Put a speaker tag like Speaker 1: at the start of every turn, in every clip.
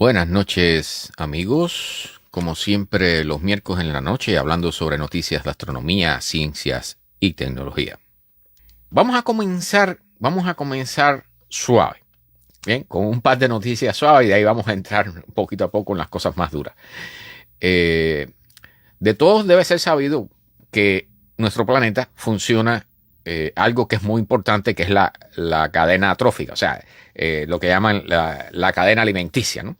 Speaker 1: Buenas noches, amigos. Como siempre, los miércoles en la noche, hablando sobre noticias de astronomía, ciencias y tecnología. Vamos a comenzar suave, bien, con un par de noticias suaves y de ahí vamos a entrar poquito a poco en las cosas más duras. De todos debe ser sabido que nuestro planeta funciona algo que es muy importante, que es la cadena trófica, o sea, lo que llaman la cadena alimenticia, ¿no?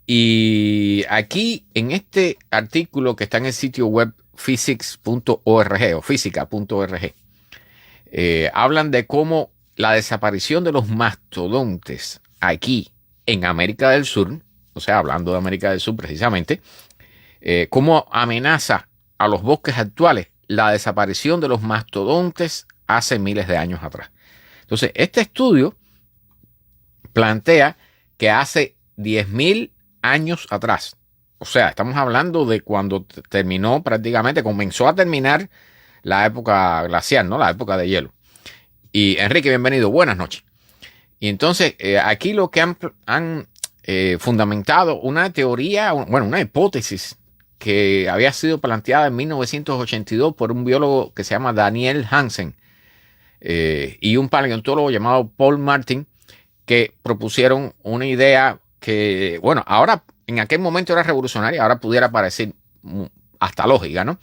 Speaker 1: Y aquí, en este artículo que está en el sitio web physics.org o física.org, hablan de cómo la desaparición de los mastodontes aquí en América del Sur, o sea, hablando de América del Sur precisamente, cómo amenaza a los bosques actuales la desaparición de los mastodontes hace miles de años atrás. Entonces, este estudio plantea que hace 10.000 años atrás, o sea, estamos hablando de cuando terminó prácticamente, comenzó a terminar la época glacial, ¿no? La época de hielo. Y Enrique, bienvenido, buenas noches. Y entonces, aquí lo que han fundamentado una teoría, una hipótesis que había sido planteada en 1982 por un biólogo que se llama Daniel Hansen y un paleontólogo llamado Paul Martin, que propusieron una idea que, bueno, ahora en aquel momento era revolucionaria, ahora pudiera parecer hasta lógica, ¿no?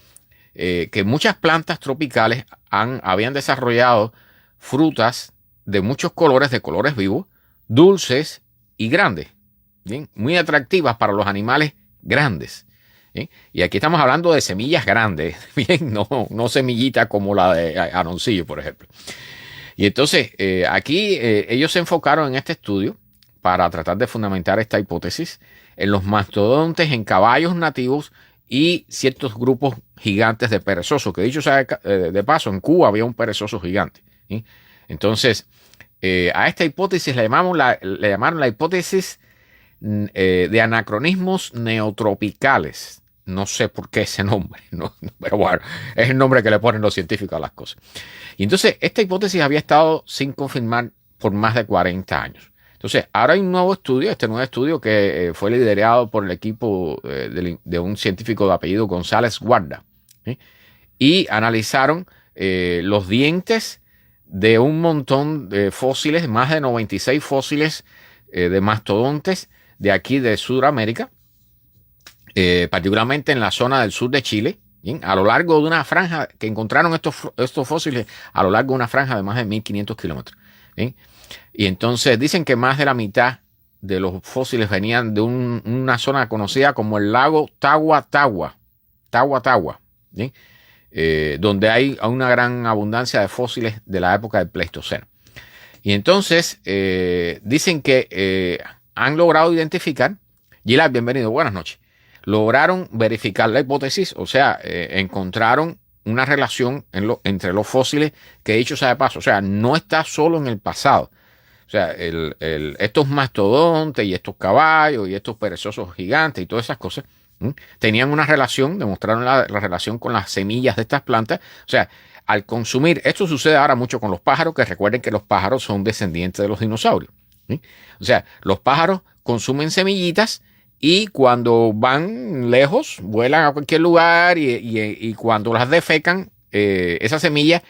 Speaker 1: Que muchas plantas tropicales habían desarrollado frutas de muchos colores, de colores vivos, dulces y grandes, ¿bien? Muy atractivas para los animales grandes. ¿Bien? Y aquí estamos hablando de semillas grandes, bien, no semillitas como la de Aaroncillo, por ejemplo. Y entonces, aquí ellos se enfocaron en este estudio para tratar de fundamentar esta hipótesis en los mastodontes, en caballos nativos y ciertos grupos gigantes de perezosos, que dicho sea de paso, en Cuba había un perezoso gigante. ¿Sí? Entonces, a esta hipótesis le llamaron la hipótesis de anacronismos neotropicales. No sé por qué ese nombre, ¿no? Pero bueno, es el nombre que le ponen los científicos a las cosas. Y entonces, esta hipótesis había estado sin confirmar por más de 40 años. Entonces, ahora hay un nuevo estudio, este nuevo estudio que fue liderado por el equipo de un científico de apellido González Guarda. ¿Sí? Y analizaron los dientes de un montón de fósiles, más de 96 fósiles de mastodontes de aquí de Sudamérica, particularmente en la zona del sur de Chile, ¿bien? A lo largo de una franja que encontraron estos fósiles a lo largo de una franja de más de 1.500 kilómetros. ¿Bien? Y entonces dicen que más de la mitad de los fósiles venían de una zona conocida como el lago Tagua Tagua, ¿bien? Donde hay una gran abundancia de fósiles de la época del Pleistoceno. Y entonces dicen que han logrado identificar, Gilad, bienvenido, buenas noches, lograron verificar la hipótesis, o sea, encontraron una relación entre los fósiles que, dicho sea de paso, o sea, no está solo en el pasado. O sea, estos mastodontes y estos caballos y estos perezosos gigantes y todas esas cosas tenían una relación, demostraron la relación con las semillas de estas plantas. O sea, al consumir, esto sucede ahora mucho con los pájaros, que recuerden que los pájaros son descendientes de los dinosaurios. ¿Sí? O sea, los pájaros consumen semillitas y cuando van lejos, vuelan a cualquier lugar y cuando las defecan, esas semillas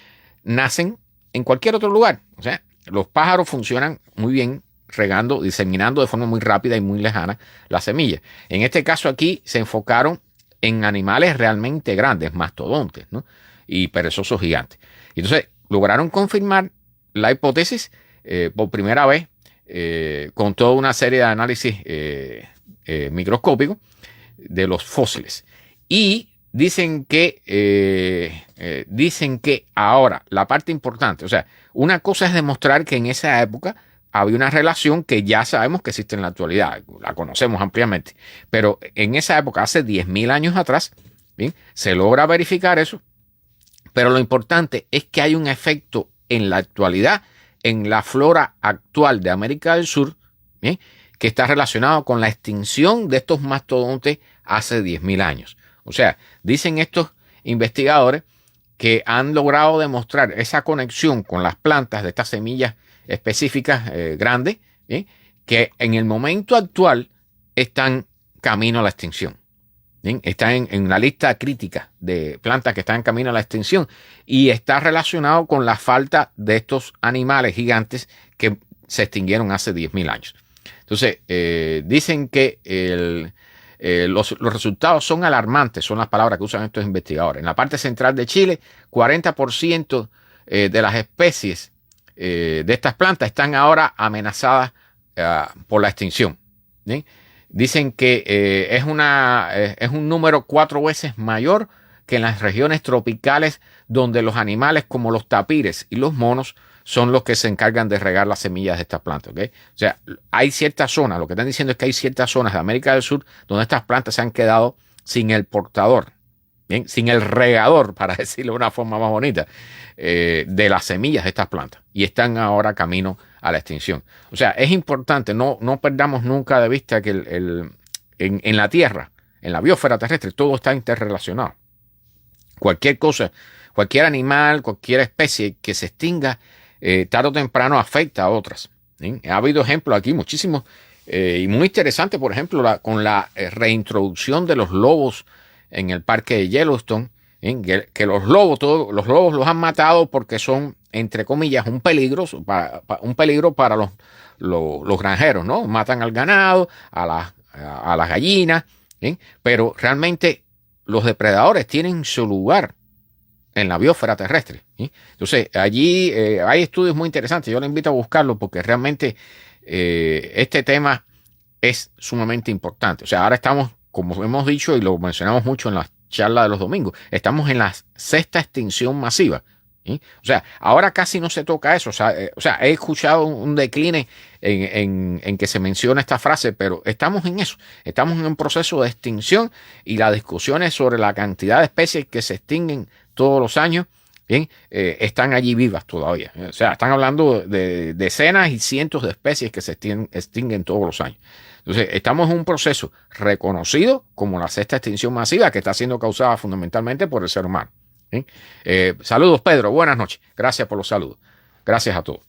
Speaker 1: nacen en cualquier otro lugar. O sea, los pájaros funcionan muy bien regando, diseminando de forma muy rápida y muy lejana las semillas. En este caso aquí se enfocaron en animales realmente grandes, mastodontes, ¿no? Y perezosos gigantes. Y entonces lograron confirmar la hipótesis por primera vez con toda una serie de análisis microscópicos de los fósiles. Y dicen que ahora la parte importante, o sea, una cosa es demostrar que en esa época había una relación que ya sabemos que existe en la actualidad, la conocemos ampliamente, pero en esa época, hace 10.000 años atrás, ¿bien? Se logra verificar eso, pero lo importante es que hay un efecto en la actualidad, en la flora actual de América del Sur, ¿bien? Que está relacionado con la extinción de estos mastodontes hace 10.000 años. O sea, dicen estos investigadores que han logrado demostrar esa conexión con las plantas de estas semillas específicas grandes, que en el momento actual están camino a la extinción. ¿Bien? Está en la lista crítica de plantas que están en camino a la extinción y está relacionado con la falta de estos animales gigantes que se extinguieron hace 10.000 años. Entonces, dicen que los resultados son alarmantes, son las palabras que usan estos investigadores. En la parte central de Chile, 40% de las especies de estas plantas están ahora amenazadas por la extinción. ¿Bien? Dicen que es un número 4 veces mayor que en las regiones tropicales donde los animales como los tapires y los monos son los que se encargan de regar las semillas de estas plantas. ¿Okay? O sea, hay ciertas zonas, lo que están diciendo es que hay ciertas zonas de América del Sur donde estas plantas se han quedado sin el portador, ¿bien? Sin el regador, para decirlo de una forma más bonita, de las semillas de estas plantas y están ahora camino a la extinción. O sea, es importante, no perdamos nunca de vista que en la Tierra, en la biosfera terrestre, todo está interrelacionado. Cualquier cosa, cualquier animal, cualquier especie que se extinga, tarde o temprano afecta a otras. ¿Sí? Ha habido ejemplos aquí muchísimos y muy interesantes, por ejemplo, con la reintroducción de los lobos en el parque de Yellowstone, que los lobos los han matado porque son, entre comillas, un peligro para los granjeros, ¿no? Matan al ganado, a las gallinas, ¿sí? Pero realmente los depredadores tienen su lugar en la biosfera terrestre, ¿sí? Entonces, allí hay estudios muy interesantes. Yo le invito a buscarlos porque realmente este tema es sumamente importante. O sea, ahora estamos, como hemos dicho y lo mencionamos mucho en las charlas de los domingos, estamos en la 6ª extinción masiva. ¿Sí? O sea, ahora casi no se toca eso. O sea, he escuchado un decline en que se menciona esta frase, pero estamos en eso. Estamos en un proceso de extinción y las discusiones sobre la cantidad de especies que se extinguen todos los años, ¿bien? Están allí vivas todavía. O sea, están hablando de decenas y cientos de especies que se extinguen todos los años. Entonces, estamos en un proceso reconocido como la 6ª extinción masiva que está siendo causada fundamentalmente por el ser humano. ¿Sí? Saludos, Pedro. Buenas noches. Gracias por los saludos. Gracias a todos.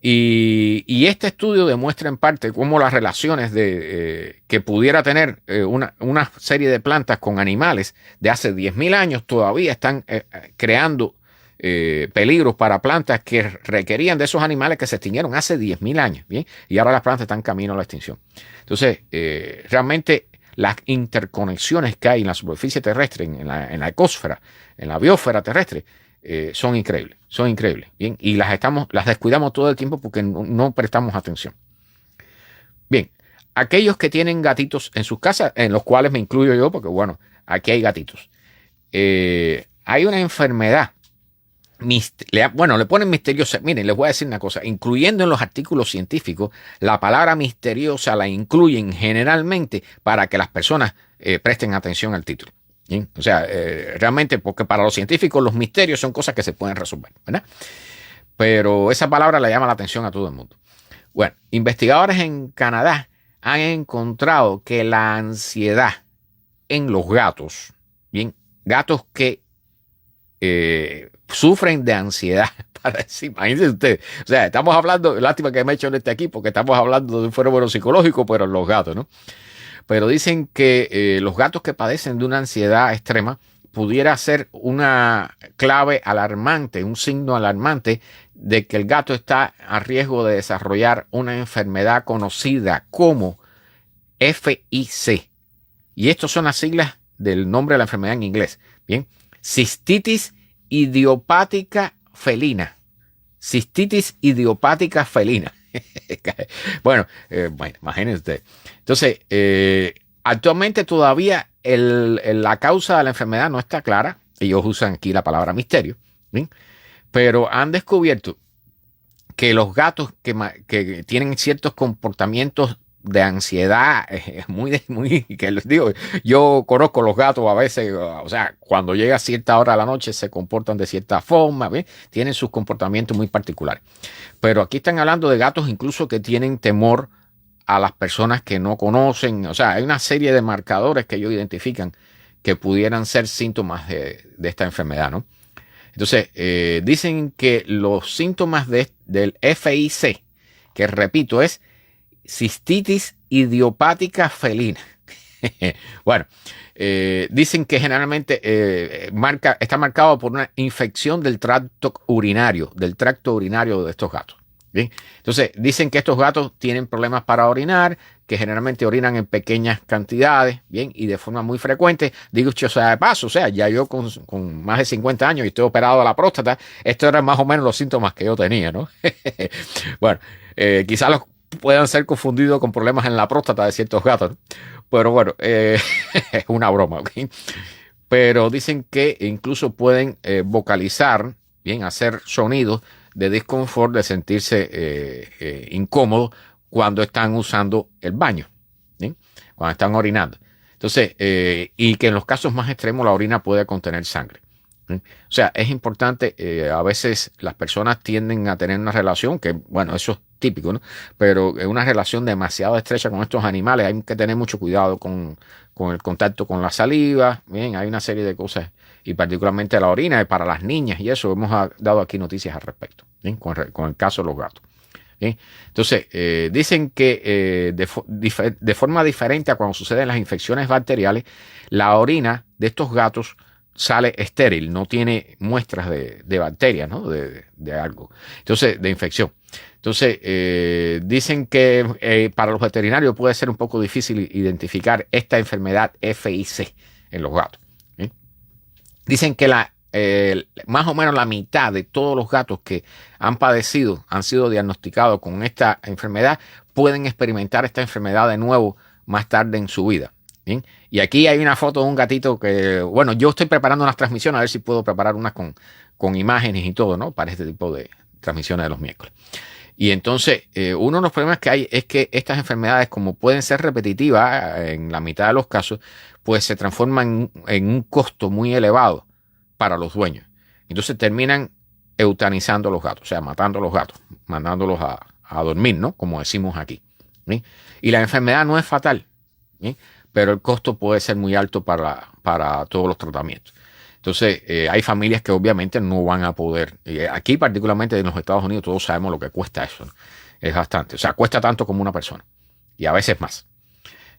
Speaker 1: Y este estudio demuestra en parte cómo las relaciones que pudiera tener una serie de plantas con animales de hace 10.000 años todavía están creando peligros para plantas que requerían de esos animales que se extinguieron hace 10.000 años. ¿Bien? Y ahora las plantas están camino a la extinción. Entonces, realmente las interconexiones que hay en la superficie terrestre, en la ecosfera, en la biosfera terrestre, son increíbles, bien, y las descuidamos todo el tiempo porque no prestamos atención. Bien, aquellos que tienen gatitos en sus casas, en los cuales me incluyo yo, porque bueno, aquí hay gatitos, hay una enfermedad, le ponen misteriosa. Miren, les voy a decir una cosa, incluyendo en los artículos científicos, la palabra misteriosa la incluyen generalmente para que las personas presten atención al título. ¿Sí? O sea, realmente, porque para los científicos los misterios son cosas que se pueden resolver, ¿verdad? Pero esa palabra le llama la atención a todo el mundo. Bueno, investigadores en Canadá han encontrado que la ansiedad en los gatos, bien, gatos que sufren de ansiedad, para decir, imagínense ustedes, o sea, estamos hablando, lástima que me he hecho en este aquí, porque estamos hablando de un fenómeno psicológico, pero en los gatos, ¿no? Pero dicen que los gatos que padecen de una ansiedad extrema pudiera ser una clave alarmante, un signo alarmante de que el gato está a riesgo de desarrollar una enfermedad conocida como FIC. Y estas son las siglas del nombre de la enfermedad en inglés. Bien, cistitis idiopática felina. Cistitis idiopática felina. Bueno, imagínense usted. Entonces, actualmente todavía la causa de la enfermedad no está clara. Ellos usan aquí la palabra misterio, ¿sí? Pero han descubierto que los gatos que tienen ciertos comportamientos de ansiedad, que les digo, yo conozco los gatos a veces, o sea, cuando llega a cierta hora de la noche se comportan de cierta forma, ¿ves? Tienen sus comportamientos muy particulares. Pero aquí están hablando de gatos incluso que tienen temor a las personas que no conocen. O sea, hay una serie de marcadores que ellos identifican que pudieran ser síntomas de esta enfermedad, ¿no? Entonces, dicen que los síntomas del FIC, que repito, es cistitis idiopática felina. Bueno, dicen que generalmente está marcado por una infección del tracto urinario de estos gatos. ¿Bien? Entonces, dicen que estos gatos tienen problemas para orinar, que generalmente orinan en pequeñas cantidades, bien, y de forma muy frecuente. Digo, o sea, de paso, o sea, ya yo con más de 50 años y estoy operado de la próstata, estos eran más o menos los síntomas que yo tenía, ¿no? Bueno, quizás los puedan ser confundidos con problemas en la próstata de ciertos gatos, ¿no? Pero bueno, es una broma, ¿ok? Pero dicen que incluso pueden vocalizar, bien, hacer sonidos de disconfort, de sentirse incómodo cuando están usando el baño, ¿sí? Cuando están orinando. Entonces, y que en los casos más extremos la orina puede contener sangre, ¿sí? O sea, es importante, a veces las personas tienden a tener una relación que, bueno, eso es típico, ¿no? Pero una relación demasiado estrecha con estos animales, hay que tener mucho cuidado con el contacto con la saliva, bien, hay una serie de cosas, y particularmente la orina, para las niñas y eso, hemos dado aquí noticias al respecto, ¿bien? Con el caso de los gatos. ¿Bien? Entonces, dicen que de forma diferente a cuando suceden las infecciones bacteriales, la orina de estos gatos sale estéril, no tiene muestras de bacterias, ¿no? De algo. Entonces, de infección. Entonces, dicen que para los veterinarios puede ser un poco difícil identificar esta enfermedad FIC en los gatos, ¿sí? Dicen que más o menos la mitad de todos los gatos que han sido diagnosticados con esta enfermedad, pueden experimentar esta enfermedad de nuevo más tarde en su vida. ¿Bien? Y aquí hay una foto de un gatito que, bueno, yo estoy preparando unas transmisiones, a ver si puedo preparar unas con imágenes y todo, ¿no? Para este tipo de transmisiones de los miércoles. Y entonces, uno de los problemas que hay es que estas enfermedades, como pueden ser repetitivas en la mitad de los casos, pues se transforman en un costo muy elevado para los dueños. Entonces terminan eutanizando los gatos, o sea, matando a los gatos, mandándolos a dormir, ¿no? Como decimos aquí, ¿sí? Y la enfermedad no es fatal, ¿sí? Pero el costo puede ser muy alto para todos los tratamientos. Entonces, hay familias que obviamente no van a poder. Aquí, particularmente en los Estados Unidos, todos sabemos lo que cuesta eso, ¿no? Es bastante. O sea, cuesta tanto como una persona. Y a veces más.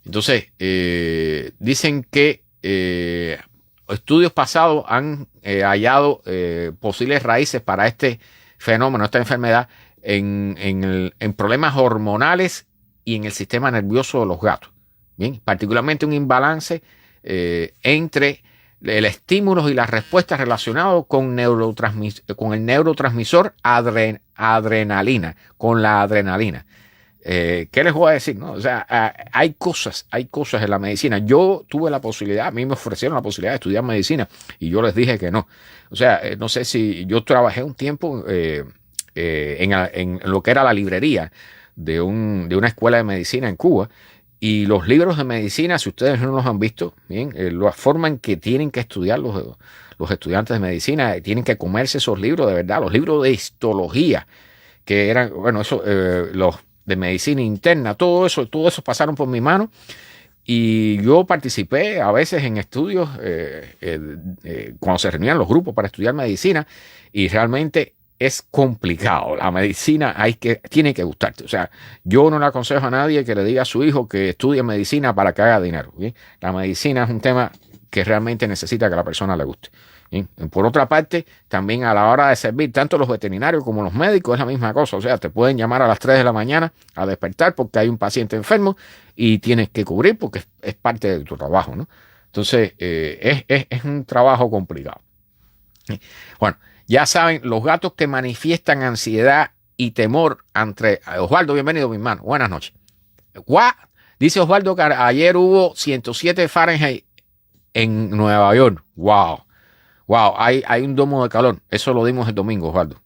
Speaker 1: Entonces, dicen que estudios pasados han hallado posibles raíces para este fenómeno, esta enfermedad, en problemas hormonales y en el sistema nervioso de los gatos. Bien, particularmente un imbalance entre el estímulo y las respuestas relacionados con el neurotransmisor adrenalina, con la adrenalina. ¿Qué les voy a decir? ¿No? O sea, hay cosas en la medicina. Yo tuve la posibilidad, a mí me ofrecieron la posibilidad de estudiar medicina y yo les dije que no. O sea, no sé si yo trabajé un tiempo en lo que era la librería de una escuela de medicina en Cuba. Y los libros de medicina, si ustedes no los han visto, bien, la forma en que tienen que estudiar los estudiantes de medicina, tienen que comerse esos libros de verdad, los libros de histología, que eran, bueno, eso, los de medicina interna, todo eso pasaron por mi mano. Y yo participé a veces en estudios cuando se reunían los grupos para estudiar medicina, y realmente es complicado. La medicina tiene que gustarte. O sea, yo no le aconsejo a nadie que le diga a su hijo que estudie medicina para que haga dinero, ¿bien? La medicina es un tema que realmente necesita que a la persona le guste, ¿bien? Por otra parte, también a la hora de servir, tanto los veterinarios como los médicos es la misma cosa. O sea, te pueden llamar a las 3 de la mañana a despertar porque hay un paciente enfermo y tienes que cubrir porque es parte de tu trabajo, ¿no? Entonces, es un trabajo complicado. Bueno, ya saben, los gatos que manifiestan ansiedad y temor ante... Osvaldo, bienvenido, mi hermano. Buenas noches. Dice Osvaldo que ayer hubo 107 Fahrenheit en Nueva York. Wow. Wow, hay un domo de calor. Eso lo dimos el domingo, Osvaldo.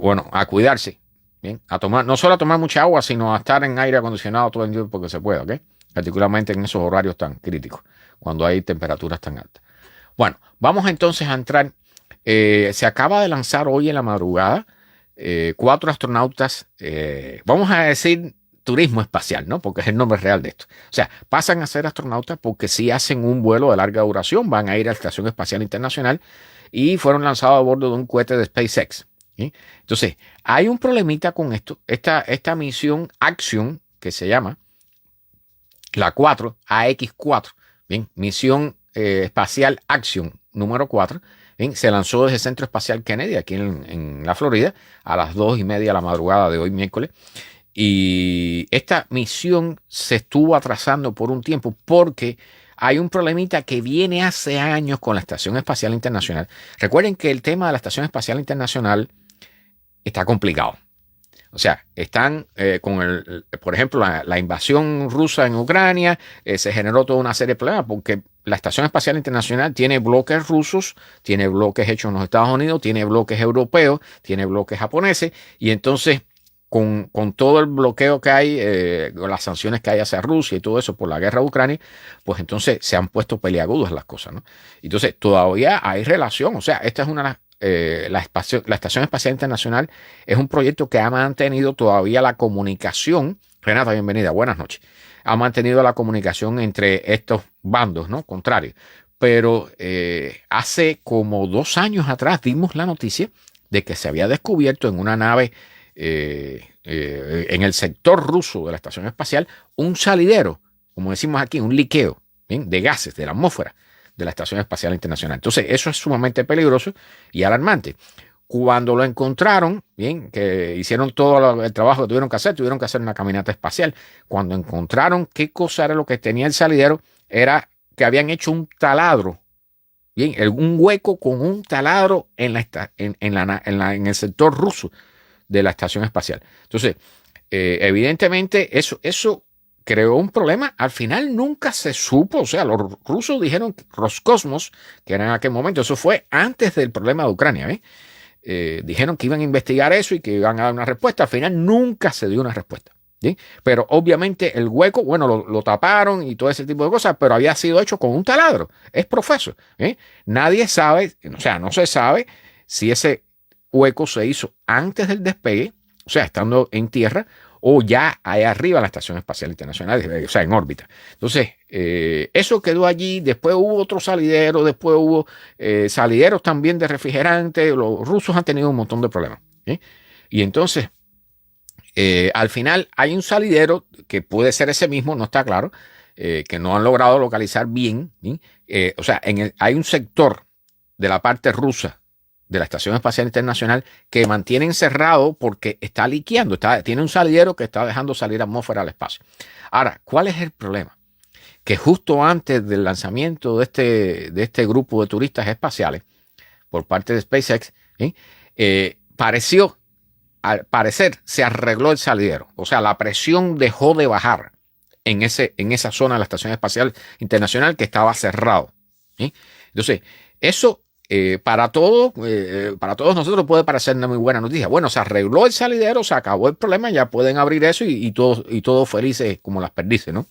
Speaker 1: Bueno, a cuidarse. Bien, a tomar, no solo a tomar mucha agua, sino a estar en aire acondicionado todo el día porque se pueda, ¿ok? Particularmente en esos horarios tan críticos, cuando hay temperaturas tan altas. Bueno, vamos entonces a entrar. Se acaba de lanzar hoy en la madrugada 4 astronautas, vamos a decir turismo espacial, ¿no? Porque es el nombre real de esto. O sea, pasan a ser astronautas porque sí hacen un vuelo de larga duración, van a ir a la Estación Espacial Internacional y fueron lanzados a bordo de un cohete de SpaceX, ¿sí? Entonces, hay un problemita con esto. Esta misión Axiom, que se llama, la 4, AX4, bien, misión espacial Action número 4, bien, se lanzó desde el Centro Espacial Kennedy, aquí en la Florida, a las 2:30 de la madrugada de hoy, miércoles. Y esta misión se estuvo atrasando por un tiempo porque hay un problemita que viene hace años con la Estación Espacial Internacional. Recuerden que el tema de la Estación Espacial Internacional está complicado. O sea, están por ejemplo, la invasión rusa en Ucrania, se generó toda una serie de problemas porque la Estación Espacial Internacional tiene bloques rusos, tiene bloques hechos en los Estados Unidos, tiene bloques europeos, tiene bloques japoneses, y entonces con todo el bloqueo que hay, las sanciones que hay hacia Rusia y todo eso por la guerra de Ucrania, pues entonces se han puesto peliagudas las cosas, ¿no? Entonces todavía hay relación, o sea, esta es la Estación Espacial Internacional es un proyecto que ha mantenido todavía la comunicación. Renata, bienvenida, buenas noches. Ha mantenido la comunicación entre estos bandos, ¿no? Contrarios. Pero hace como 2 años atrás dimos la noticia de que se había descubierto en una nave en el sector ruso de la Estación Espacial un salidero, como decimos aquí, un liqueo, ¿bien?, de gases de la atmósfera de la Estación Espacial Internacional. Entonces, eso es sumamente peligroso y alarmante. Cuando lo encontraron, bien, que hicieron todo el trabajo que tuvieron que hacer una caminata espacial. Cuando encontraron qué cosa era lo que tenía el salidero, era que habían hecho un taladro, bien, un hueco con un taladro en el sector ruso de la Estación Espacial. Entonces, evidentemente, eso creó un problema. Al final nunca se supo, o sea, los rusos dijeron que Roscosmos, que era en aquel momento, eso fue antes del problema de Ucrania, dijeron que iban a investigar eso y que iban a dar una respuesta. Al final nunca se dio una respuesta, ¿sí? Pero obviamente el hueco, bueno, lo taparon y todo ese tipo de cosas, pero había sido hecho con un taladro. Es profeso, ¿eh? Nadie sabe, o sea, no se sabe si ese hueco se hizo antes del despegue, o sea, estando en tierra, o ya allá arriba en la Estación Espacial Internacional, o sea, en órbita. Entonces, eso quedó allí. Después hubo otro salidero, después hubo salideros también de refrigerante. Los rusos han tenido un montón de problemas, ¿sí? Y entonces, al final hay un salidero que puede ser ese mismo, no está claro, que no han logrado localizar bien, ¿sí? O sea, hay un sector de la parte rusa de la Estación Espacial Internacional que mantienen cerrado porque está liqueando, tiene un salidero que está dejando salir atmósfera al espacio. Ahora, ¿cuál es el problema? Que justo antes del lanzamiento de este grupo de turistas espaciales por parte de SpaceX, ¿sí?, al parecer se arregló el salidero. O sea, la presión dejó de bajar en esa zona de la Estación Espacial Internacional que estaba cerrado, ¿sí? Entonces, eso para todos nosotros puede parecer una muy buena noticia. Bueno, se arregló el salidero, se acabó el problema, ya pueden abrir eso y todos felices como las perdices, ¿no?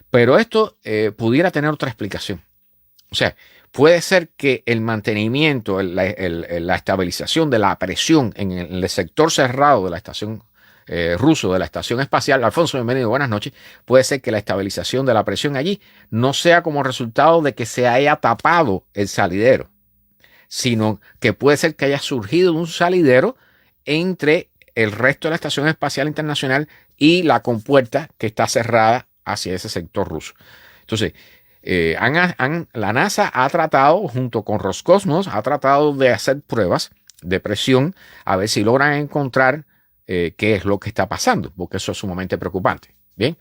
Speaker 1: Pero esto pudiera tener otra explicación. O sea, puede ser que el mantenimiento, la estabilización de la presión en el sector cerrado de la estación ruso, de la Estación Espacial. Alfonso, bienvenido, buenas noches. Puede ser que la estabilización de la presión allí no sea como resultado de que se haya tapado el salidero, sino que puede ser que haya surgido un salidero entre el resto de la Estación Espacial Internacional y la compuerta que está cerrada hacia ese sector ruso. Entonces, la NASA ha tratado, junto con Roscosmos, ha tratado de hacer pruebas de presión a ver si logran encontrar qué es lo que está pasando, porque eso es sumamente preocupante. Bien,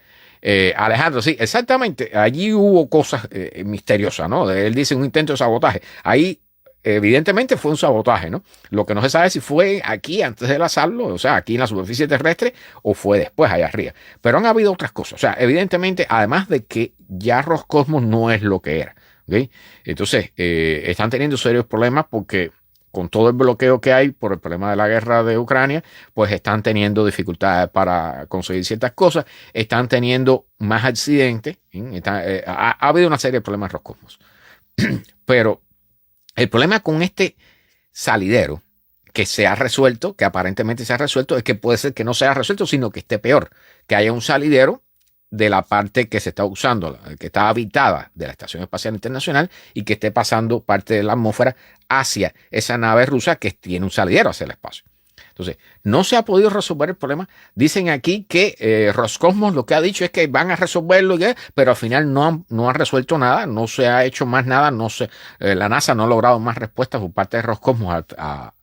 Speaker 1: Alejandro, sí, exactamente. Allí hubo cosas misteriosas, ¿no? Él dice un intento de sabotaje. Ahí evidentemente fue un sabotaje, ¿no? Lo que no se sabe es si fue aquí antes de lanzarlo, o sea, aquí en la superficie terrestre, o fue después allá arriba. Pero han habido otras cosas. O sea, evidentemente, además de que ya Roscosmos no es lo que era, ¿ok? Entonces, están teniendo serios problemas porque con todo el bloqueo que hay por el problema de la guerra de Ucrania, pues están teniendo dificultades para conseguir ciertas cosas, están teniendo más accidentes, ha habido una serie de problemas en Roscosmos. Pero el problema con este salidero que se ha resuelto, que aparentemente se ha resuelto, es que puede ser que no se haya resuelto, sino que esté peor, que haya un salidero de la parte que se está usando, que está habitada de la Estación Espacial Internacional y que esté pasando parte de la atmósfera hacia esa nave rusa que tiene un salidero hacia el espacio. Entonces, no se ha podido resolver el problema. Dicen aquí que Roscosmos lo que ha dicho es que van a resolverlo, pero al final no han resuelto nada, no se ha hecho más nada, la NASA no ha logrado más respuestas por parte de Roscosmos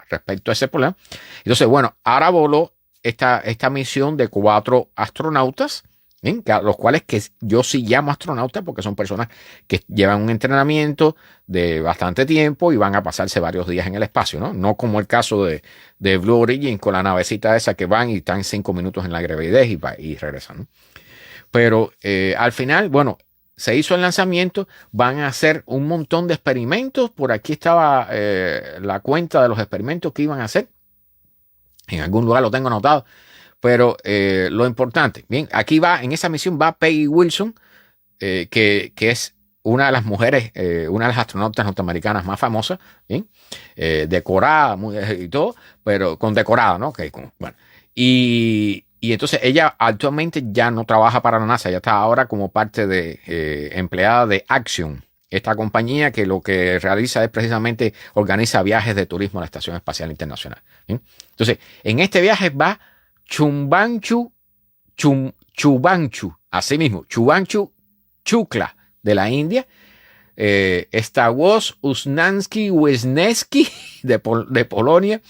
Speaker 1: respecto a ese problema. Entonces, bueno, ahora voló esta misión de 4 astronautas, los cuales que yo sí llamo astronautas porque son personas que llevan un entrenamiento de bastante tiempo y van a pasarse varios días en el espacio, ¿no? No como el caso de Blue Origin con la navecita esa que van y están 5 minutos en la gravidez y regresan, ¿no? Pero al final, bueno, se hizo el lanzamiento, van a hacer un montón de experimentos. Por aquí estaba la cuenta de los experimentos que iban a hacer. En algún lugar lo tengo anotado. Pero lo importante, bien, aquí va, en esa misión va Peggy Wilson, que es una de las mujeres, una de las astronautas norteamericanas más famosas, ¿bien? Decorada y todo, pero con decorada, ¿no? Bueno, y entonces ella actualmente ya no trabaja para la NASA, ya está ahora como parte de empleada de Axiom, esta compañía que lo que realiza es precisamente organiza viajes de turismo a la Estación Espacial Internacional, ¿bien? Entonces, en este viaje va Chumbangshu, así mismo, Chumbangshu Chukla de la India, Stawos Uznansky Wisniewski de Polonia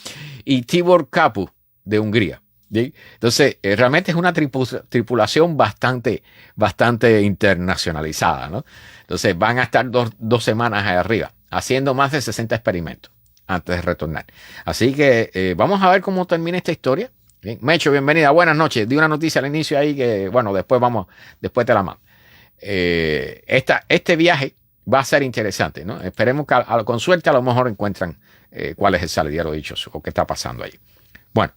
Speaker 1: y Tibor Kapu de Hungría. ¿Sí? Entonces, realmente es una tripulación bastante internacionalizada, ¿no? Entonces, van a estar dos semanas ahí arriba, haciendo más de 60 experimentos antes de retornar. Así que vamos a ver cómo termina esta historia. Bien. Mecho, bienvenida, buenas noches. Di una noticia al inicio ahí que, bueno, después te la mando. Este viaje va a ser interesante, ¿no? Esperemos que con suerte a lo mejor encuentran cuál es el salidero dichoso o qué está pasando ahí. Bueno,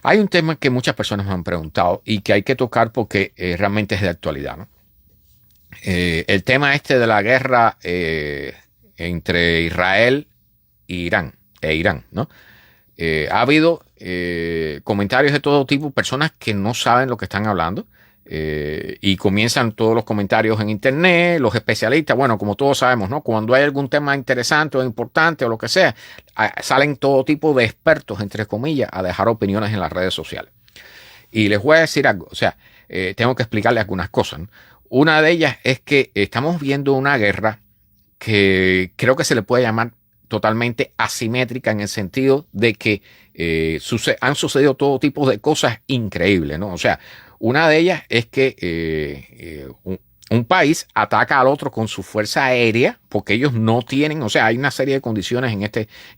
Speaker 1: hay un tema que muchas personas me han preguntado y que hay que tocar porque realmente es de actualidad, ¿no? El tema este de la guerra entre Israel e Irán, ¿no? Ha habido comentarios de todo tipo, personas que no saben lo que están hablando y comienzan todos los comentarios en internet, los especialistas, bueno, como todos sabemos, ¿no? Cuando hay algún tema interesante o importante o lo que sea, salen todo tipo de expertos, entre comillas, a dejar opiniones en las redes sociales. Y les voy a decir algo, o sea, tengo que explicarles algunas cosas, ¿no? Una de ellas es que estamos viendo una guerra que creo que se le puede llamar totalmente asimétrica en el sentido de que han sucedido todo tipo de cosas increíbles, ¿no? O sea, una de ellas es que un país ataca al otro con su fuerza aérea porque ellos no tienen, o sea, hay una serie de condiciones en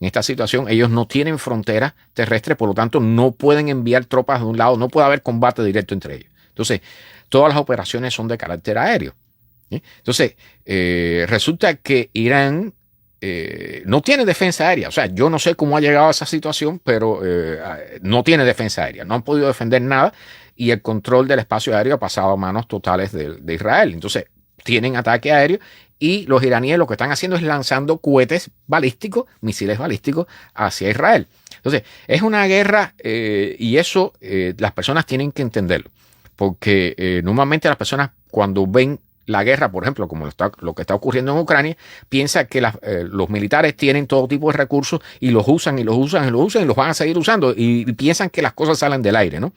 Speaker 1: esta situación, ellos no tienen fronteras terrestres, por lo tanto no pueden enviar tropas de un lado, no puede haber combate directo entre ellos. Entonces, todas las operaciones son de carácter aéreo. ¿Sí? Entonces, resulta que Irán no tiene defensa aérea. O sea, yo no sé cómo ha llegado a esa situación, pero no tiene defensa aérea. No han podido defender nada y el control del espacio aéreo ha pasado a manos totales de Israel. Entonces, tienen ataque aéreo y los iraníes lo que están haciendo es lanzando cohetes balísticos, misiles balísticos hacia Israel. Entonces, es una guerra y eso las personas tienen que entenderlo. Porque normalmente las personas cuando ven la guerra, por ejemplo, como lo que está ocurriendo en Ucrania, piensa que los militares tienen todo tipo de recursos y los usan y los van a seguir usando y piensan que las cosas salen del aire, ¿no?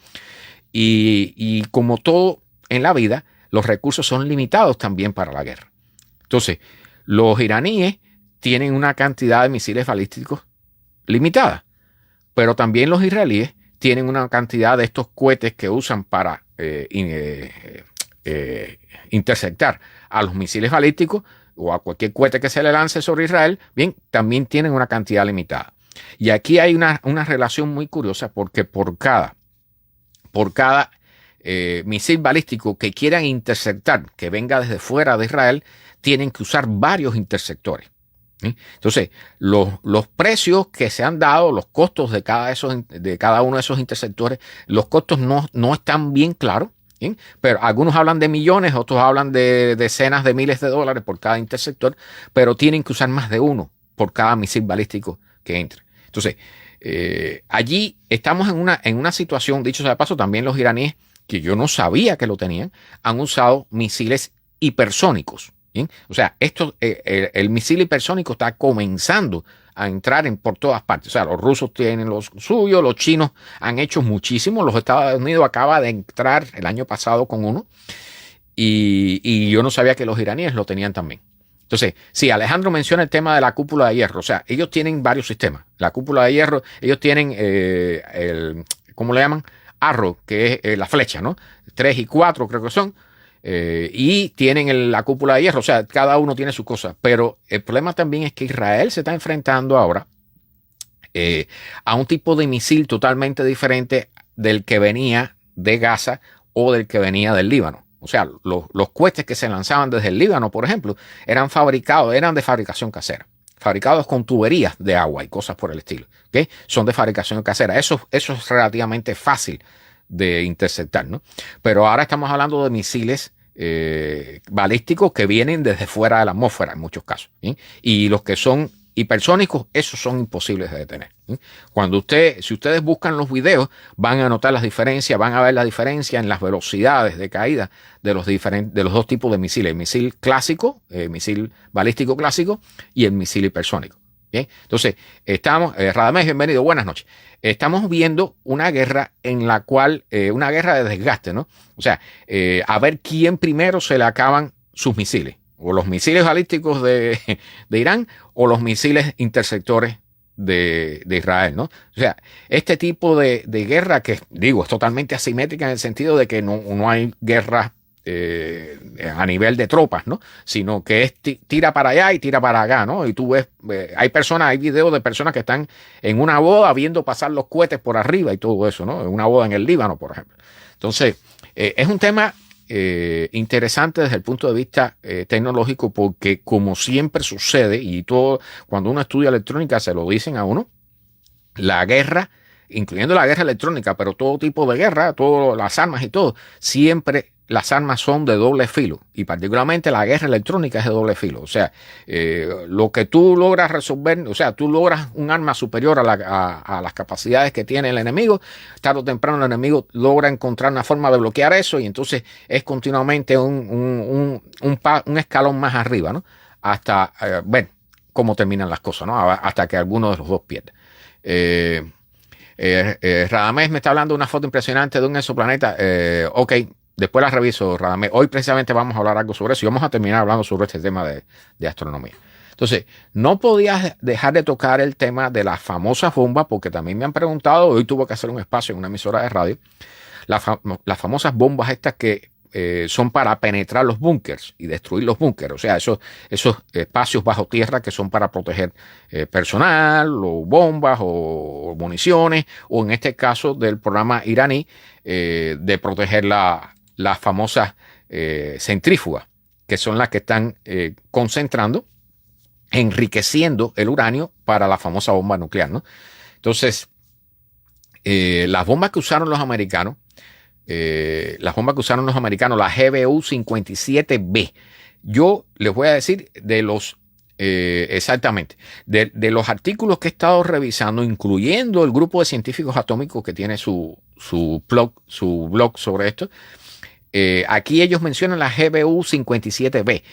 Speaker 1: Y como todo en la vida, los recursos son limitados también para la guerra. Entonces, los iraníes tienen una cantidad de misiles balísticos limitada, pero también los israelíes tienen una cantidad de estos cohetes que usan para interceptar a los misiles balísticos o a cualquier cohete que se le lance sobre Israel, bien, también tienen una cantidad limitada. Y aquí hay una relación muy curiosa porque por cada misil balístico que quieran interceptar, que venga desde fuera de Israel, tienen que usar varios interceptores. ¿Sí? Entonces, los precios que se han dado, los costos de cada uno de esos interceptores, los costos no están bien claros. ¿Sí? Pero algunos hablan de millones, otros hablan de decenas de miles de dólares por cada interceptor, pero tienen que usar más de uno por cada misil balístico que entre. Entonces, allí estamos en una situación, dicho sea de paso, también los iraníes, que yo no sabía que lo tenían, han usado misiles hipersónicos. ¿Sí? O sea, el misil hipersónico está comenzando a entrar por todas partes. O sea, los rusos tienen los suyos, los chinos han hecho muchísimo. Los Estados Unidos acaba de entrar el año pasado con uno. Y yo no sabía que los iraníes lo tenían también. Entonces, sí, Alejandro menciona el tema de la cúpula de hierro. O sea, ellos tienen varios sistemas. La cúpula de hierro, ellos tienen ¿cómo le llaman? Arrow, que es la flecha, ¿no? 3 y 4 creo que son. Y tienen la cúpula de hierro. O sea, cada uno tiene su cosa. Pero el problema también es que Israel se está enfrentando ahora a un tipo de misil totalmente diferente del que venía de Gaza o del que venía del Líbano. O sea, los cohetes que se lanzaban desde el Líbano, por ejemplo, eran de fabricación casera, fabricados con tuberías de agua y cosas por el estilo. ¿Okay? Son de fabricación casera. Eso es relativamente fácil de interceptar, ¿no? Pero ahora estamos hablando de misiles balísticos que vienen desde fuera de la atmósfera en muchos casos. ¿Sí? Y los que son hipersónicos, esos son imposibles de detener. ¿Sí? Si ustedes buscan los videos, van a notar las diferencias, van a ver la diferencia en las velocidades de caída de los dos tipos de misiles: el misil clásico, misil balístico clásico, y el misil hipersónico. ¿Bien? Entonces, Radamés, bienvenido, buenas noches. Estamos viendo una guerra en la cual, una guerra de desgaste, ¿no? O sea, a ver quién primero se le acaban sus misiles. O los misiles balísticos de Irán o los misiles interceptores de Israel, ¿no? O sea, este tipo de guerra que, digo, es totalmente asimétrica en el sentido de que no hay guerra a nivel de tropas, ¿no? Sino que es tira para allá y tira para acá, ¿no? Y tú ves, hay videos de personas que están en una boda viendo pasar los cohetes por arriba y todo eso, ¿no? En una boda en el Líbano, por ejemplo. Entonces, es un tema interesante desde el punto de vista tecnológico, porque como siempre sucede, y todo, cuando uno estudia electrónica se lo dicen a uno, la guerra, incluyendo la guerra electrónica, pero todo tipo de guerra, todas las armas y todo, siempre las armas son de doble filo, y particularmente la guerra electrónica es de doble filo. O sea, lo que tú logras resolver, o sea, tú logras un arma superior a las capacidades que tiene el enemigo, tarde o temprano el enemigo logra encontrar una forma de bloquear eso, y entonces es continuamente un escalón más arriba, ¿no? Hasta ver cómo terminan las cosas, ¿no? Hasta que alguno de los dos pierda. Radamés me está hablando de una foto impresionante de un exoplaneta. Ok, después la reviso, Radamés. Hoy precisamente vamos a hablar algo sobre eso y vamos a terminar hablando sobre este tema de astronomía. Entonces, no podía dejar de tocar el tema de las famosas bombas, porque también me han preguntado, hoy tuve que hacer un espacio en una emisora de radio, las famosas bombas estas que son para penetrar los búnkers y destruir los búnkers. O sea, esos espacios bajo tierra que son para proteger personal, o bombas, o municiones, o en este caso del programa iraní, de proteger las famosas centrífugas, que son las que están concentrando, enriqueciendo el uranio para la famosa bomba nuclear, ¿no? Entonces, las bombas que usaron los americanos, la GBU-57B, yo les voy a decir exactamente, de los artículos que he estado revisando, incluyendo el grupo de científicos atómicos que tiene su blog sobre esto. Aquí ellos mencionan la GBU-57B.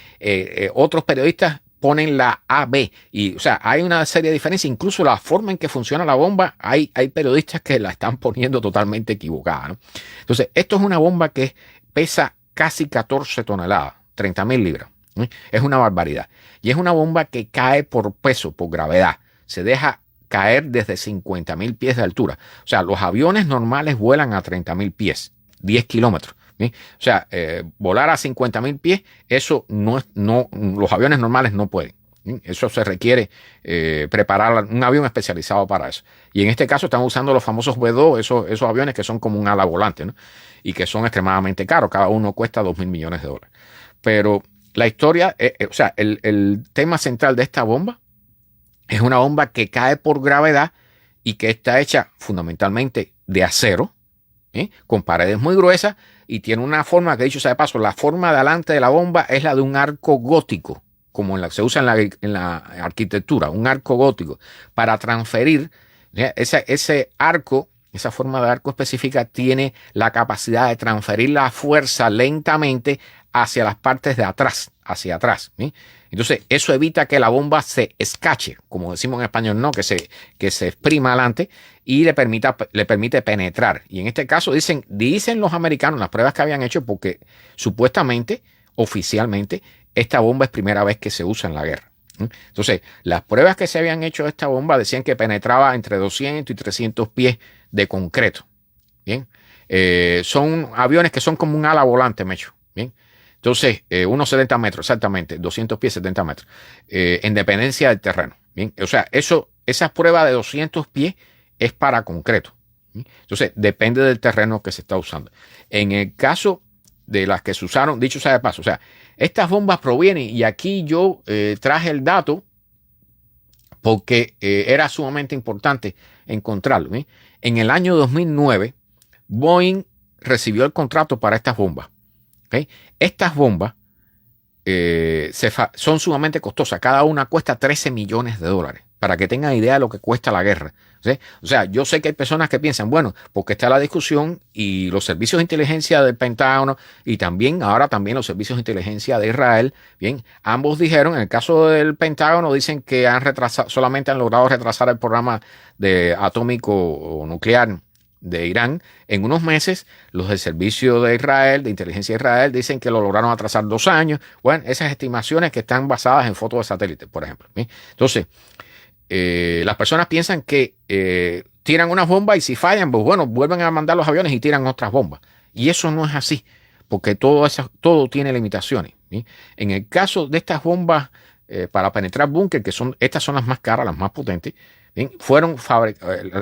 Speaker 1: Otros periodistas ponen la AB, y o sea, hay una serie de diferencias. Incluso la forma en que funciona la bomba, hay periodistas que la están poniendo totalmente equivocada, ¿no? Entonces, esto es una bomba que pesa casi 14 toneladas, 30.000 libras. Es una barbaridad. Y es una bomba que cae por peso, por gravedad. Se deja caer desde 50.000 pies de altura. O sea, los aviones normales vuelan a 30.000 pies, 10 kilómetros. ¿Sí? O sea, volar a 50.000 pies, eso los aviones normales no pueden. ¿Sí? Eso se requiere preparar un avión especializado para eso. Y en este caso estamos usando los famosos V2, esos aviones que son como un ala volante, ¿no? Y que son extremadamente caros. Cada uno cuesta $2.000 millones. Pero la historia, o sea, el tema central de esta bomba es una bomba que cae por gravedad y que está hecha fundamentalmente de acero, con paredes muy gruesas, y tiene una forma que, dicho sea de paso, la forma de adelante de la bomba es la de un arco gótico, como se usa en la arquitectura, un arco gótico, para transferir ese arco. Esa forma de arco específica tiene la capacidad de transferir la fuerza lentamente hacia las partes de atrás, hacia atrás. ¿Sí? Entonces, eso evita que la bomba se escache, como decimos en español, ¿no? Que se exprima adelante y le permite penetrar. Y en este caso dicen los americanos, las pruebas que habían hecho, porque supuestamente, oficialmente, esta bomba es primera vez que se usa en la guerra. Entonces, las pruebas que se habían hecho de esta bomba decían que penetraba entre 200 y 300 pies de concreto. Bien, son aviones que son como un ala volante, Mecho. Bien, entonces, unos 70 metros, exactamente, 200 pies, 70 metros, en dependencia del terreno. Bien, o sea, esas pruebas de 200 pies es para concreto. ¿Sí? Entonces, depende del terreno que se está usando. En el caso de las que se usaron, dicho sea de paso, o sea, estas bombas provienen, y aquí yo traje el dato porque era sumamente importante encontrarlo. ¿Sí? En el año 2009, Boeing recibió el contrato para estas bombas. ¿Okay? Estas bombas son sumamente costosas. Cada una cuesta $13 millones. Para que tengan idea de lo que cuesta la guerra. ¿Sí? O sea, yo sé que hay personas que piensan, bueno, porque está la discusión y los servicios de inteligencia del Pentágono y ahora también los servicios de inteligencia de Israel, bien, ambos dijeron, en el caso del Pentágono dicen que solamente han logrado retrasar el programa atómico o nuclear de Irán en unos meses. Los del servicio de Israel, de inteligencia de Israel, dicen que lo lograron atrasar 2 años. Bueno, esas estimaciones que están basadas en fotos de satélite, por ejemplo. ¿Sí? Entonces, las personas piensan que tiran unas bombas y si fallan, pues bueno, vuelven a mandar los aviones y tiran otras bombas. Y eso no es así, porque todo tiene limitaciones. ¿Sí? En el caso de estas bombas para penetrar búnker, estas son las más caras, las más potentes, ¿sí?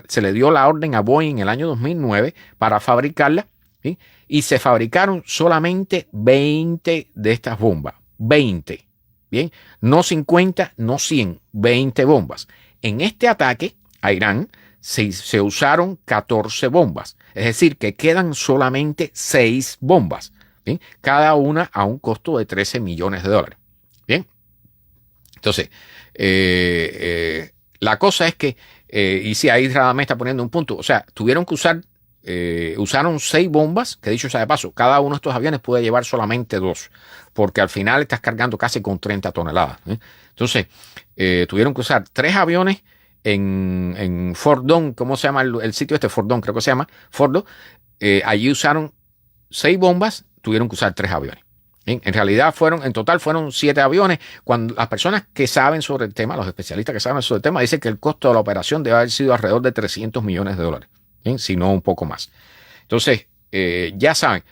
Speaker 1: Se le dio la orden a Boeing en el año 2009 para fabricarlas, ¿sí? Y se fabricaron solamente 20 de estas bombas. 20. Bien, no 50, no 100, 20 bombas. En este ataque a Irán se usaron 14 bombas. Es decir, que quedan solamente 6 bombas. ¿Bien? Cada una a un costo de $13 millones. Bien. Entonces, la cosa es que, y si ahí Radamé está poniendo un punto, o sea, tuvieron que usaron 6 bombas, que dicho sea de paso, cada uno de estos aviones puede llevar solamente 2, porque al final estás cargando casi con 30 toneladas. Entonces, tuvieron que usar 3 aviones en Fordón, ¿cómo se llama el sitio este? Fordón, creo que se llama, Fordo. Allí usaron 6 bombas, tuvieron que usar 3 aviones. Bien, en realidad en total fueron 7 aviones. Cuando las personas que saben sobre el tema, los especialistas que saben sobre el tema, dicen que el costo de la operación debe haber sido alrededor de $300 millones. ¿Bien? Si no un poco más. Entonces, ya saben,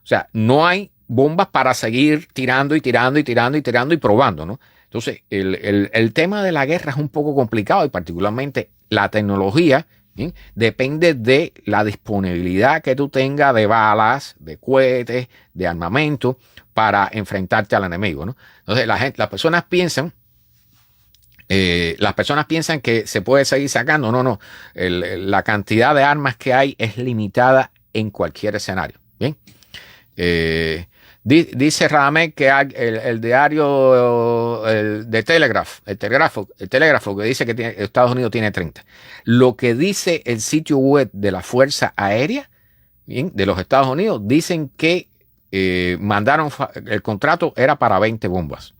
Speaker 1: o sea, no hay bombas para seguir tirando y tirando y tirando y tirando y probando, ¿no? Entonces, el tema de la guerra es un poco complicado y particularmente la tecnología, ¿bien? Depende de la disponibilidad que tú tengas de balas, de cohetes, de armamento para enfrentarte al enemigo, ¿no? Entonces, las personas piensan que se puede seguir sacando. No. La cantidad de armas que hay es limitada en cualquier escenario. Bien. Dice Radamé que el diario de el telégrafo que dice que Estados Unidos tiene 30. Lo que dice el sitio web de la Fuerza Aérea, bien, de los Estados Unidos, dicen que mandaron el contrato era para 20 bombas.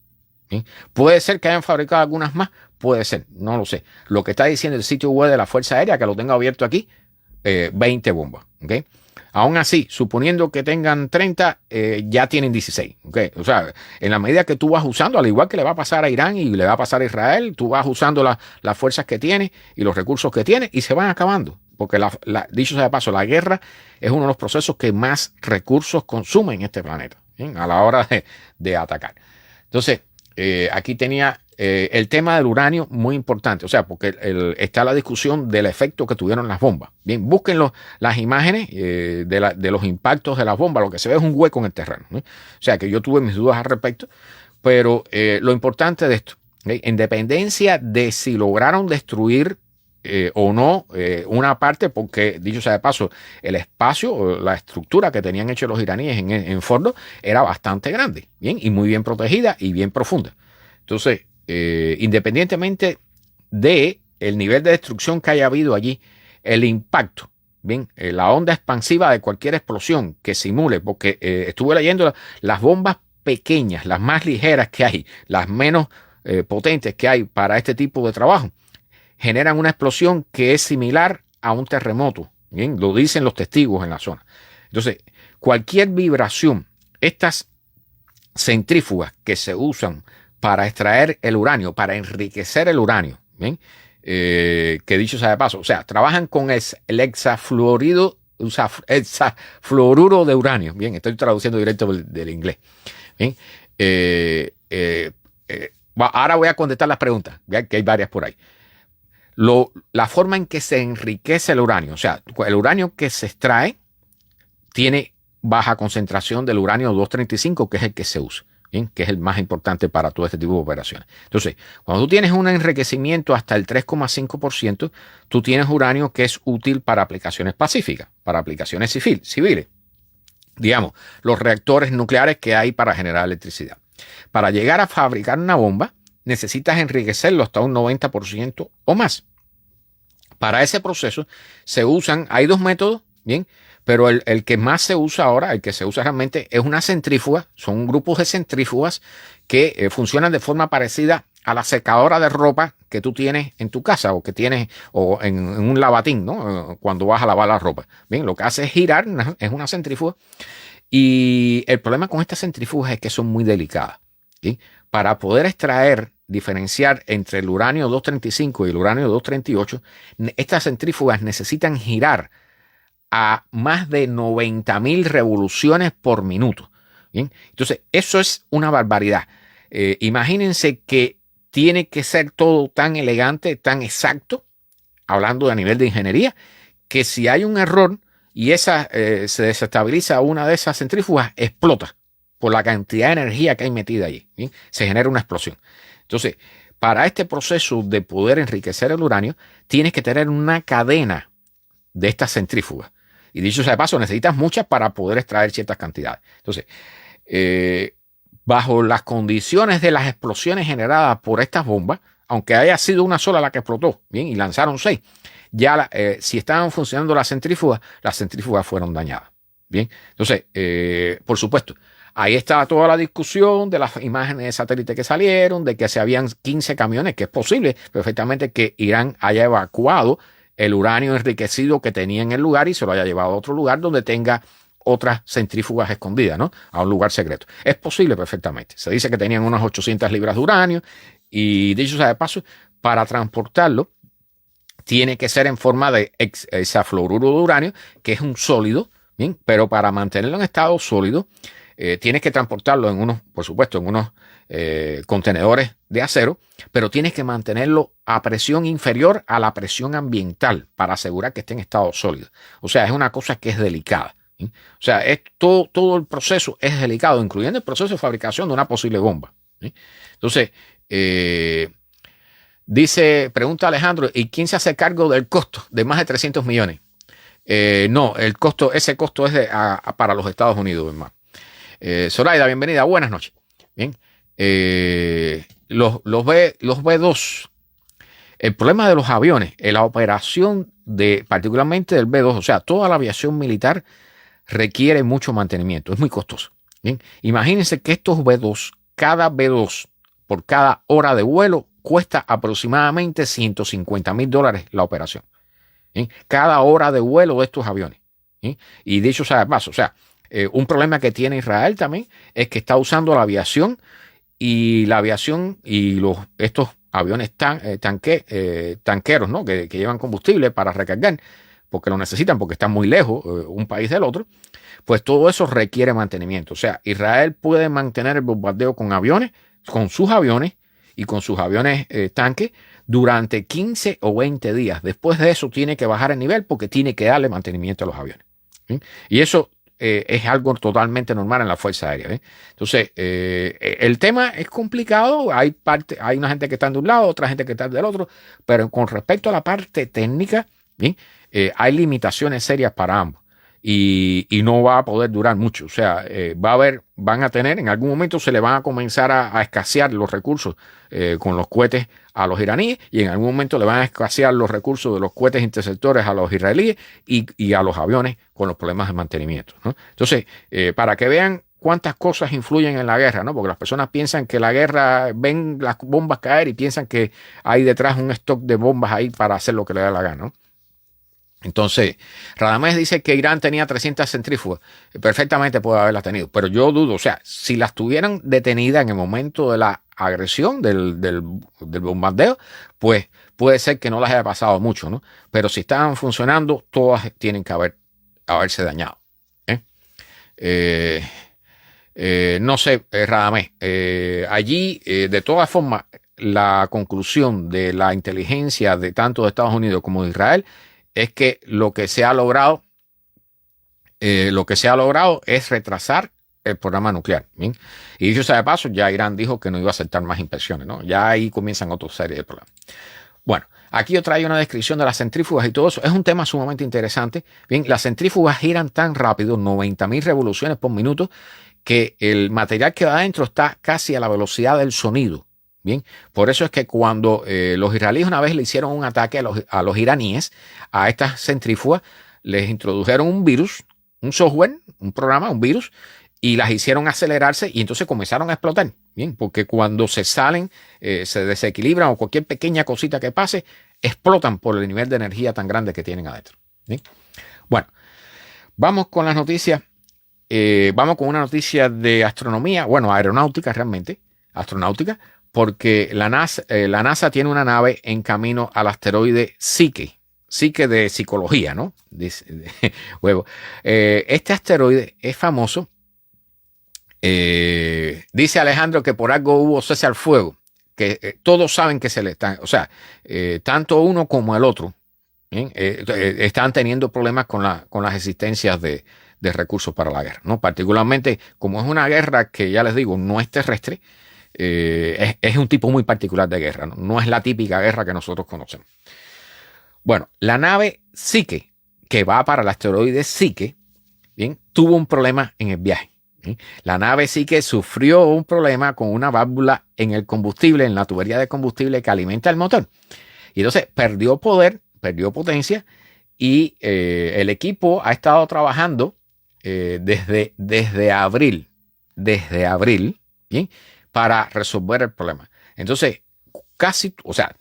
Speaker 1: ¿Sí? Puede ser que hayan fabricado algunas más, puede ser, no lo sé. Lo que está diciendo el sitio web de la Fuerza Aérea, que lo tengo abierto aquí, 20 bombas. ¿Okay? Aún así, suponiendo que tengan 30, ya tienen 16. ¿Okay? O sea, en la medida que tú vas usando, al igual que le va a pasar a Irán y le va a pasar a Israel, tú vas usando las fuerzas que tiene y los recursos que tiene y se van acabando. Porque dicho sea de paso, la guerra es uno de los procesos que más recursos consume en este planeta, ¿bien? A la hora de atacar. Entonces, aquí tenía el tema del uranio muy importante, o sea, porque está la discusión del efecto que tuvieron las bombas. Bien, busquen las imágenes de los impactos de las bombas, lo que se ve es un hueco en el terreno, ¿no? O sea, que yo tuve mis dudas al respecto, pero lo importante de esto, ¿okay? En dependencia de si lograron destruir o no una parte, porque dicho sea de paso, el espacio o la estructura que tenían hecho los iraníes en Fordo era bastante grande, bien, y muy bien protegida y bien profunda. Entonces, independientemente de el nivel de destrucción que haya habido allí, el impacto bien, la onda expansiva de cualquier explosión que simule, porque estuve leyendo las bombas pequeñas, las más ligeras que hay, las menos potentes que hay para este tipo de trabajo, generan una explosión que es similar a un terremoto. Bien, lo dicen los testigos en la zona. Entonces, cualquier vibración, estas centrífugas que se usan para extraer el uranio, para enriquecer el uranio, ¿bien? Que dicho sea de paso, o sea, trabajan con el hexafluoruro de uranio. Bien, estoy traduciendo directo del inglés. Bien, ahora voy a contestar las preguntas, ya que hay varias por ahí. La forma en que se enriquece el uranio, o sea, el uranio que se extrae tiene baja concentración del uranio 235, que es el que se usa, ¿bien? Que es el más importante para todo este tipo de operaciones. Entonces, cuando tú tienes un enriquecimiento hasta el 3,5%, tú tienes uranio que es útil para aplicaciones pacíficas, para aplicaciones civiles. Digamos, los reactores nucleares que hay para generar electricidad. Para llegar a fabricar una bomba, necesitas enriquecerlo hasta un 90% o más. Para ese proceso hay dos métodos, ¿bien? Pero el que más se usa ahora, el que se usa realmente es una centrífuga. Son grupos de centrífugas que funcionan de forma parecida a la secadora de ropa que tú tienes en tu casa o que tienes en un lavatín, ¿no? Cuando vas a lavar la ropa. Bien, lo que hace es girar, es una centrífuga. Y el problema con estas centrífugas es que son muy delicadas, ¿sí? Para poder diferenciar entre el uranio 235 y el uranio 238, estas centrífugas necesitan girar a más de 90.000 revoluciones por minuto. ¿Bien? Entonces, eso es una barbaridad. Imagínense que tiene que ser todo tan elegante, tan exacto, hablando a nivel de ingeniería, que si hay un error y se desestabiliza una de esas centrífugas, explota por la cantidad de energía que hay metida allí. ¿Bien? Se genera una explosión. Entonces, para este proceso de poder enriquecer el uranio, tienes que tener una cadena de estas centrífugas. Y dicho sea de paso, necesitas muchas para poder extraer ciertas cantidades. Entonces, bajo las condiciones de las explosiones generadas por estas bombas, aunque haya sido una sola la que explotó, bien, y lanzaron 6, ya si estaban funcionando las centrífugas fueron dañadas. Bien, entonces, por supuesto, ahí estaba toda la discusión de las imágenes de satélite que salieron, de que se habían 15 camiones, que es posible perfectamente que Irán haya evacuado el uranio enriquecido que tenía en el lugar y se lo haya llevado a otro lugar donde tenga otras centrífugas escondidas, ¿no? A un lugar secreto. Es posible perfectamente. Se dice que tenían unas 800 libras de uranio y, dicho sea de paso, para transportarlo tiene que ser en forma de hexafluoruro de uranio, que es un sólido, ¿bien? Pero para mantenerlo en estado sólido, tienes que transportarlo por supuesto, en unos contenedores de acero, pero tienes que mantenerlo a presión inferior a la presión ambiental para asegurar que esté en estado sólido. O sea, es una cosa que es delicada, ¿sí? O sea, todo el proceso es delicado, incluyendo el proceso de fabricación de una posible bomba, ¿sí? Entonces, pregunta Alejandro, ¿y quién se hace cargo del costo de más de 300 millones? No, ese costo es para los Estados Unidos, hermano. Zoraida, bienvenida, buenas noches. Bien, los B2, el problema de los aviones, la operación particularmente del B2, o sea, toda la aviación militar requiere mucho mantenimiento, es muy costoso. Bien, imagínense que estos B2, cada B2 por cada hora de vuelo cuesta aproximadamente $150,000 la operación. ¿Bien? Cada hora de vuelo de estos aviones. ¿Bien? Y dicho sea de paso, o sea, un problema que tiene Israel también es que está usando la aviación y estos aviones tanqueros, ¿no? que llevan combustible para recargar, porque lo necesitan, porque están muy lejos un país del otro, pues todo eso requiere mantenimiento. O sea, Israel puede mantener el bombardeo con sus aviones y con sus aviones tanques durante 15 o 20 días. Después de eso tiene que bajar el nivel porque tiene que darle mantenimiento a los aviones. ¿Sí? Y eso es algo totalmente normal en la Fuerza Aérea. ¿Eh? Entonces, el tema es complicado. Hay una gente que está de un lado, otra gente que está del otro, pero con respecto a la parte técnica, ¿sí? Hay limitaciones serias para ambos. y no va a poder durar mucho. O sea, van a tener, en algún momento se le van a comenzar a escasear los recursos con los cohetes a los iraníes, y en algún momento le van a escasear los recursos de los cohetes interceptores a los israelíes y a los aviones con los problemas de mantenimiento, ¿no? Entonces, para que vean cuántas cosas influyen en la guerra, ¿no? Porque las personas piensan que la guerra, ven las bombas caer y piensan que hay detrás un stock de bombas ahí para hacer lo que le da la gana, ¿no? Entonces, Radamés dice que Irán tenía 300 centrífugas. Perfectamente puede haberlas tenido, pero yo dudo. O sea, si las tuvieran detenidas en el momento de la agresión, del bombardeo, pues puede ser que no las haya pasado mucho, ¿no? Pero si estaban funcionando, todas tienen que haberse dañado, ¿eh? No sé, Radamés. Allí, de todas formas, la conclusión de la inteligencia de tanto de Estados Unidos como de Israel es que lo que se ha logrado es retrasar el programa nuclear, ¿bien? Y dicho sea de paso, ya Irán dijo que no iba a aceptar más inspecciones, ¿no? Ya ahí comienzan otra serie de problemas. Bueno, aquí yo traigo una descripción de las centrífugas y todo eso. Es un tema sumamente interesante. Bien, las centrífugas giran tan rápido, 90.000 revoluciones por minuto, que el material que va adentro está casi a la velocidad del sonido. Bien, por eso es que cuando los israelíes una vez le hicieron un ataque a los iraníes, a estas centrífugas, les introdujeron un virus, un software, un programa, un virus, y las hicieron acelerarse y entonces comenzaron a explotar. Bien, porque cuando se salen, se desequilibran o cualquier pequeña cosita que pase, explotan por el nivel de energía tan grande que tienen adentro. Bien, bueno, vamos con las noticias. Vamos con una noticia de astronomía, bueno, aeronáutica realmente, astronáutica, porque la NASA tiene una nave en camino al asteroide Psyche de psicología, ¿no? Huevo. Este asteroide es famoso. Dice Alejandro que por algo hubo cese al fuego, que todos saben que se le están, o sea, tanto uno como el otro, ¿bien? Están teniendo problemas con las existencias de recursos para la guerra, ¿no? Particularmente, como es una guerra que, ya les digo, no es terrestre, es un tipo muy particular de guerra, ¿no? No es la típica guerra que nosotros conocemos. Bueno, la nave Psyche, que va para el asteroide Psyche, ¿bien? Tuvo un problema en el viaje, ¿bien? La nave Psyche sufrió un problema con una válvula en el combustible, en la tubería de combustible que alimenta el motor. Y entonces perdió poder, perdió potencia, y el equipo ha estado trabajando desde abril, ¿bien? Para resolver el problema. Entonces,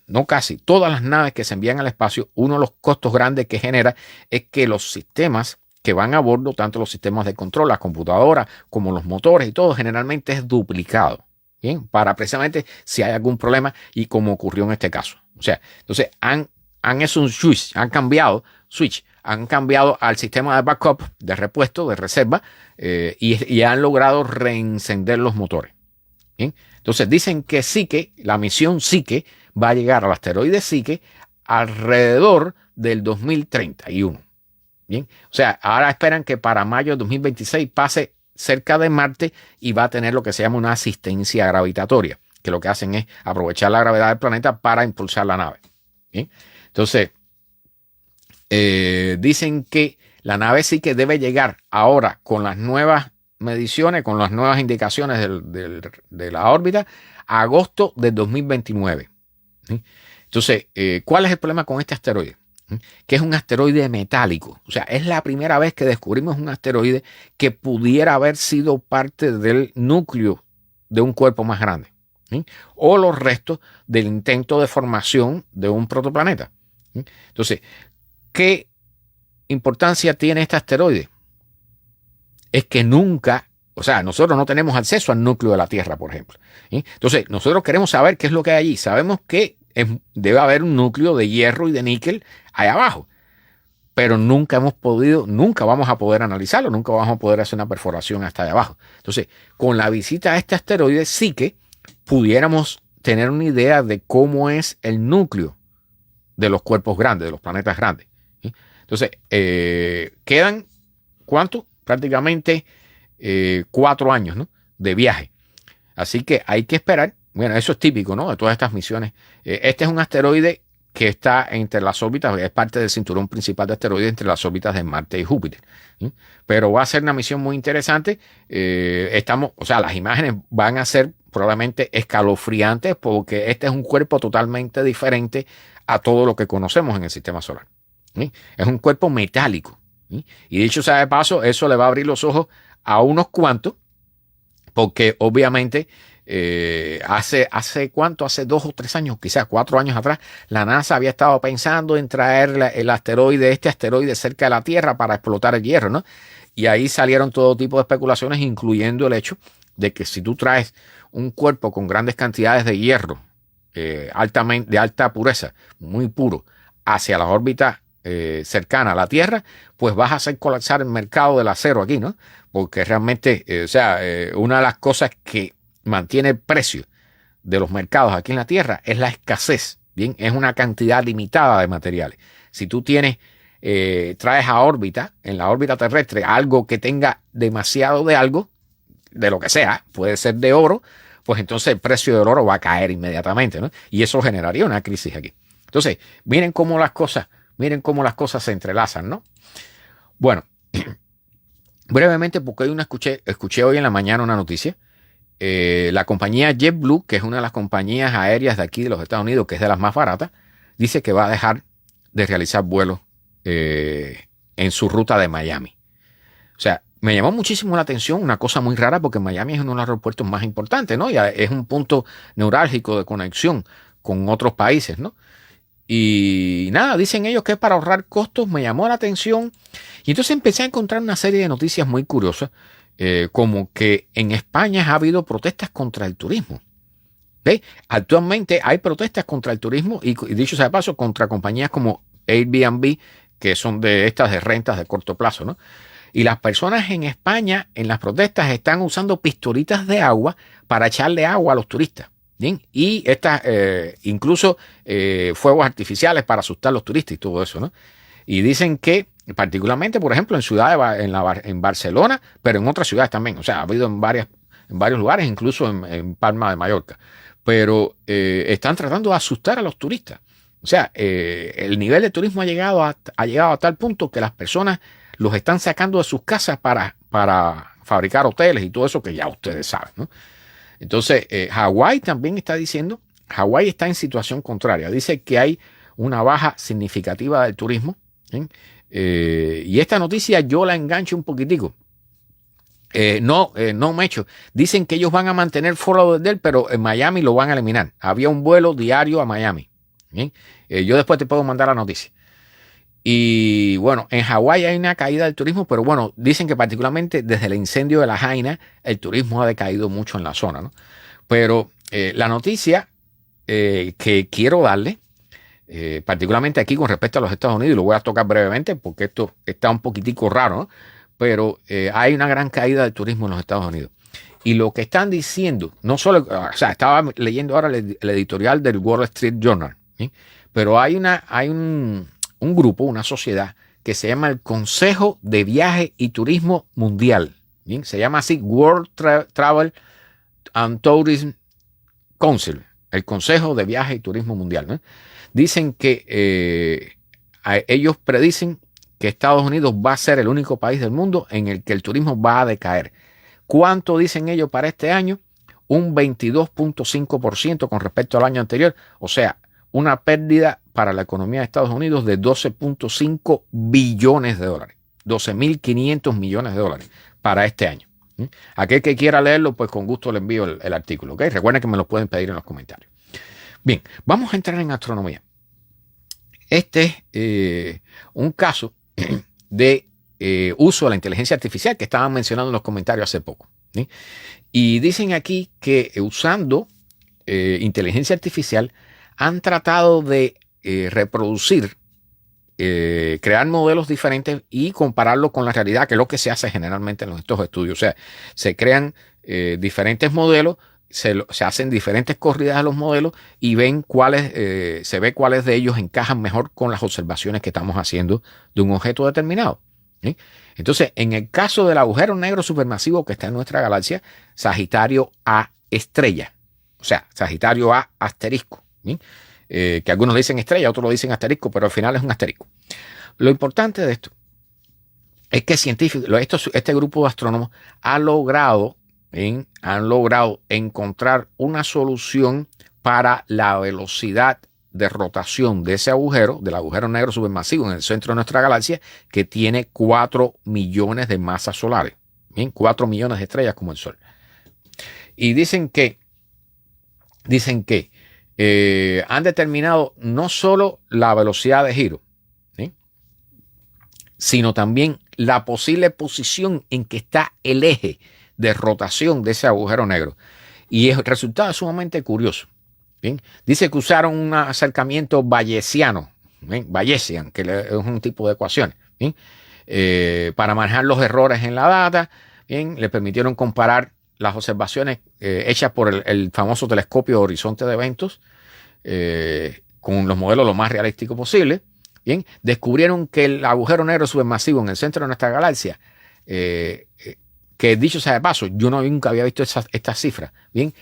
Speaker 1: no casi, todas las naves que se envían al espacio, uno de los costos grandes que genera es que los sistemas que van a bordo, tanto los sistemas de control, las computadoras, como los motores y todo, generalmente es duplicado, ¿bien? Para precisamente si hay algún problema, y como ocurrió en este caso. O sea, entonces han hecho un switch, han cambiado al sistema de backup, de repuesto, de reserva, y han logrado reencender los motores. ¿Bien? Entonces dicen que Psyche, la misión Psyche, va a llegar al asteroide Psyche alrededor del 2031. ¿Bien? O sea, ahora esperan que para mayo de 2026 pase cerca de Marte y va a tener lo que se llama una asistencia gravitatoria, que lo que hacen es aprovechar la gravedad del planeta para impulsar la nave. ¿Bien? Entonces, dicen que la nave Psyche debe llegar ahora con las nuevas mediciones, con las nuevas indicaciones de la órbita, a agosto del 2029. ¿Sí? Entonces, ¿cuál es el problema con este asteroide? Que es un asteroide metálico. O sea, es la primera vez que descubrimos un asteroide que pudiera haber sido parte del núcleo de un cuerpo más grande, ¿sí? O los restos del intento de formación de un protoplaneta, ¿sí? Entonces, ¿qué importancia tiene este asteroide? Es que nunca, o sea, nosotros no tenemos acceso al núcleo de la Tierra, por ejemplo, ¿sí? Entonces, nosotros queremos saber qué es lo que hay allí. Sabemos que debe haber un núcleo de hierro y de níquel ahí abajo, pero nunca vamos a poder analizarlo, nunca vamos a poder hacer una perforación hasta allá abajo. Entonces, con la visita a este asteroide, sí que pudiéramos tener una idea de cómo es el núcleo de los cuerpos grandes, de los planetas grandes, ¿sí? Entonces, quedan, ¿cuánto? Prácticamente 4 años, ¿no?, de viaje. Así que hay que esperar. Bueno, eso es típico, ¿no?, de todas estas misiones. Este es un asteroide que está entre las órbitas, es parte del cinturón principal de asteroides entre las órbitas de Marte y Júpiter. ¿Sí? Pero va a ser una misión muy interesante. O sea, las imágenes van a ser probablemente escalofriantes porque este es un cuerpo totalmente diferente a todo lo que conocemos en el sistema solar. ¿Sí? Es un cuerpo metálico. ¿Sí? Y dicho sea de paso, eso le va a abrir los ojos a unos cuantos, porque obviamente hace 2 o 3 años, quizás 4 años atrás, la NASA había estado pensando en traer este asteroide cerca de la Tierra para explotar el hierro, ¿no? Y ahí salieron todo tipo de especulaciones, incluyendo el hecho de que si tú traes un cuerpo con grandes cantidades de hierro, de alta pureza, muy puro, hacia la órbita cercana a la Tierra, pues vas a hacer colapsar el mercado del acero aquí, ¿no? Porque realmente, una de las cosas que mantiene el precio de los mercados aquí en la Tierra es la escasez, ¿bien? Es una cantidad limitada de materiales. Si tú traes a órbita, en la órbita terrestre, algo que tenga demasiado de algo, de lo que sea, puede ser de oro, pues entonces el precio del oro va a caer inmediatamente, ¿no? Y eso generaría una crisis aquí. Entonces, miren cómo las cosas se entrelazan, ¿no? Bueno, brevemente, porque escuché hoy en la mañana una noticia. La compañía JetBlue, que es una de las compañías aéreas de aquí de los Estados Unidos, que es de las más baratas, dice que va a dejar de realizar vuelos en su ruta de Miami. O sea, me llamó muchísimo la atención, una cosa muy rara, porque Miami es uno de los aeropuertos más importantes, ¿no? Y es un punto neurálgico de conexión con otros países, ¿no? Y nada, dicen ellos que es para ahorrar costos. Me llamó la atención. Y entonces empecé a encontrar una serie de noticias muy curiosas, como que en España ha habido protestas contra el turismo. ¿Ve? Actualmente hay protestas contra el turismo y dicho sea de paso, contra compañías como Airbnb, que son de estas de rentas de corto plazo, ¿no? Y las personas en España en las protestas están usando pistolitas de agua para echarle agua a los turistas. ¿Bien? Y incluso fuegos artificiales para asustar a los turistas y todo eso, ¿no? Y dicen que particularmente, por ejemplo, en Barcelona, pero en otras ciudades también, o sea, ha habido en varios lugares, incluso en Palma de Mallorca, pero están tratando de asustar a los turistas. O sea, el nivel de turismo ha llegado a tal punto que las personas los están sacando de sus casas para fabricar hoteles y todo eso que ya ustedes saben, ¿no? Entonces, Hawái también está diciendo, Hawái está en situación contraria. Dice que hay una baja significativa del turismo. Y esta noticia yo la engancho un poquitico. No me echo. Dicen que ellos van a mantener Fort Lauderdale, pero en Miami lo van a eliminar. Había un vuelo diario a Miami. Yo después te puedo mandar la noticia. Y bueno, en Hawái hay una caída del turismo, pero bueno, dicen que particularmente desde el incendio de la Jaina, el turismo ha decaído mucho en la zona, ¿no? Pero la noticia que quiero darle, particularmente aquí con respecto a los Estados Unidos, y lo voy a tocar brevemente porque esto está un poquitico raro, ¿no? Pero hay una gran caída del turismo en los Estados Unidos. Y lo que están diciendo, no solo, o sea, estaba leyendo ahora el editorial del Wall Street Journal, ¿sí? Pero hay un grupo, una sociedad que se llama el Consejo de Viaje y Turismo Mundial. ¿Bien? Se llama así World Travel and Tourism Council, el Consejo de Viaje y Turismo Mundial, ¿no? Dicen que ellos predicen que Estados Unidos va a ser el único país del mundo en el que el turismo va a decaer. ¿Cuánto dicen ellos para este año? Un 22.5% con respecto al año anterior. O sea, una pérdida para la economía de Estados Unidos de 12.5 billones de dólares. 12.500 millones de dólares para este año. Aquel que quiera leerlo, pues con gusto le envío el artículo. ¿Okay? Recuerden que me lo pueden pedir en los comentarios. Bien, vamos a entrar en astronomía. Este es un caso de uso de la inteligencia artificial que estaban mencionando en los comentarios hace poco. ¿Sí? Y dicen aquí que usando inteligencia artificial han tratado de reproducir, crear modelos diferentes y compararlos con la realidad, que es lo que se hace generalmente en estos estudios. O sea, se crean diferentes modelos, se hacen diferentes corridas a los modelos y se ve cuáles de ellos encajan mejor con las observaciones que estamos haciendo de un objeto determinado. ¿Sí? Entonces, en el caso del agujero negro supermasivo que está en nuestra galaxia, Sagitario A estrella, o sea, Sagitario A asterisco, ¿sí? que algunos dicen estrella, otros lo dicen asterisco, pero al final es un asterisco. Lo importante de esto es que científicos, este grupo de astrónomos han logrado encontrar una solución para la velocidad de rotación de ese agujero, del agujero negro supermasivo en el centro de nuestra galaxia, que tiene 4 millones de masas solares. Bien, 4 millones de estrellas como el Sol. Y dicen que han determinado no solo la velocidad de giro, ¿sí?, sino también la posible posición en que está el eje de rotación de ese agujero negro. Y el resultado es sumamente curioso. Bien, dice que usaron un acercamiento bayesiano, Bayesian, que es un tipo de ecuaciones, ¿bien?, para manejar los errores en la data. Bien, le permitieron comparar las observaciones hechas por el famoso telescopio de horizonte de eventos con los modelos lo más realísticos posible. Bien, descubrieron que el agujero negro supermasivo en el centro de nuestra galaxia, que dicho sea de paso, yo nunca había visto esta cifra. Bien,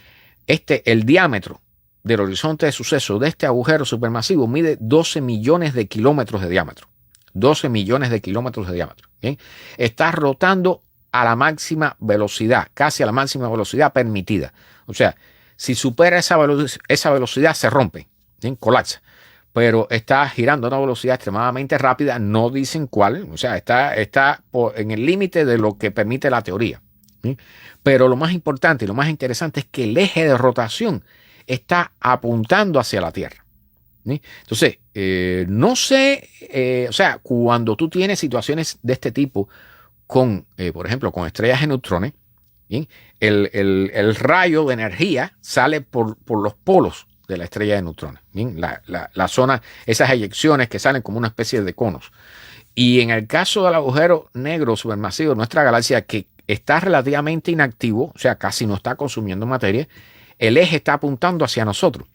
Speaker 1: el diámetro del horizonte de suceso de este agujero supermasivo mide 12 millones de kilómetros de diámetro. 12 millones de kilómetros de diámetro. Bien, está rotando a la máxima velocidad, casi a la máxima velocidad permitida. O sea, si supera esa velocidad se rompe, ¿bien?, colapsa. Pero está girando a una velocidad extremadamente rápida, no dicen cuál, o sea, está en el límite de lo que permite la teoría, ¿sí? Pero lo más importante y lo más interesante es que el eje de rotación está apuntando hacia la Tierra, ¿sí? Entonces, no sé, o sea, cuando tú tienes situaciones de este tipo con, por ejemplo, con estrellas de neutrones, ¿sí?, el rayo de energía sale por los polos de la estrella de neutrones, ¿bien?, la zona, esas eyecciones que salen como una especie de conos. Y en el caso del agujero negro supermasivo de nuestra galaxia, que está relativamente inactivo, o sea, casi no está consumiendo materia, el eje está apuntando hacia nosotros,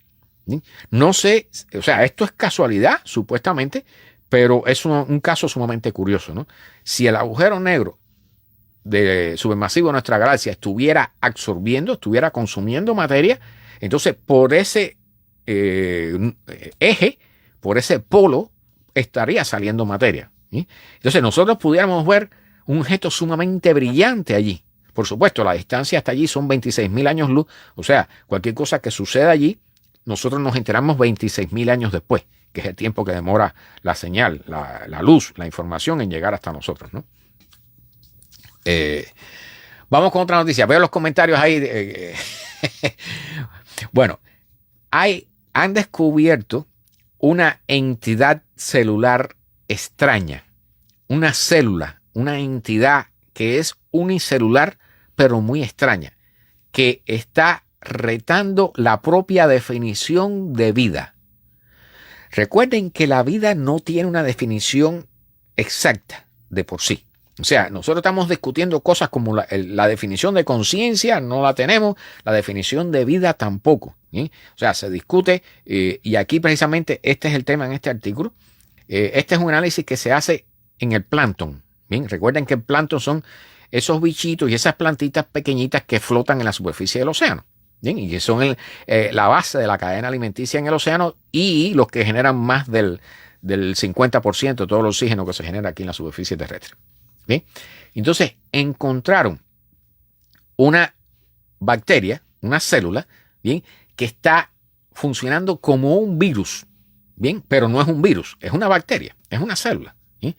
Speaker 1: ¿sí? No sé, o sea, esto es casualidad, supuestamente, pero es un caso sumamente curioso, ¿no? Si el agujero negro supermasivo de nuestra galaxia estuviera absorbiendo, estuviera consumiendo materia, entonces por ese eje, por ese polo, estaría saliendo materia, ¿sí? Entonces nosotros pudiéramos ver un objeto sumamente brillante allí. Por supuesto, la distancia hasta allí son 26.000 años luz. O sea, cualquier cosa que suceda allí, nosotros nos enteramos 26.000 años después, que es el tiempo que demora la señal, la luz, la información en llegar hasta nosotros, ¿no? Vamos con otra noticia. Veo los comentarios ahí. Bueno, han descubierto una entidad celular extraña. Una célula, una entidad que es unicelular, pero muy extraña, que está retando la propia definición de vida. Recuerden que la vida no tiene una definición exacta de por sí. O sea, nosotros estamos discutiendo cosas como la definición de conciencia, no la tenemos, la definición de vida tampoco, ¿sí? O sea, se discute, y aquí precisamente este es el tema en este artículo. Este es un análisis que se hace en el plancton. Bien, recuerden que el plancton son esos bichitos y esas plantitas pequeñitas que flotan en la superficie del océano. Bien, y que son la base de la cadena alimenticia en el océano y los que generan más del 50% de todo el oxígeno que se genera aquí en la superficie terrestre. Bien, entonces encontraron una bacteria, una célula, bien, que está funcionando como un virus, bien, pero no es un virus, es una bacteria, es una célula, ¿sí?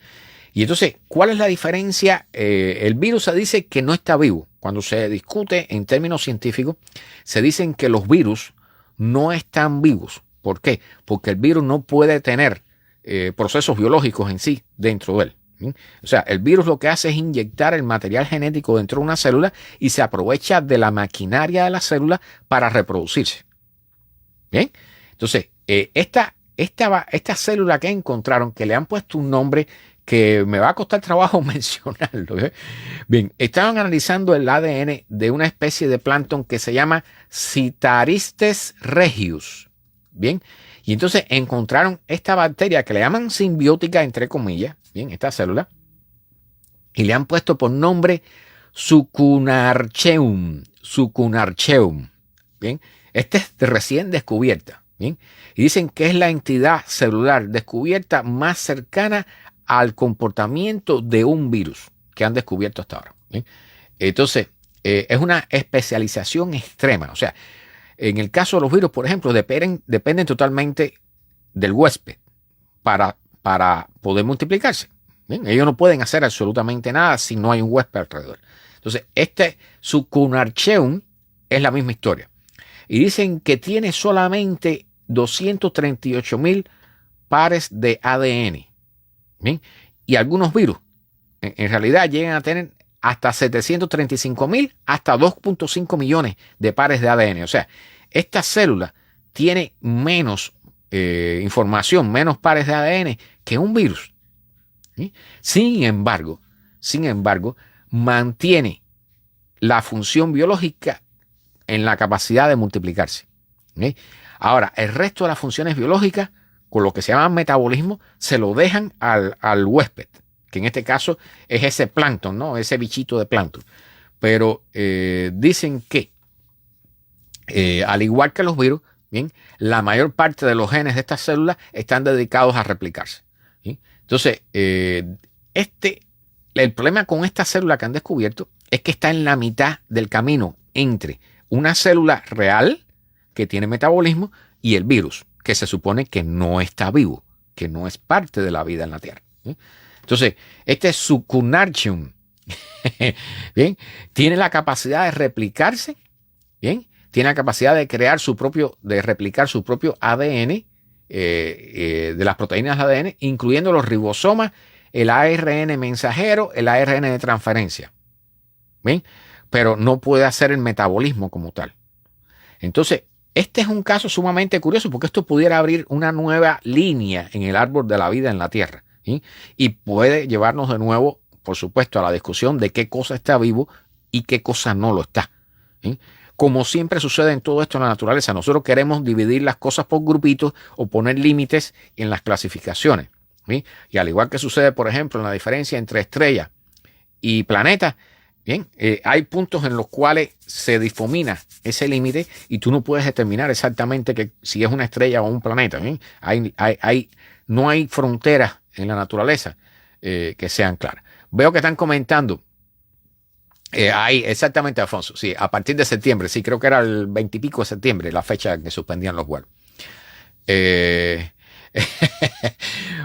Speaker 1: Y entonces, ¿cuál es la diferencia? El virus se dice que no está vivo. Cuando se discute en términos científicos, se dicen que los virus no están vivos. ¿Por qué? Porque el virus no puede tener procesos biológicos en sí dentro de él. ¿Sí? O sea, el virus lo que hace es inyectar el material genético dentro de una célula y se aprovecha de la maquinaria de la célula para reproducirse. ¿Bien? Entonces, esta célula que encontraron, que le han puesto un nombre que me va a costar trabajo mencionarlo, ¿eh? Bien, estaban analizando el ADN de una especie de plancton que se llama Citaristes regius. Bien, y entonces encontraron esta bacteria que le llaman simbiótica, entre comillas, bien, esta célula, y le han puesto por nombre Sucunarcheum. Bien, esta es recién descubierta. ¿bien? Y dicen que es la entidad celular descubierta más cercana al comportamiento de un virus que han descubierto hasta ahora. ¿Bien? Entonces, es una especialización extrema. O sea, en el caso de los virus, por ejemplo, dependen totalmente del huésped para poder multiplicarse. ¿Bien? Ellos no pueden hacer absolutamente nada si no hay un huésped alrededor. Entonces, Sucunarcheum es la misma historia. Y dicen que tiene solamente 238,000 pares de ADN. ¿Bien? Y algunos virus, en realidad, llegan a tener hasta 735,000 hasta 2.5 millones de pares de ADN. O sea, esta célula tiene menos información, menos pares de ADN que un virus. ¿Sí? Sin embargo, mantiene la función biológica en la capacidad de multiplicarse. ¿Sí? Ahora, el resto de las funciones biológicas, con lo que se llama metabolismo, se lo dejan al huésped, que en este caso es ese plancton, ¿no? Ese bichito de plancton. Pero dicen que, al igual que los virus, ¿bien? La mayor parte de los genes de estas células están dedicados a replicarse. ¿Sí? Entonces, el problema con esta célula que han descubierto es que está en la mitad del camino entre una célula real que tiene metabolismo y el virus, que se supone que no está vivo, que no es parte de la vida en la Tierra. ¿Sí? Entonces, este Sucunarcheum, ¿bien? Tiene la capacidad de replicarse, ¿bien? Tiene la capacidad de replicar su propio ADN, de las proteínas del ADN, incluyendo los ribosomas, el ARN mensajero, el ARN de transferencia. ¿Bien? Pero no puede hacer el metabolismo como tal. Entonces, este es un caso sumamente curioso porque esto pudiera abrir una nueva línea en el árbol de la vida en la Tierra. ¿Sí? Y puede llevarnos de nuevo, por supuesto, a la discusión de qué cosa está vivo y qué cosa no lo está. ¿Sí? Como siempre sucede en todo esto en la naturaleza, nosotros queremos dividir las cosas por grupitos o poner límites en las clasificaciones. ¿Sí? Y al igual que sucede, por ejemplo, en la diferencia entre estrella y planeta, bien, hay puntos en los cuales se difumina ese límite y tú no puedes determinar exactamente si es una estrella o un planeta. ¿Bien? No hay fronteras en la naturaleza que sean claras. Veo que están comentando. Exactamente, Alfonso. Sí, a partir de septiembre. Sí, creo que era el 20 y pico de septiembre la fecha en que suspendían los vuelos.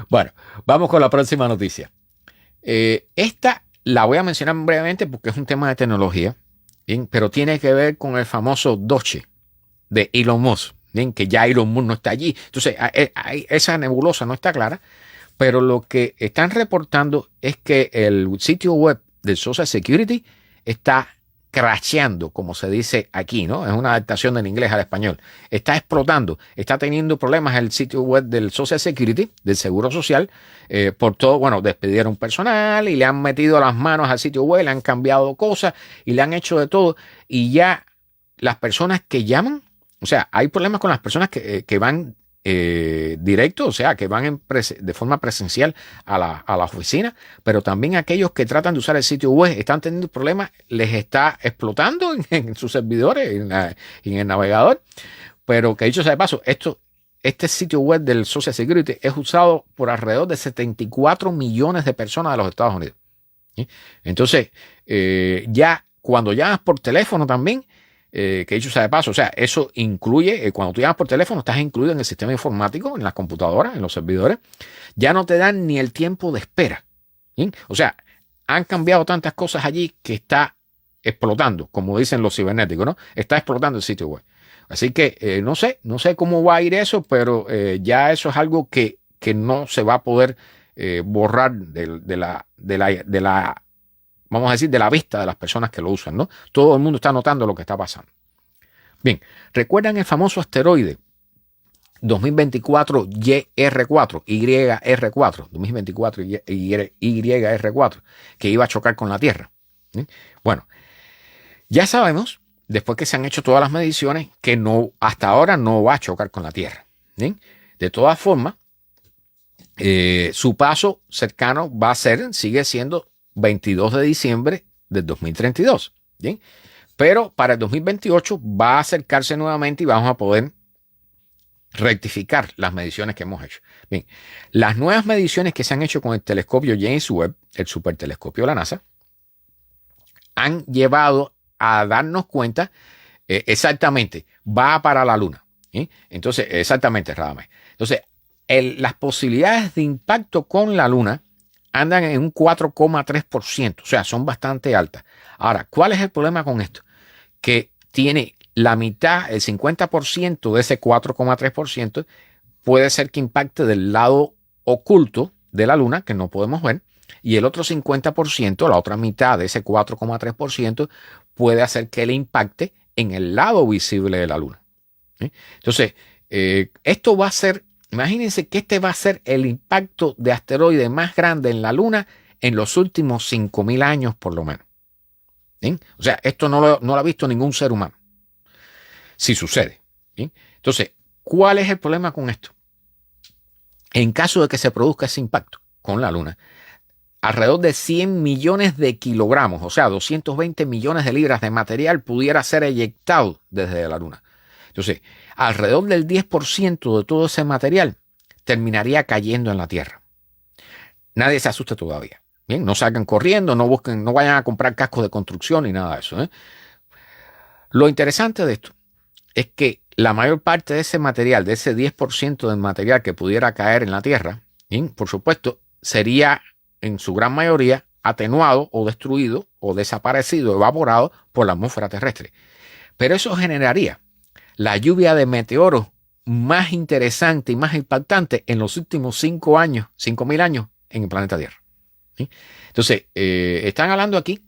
Speaker 1: Bueno, vamos con la próxima noticia. Esta la voy a mencionar brevemente porque es un tema de tecnología, ¿bien? Pero tiene que ver con el famoso Doge de Elon Musk, ¿bien? Que ya Elon Musk no está allí. Entonces, esa nebulosa no está clara, pero lo que están reportando es que el sitio web del Social Security está crasheando, como se dice aquí, ¿no? Es una adaptación del inglés al español. Está explotando, está teniendo problemas el sitio web del Social Security, del Seguro Social, por todo, bueno, despidieron personal y le han metido las manos al sitio web, le han cambiado cosas y le han hecho de todo. Y ya las personas que llaman, o sea, hay problemas con las personas que van directo, o sea, que van de forma presencial a la oficina, pero también aquellos que tratan de usar el sitio web están teniendo problemas, les está explotando en sus servidores, en el navegador. Pero que dicho sea de paso, este sitio web del Social Security es usado por alrededor de 74 millones de personas de los Estados Unidos. ¿Sí? Entonces, ya cuando llamas por teléfono también, que dicho sea de paso, o sea, eso incluye, cuando tú llamas por teléfono, estás incluido en el sistema informático, en las computadoras, en los servidores, ya no te dan ni el tiempo de espera. ¿Sí? O sea, han cambiado tantas cosas allí que está explotando, como dicen los cibernéticos, ¿no? Está explotando el sitio web. Así que no sé cómo va a ir eso, pero ya eso es algo que no se va a poder borrar de la vamos a decir, de la vista de las personas que lo usan, ¿no? Todo el mundo está notando lo que está pasando. Bien, ¿recuerdan el famoso asteroide 2024 YR4, YR4, 2024 YR4, que iba a chocar con la Tierra? ¿Sí? Bueno, ya sabemos, después que se han hecho todas las mediciones, que hasta ahora no va a chocar con la Tierra. ¿Sí? De todas formas, su paso cercano sigue siendo 22 de diciembre del 2032. ¿Bien? Pero para el 2028 va a acercarse nuevamente y vamos a poder rectificar las mediciones que hemos hecho. Bien, las nuevas mediciones que se han hecho con el telescopio James Webb, el supertelescopio de la NASA, han llevado a darnos cuenta exactamente, va para la Luna. ¿Sí? Entonces, exactamente, Radamés. Entonces, las posibilidades de impacto con la Luna andan en un 4,3%, o sea, son bastante altas. Ahora, ¿cuál es el problema con esto? Que tiene la mitad, el 50% de ese 4,3% puede ser que impacte del lado oculto de la Luna, que no podemos ver, y el otro 50%, la otra mitad de ese 4,3%, puede hacer que le impacte en el lado visible de la Luna. ¿Sí? Entonces, esto va a ser, imagínense que este va a ser el impacto de asteroide más grande en la Luna en los últimos 5.000 años por lo menos. ¿Sí? O sea, esto no lo ha visto ningún ser humano. Si sucede. ¿Sí? Entonces, ¿cuál es el problema con esto? En caso de que se produzca ese impacto con la Luna, alrededor de 100 millones de kilogramos, o sea, 220 millones de libras de material pudiera ser eyectado desde la Luna. Entonces, alrededor del 10% de todo ese material terminaría cayendo en la Tierra. Nadie se asuste todavía. Bien, no salgan corriendo, no busquen, no vayan a comprar cascos de construcción ni nada de eso. Lo interesante de esto es que la mayor parte de ese material, de ese 10% del material que pudiera caer en la Tierra, bien, por supuesto, sería en su gran mayoría atenuado o destruido o desaparecido, evaporado por la atmósfera terrestre. Pero eso generaría la lluvia de meteoros más interesante y más impactante en los últimos 5.000 años en el planeta Tierra. ¿Sí? Entonces, están hablando aquí,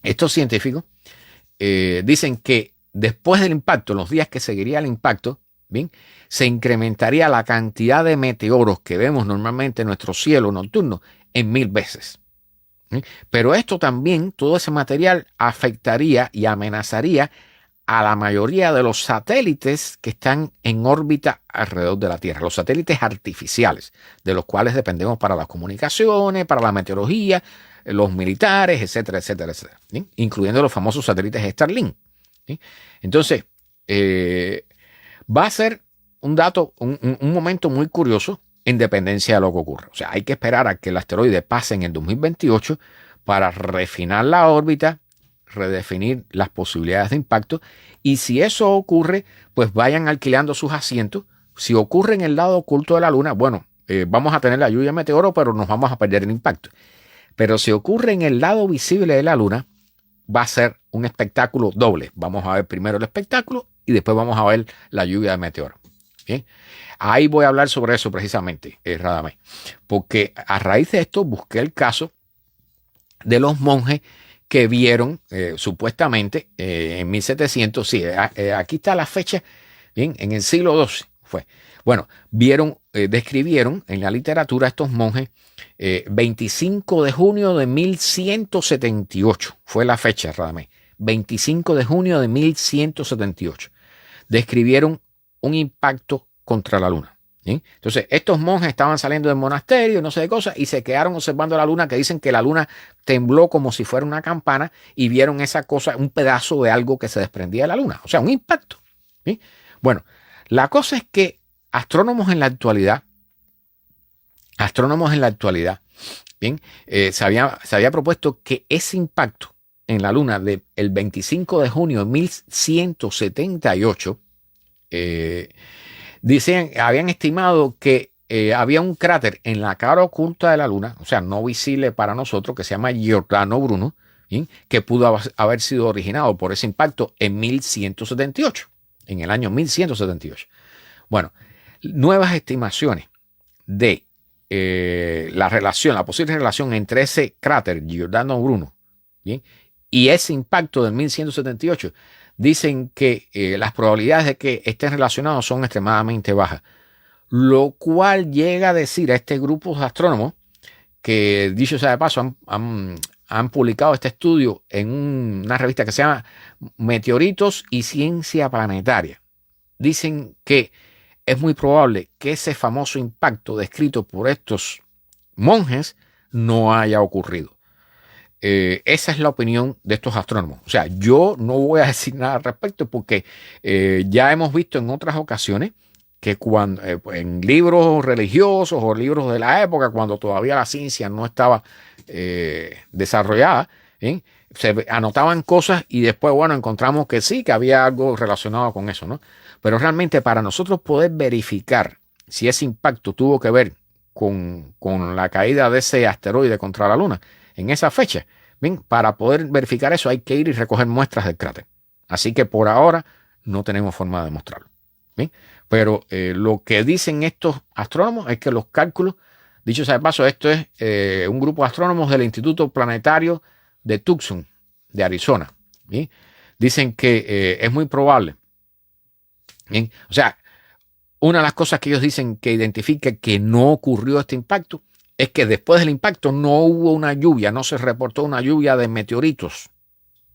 Speaker 1: estos científicos dicen que después del impacto, en los días que seguiría el impacto, bien, se incrementaría la cantidad de meteoros que vemos normalmente en nuestro cielo nocturno en 1000 veces. ¿Sí? Pero esto también, todo ese material afectaría y amenazaría a la mayoría de los satélites que están en órbita alrededor de la Tierra, los satélites artificiales, de los cuales dependemos para las comunicaciones, para la meteorología, los militares, etcétera, etcétera, etcétera, ¿sí? Incluyendo los famosos satélites Starlink. ¿Sí? Entonces, va a ser un momento muy curioso en dependencia de lo que ocurra. O sea, hay que esperar a que el asteroide pase en el 2028 para refinar la órbita, redefinir las posibilidades de impacto, y si eso ocurre, pues vayan alquilando sus asientos. Si ocurre en el lado oculto de la Luna, bueno, vamos a tener la lluvia de meteoro, pero nos vamos a perder el impacto. Pero si ocurre en el lado visible de la Luna, va a ser un espectáculo doble. Vamos a ver primero el espectáculo y después vamos a ver la lluvia de meteoro. ¿Bien? Ahí voy a hablar sobre eso precisamente, Radamés, porque a raíz de esto busqué el caso de los monjes que vieron supuestamente en 1700, sí, aquí está la fecha, bien, en el siglo XII fue. Bueno, describieron en la literatura estos monjes 25 de junio de 1178, fue la fecha, Radamés, 25 de junio de 1178. Describieron un impacto contra la Luna. ¿Sí? Entonces, estos monjes estaban saliendo del monasterio, no sé de cosas, y se quedaron observando la Luna, que dicen que la Luna tembló como si fuera una campana, y vieron esa cosa, un pedazo de algo que se desprendía de la Luna. O sea, un impacto. ¿Sí? Bueno, la cosa es que astrónomos en la actualidad, bien, se había propuesto que ese impacto en la Luna del 25 de junio de 1178, habían estimado que había un cráter en la cara oculta de la Luna, o sea, no visible para nosotros, que se llama Giordano Bruno, ¿sí? Que pudo haber sido originado por ese impacto en 1178, en el año 1178. Bueno, nuevas estimaciones de la posible relación entre ese cráter Giordano Bruno, ¿sí? Y ese impacto del 1178, dicen que las probabilidades de que estén relacionados son extremadamente bajas, lo cual llega a decir a este grupo de astrónomos que, dicho sea de paso, han publicado este estudio en una revista que se llama Meteoritos y Ciencia Planetaria. Dicen que es muy probable que ese famoso impacto descrito por estos monjes no haya ocurrido. Esa es la opinión de estos astrónomos. O sea, yo no voy a decir nada al respecto porque ya hemos visto en otras ocasiones que cuando en libros religiosos o libros de la época, cuando todavía la ciencia no estaba desarrollada, ¿bien? Se anotaban cosas y después, bueno, encontramos que sí, que había algo relacionado con eso, ¿no? Pero realmente para nosotros poder verificar si ese impacto tuvo que ver con la caída de ese asteroide contra la Luna en esa fecha, bien, para poder verificar eso hay que ir y recoger muestras del cráter. Así que por ahora no tenemos forma de demostrarlo. ¿Bien? Pero lo que dicen estos astrónomos es que los cálculos, dicho sea de paso, esto es un grupo de astrónomos del Instituto Planetario de Tucson, de Arizona. ¿Bien? Dicen que es muy probable. ¿Bien? O sea, una de las cosas que ellos dicen que identifica que no ocurrió este impacto es que después del impacto no hubo una lluvia, no se reportó una lluvia de meteoritos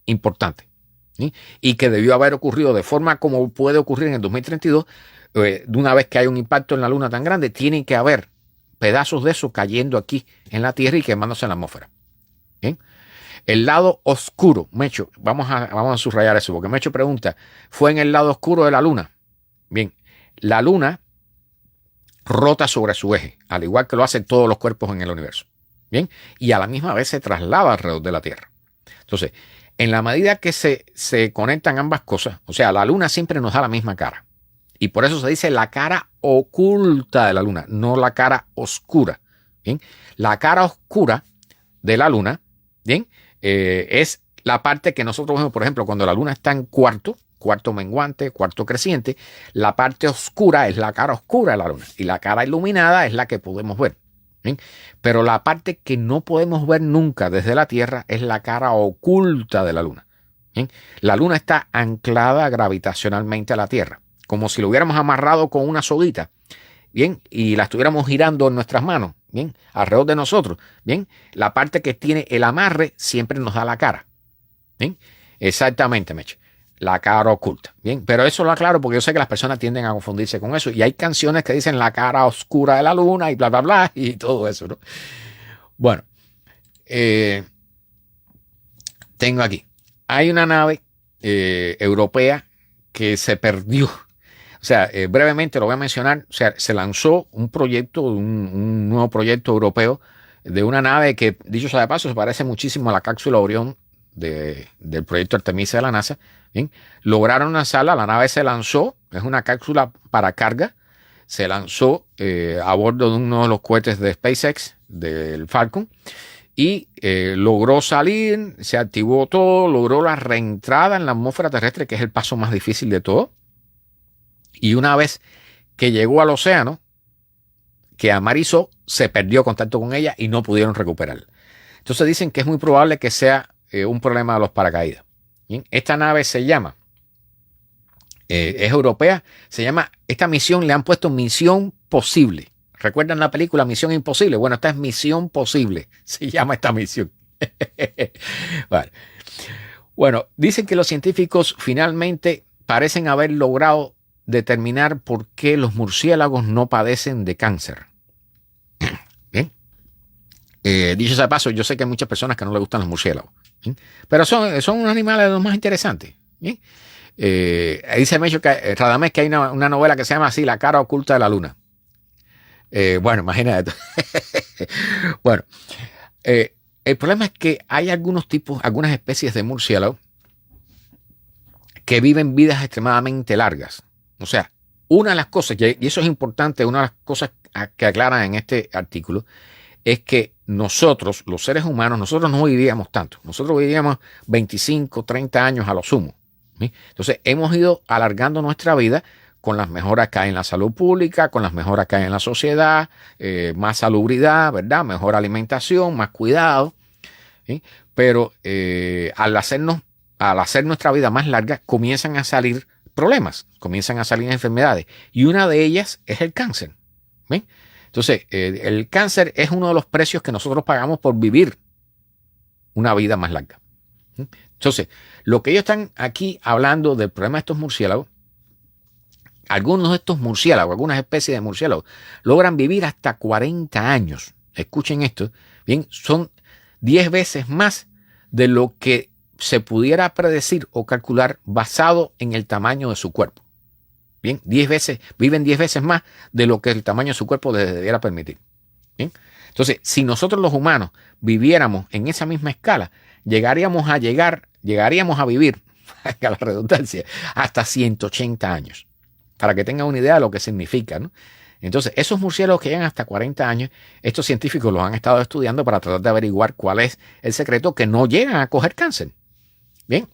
Speaker 1: importante. ¿Sí? Y que debió haber ocurrido de forma como puede ocurrir en el 2032, de una vez que hay un impacto en la Luna tan grande, tienen que haber pedazos de eso cayendo aquí en la Tierra y quemándose en la atmósfera. ¿Bien? El lado oscuro, Mecho, vamos a subrayar eso, porque Mecho pregunta, ¿fue en el lado oscuro de la Luna? Bien, la Luna rota sobre su eje, al igual que lo hacen todos los cuerpos en el universo. Bien, y a la misma vez se traslada alrededor de la Tierra. Entonces, en la medida que se conectan ambas cosas, o sea, la Luna siempre nos da la misma cara. Y por eso se dice la cara oculta de la Luna, no la cara oscura. ¿Bien? La cara oscura de la Luna, ¿bien? Es la parte que nosotros vemos, por ejemplo, cuando la Luna está en cuarto menguante, cuarto creciente, la parte oscura es la cara oscura de la Luna y la cara iluminada es la que podemos ver. ¿Bien? Pero la parte que no podemos ver nunca desde la Tierra es la cara oculta de la Luna. ¿Bien? La Luna está anclada gravitacionalmente a la Tierra, como si lo hubiéramos amarrado con una soguita, ¿bien? Y la estuviéramos girando en nuestras manos, ¿bien? Alrededor de nosotros, ¿bien? La parte que tiene el amarre siempre nos da la cara, ¿bien? Exactamente, Meche. La cara oculta. Bien, pero eso lo aclaro porque yo sé que las personas tienden a confundirse con eso. Y hay canciones que dicen la cara oscura de la Luna y bla, bla, bla, y todo eso, ¿no? Bueno, tengo aquí. Hay una nave europea que se perdió. O sea, brevemente lo voy a mencionar. O sea, se lanzó un proyecto, un nuevo proyecto europeo de una nave que, dicho sea de paso, se parece muchísimo a la cápsula Orión del proyecto Artemisa de la NASA. ¿Bien? Lograron lanzarla, la nave se lanzó, es una cápsula para carga, se lanzó a bordo de uno de los cohetes de SpaceX, del Falcon, y logró salir, se activó todo, logró la reentrada en la atmósfera terrestre, que es el paso más difícil de todo, y una vez que llegó al océano, que amarizó, se perdió contacto con ella y no pudieron recuperarla. Entonces dicen que es muy probable que sea un problema de los paracaídas. ¿Bien? Esta nave se llama, es europea, se llama, esta misión le han puesto Misión Posible. ¿Recuerdan la película Misión Imposible? Bueno, esta es Misión Posible, se llama esta misión. Vale. Bueno, dicen que los científicos finalmente parecen haber logrado determinar por qué los murciélagos no padecen de cáncer. Bien. Dicho sea de paso, yo sé que hay muchas personas que no les gustan los murciélagos. ¿Bien? Pero son unos animales de los más interesantes. ¿Bien? Dice Mecho que Radamés que hay una novela que se llama así, La cara oculta de la Luna. Bueno, imagínate. Bueno, el problema es que hay algunos tipos, algunas especies de murciélagos que viven vidas extremadamente largas. O sea, una de las cosas, y eso es importante, una de las cosas que aclaran en este artículo, es que nosotros, los seres humanos, nosotros no vivíamos tanto. Nosotros vivíamos 25, 30 años a lo sumo. ¿Sí? Entonces, hemos ido alargando nuestra vida con las mejoras que hay en la salud pública, con las mejoras que hay en la sociedad, más salubridad, ¿verdad? Mejor alimentación, más cuidado. ¿Sí? Pero al hacer nuestra vida más larga, comienzan a salir problemas, comienzan a salir enfermedades. Y una de ellas es el cáncer. ¿Sí? Entonces, el cáncer es uno de los precios que nosotros pagamos por vivir una vida más larga. Entonces, lo que ellos están aquí hablando del problema de estos murciélagos, algunos de estos murciélagos, algunas especies de murciélagos, logran vivir hasta 40 años. Escuchen esto, bien, son 10 veces más de lo que se pudiera predecir o calcular basado en el tamaño de su cuerpo. Bien, 10 veces, viven 10 veces más de lo que el tamaño de su cuerpo les debiera permitir. Bien. Entonces, si nosotros los humanos viviéramos en esa misma escala, llegaríamos a vivir, a la redundancia, hasta 180 años. Para que tengan una idea de lo que significa, ¿no? Entonces, esos murciélagos que llegan hasta 40 años, estos científicos los han estado estudiando para tratar de averiguar cuál es el secreto que no llegan a coger cáncer. Bien.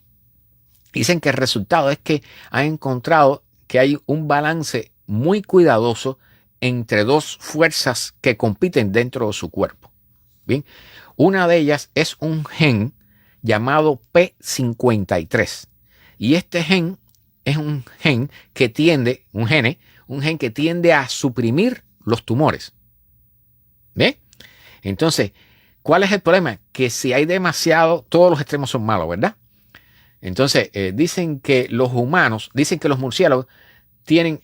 Speaker 1: Dicen que el resultado es que han encontrado que hay un balance muy cuidadoso entre dos fuerzas que compiten dentro de su cuerpo. Bien, una de ellas es un gen llamado P53. Y este gen es un gen que tiende a suprimir los tumores. ¿Ve? Entonces, ¿cuál es el problema? Que si hay demasiado, todos los extremos son malos, ¿verdad? Entonces, dicen que los murciélagos tienen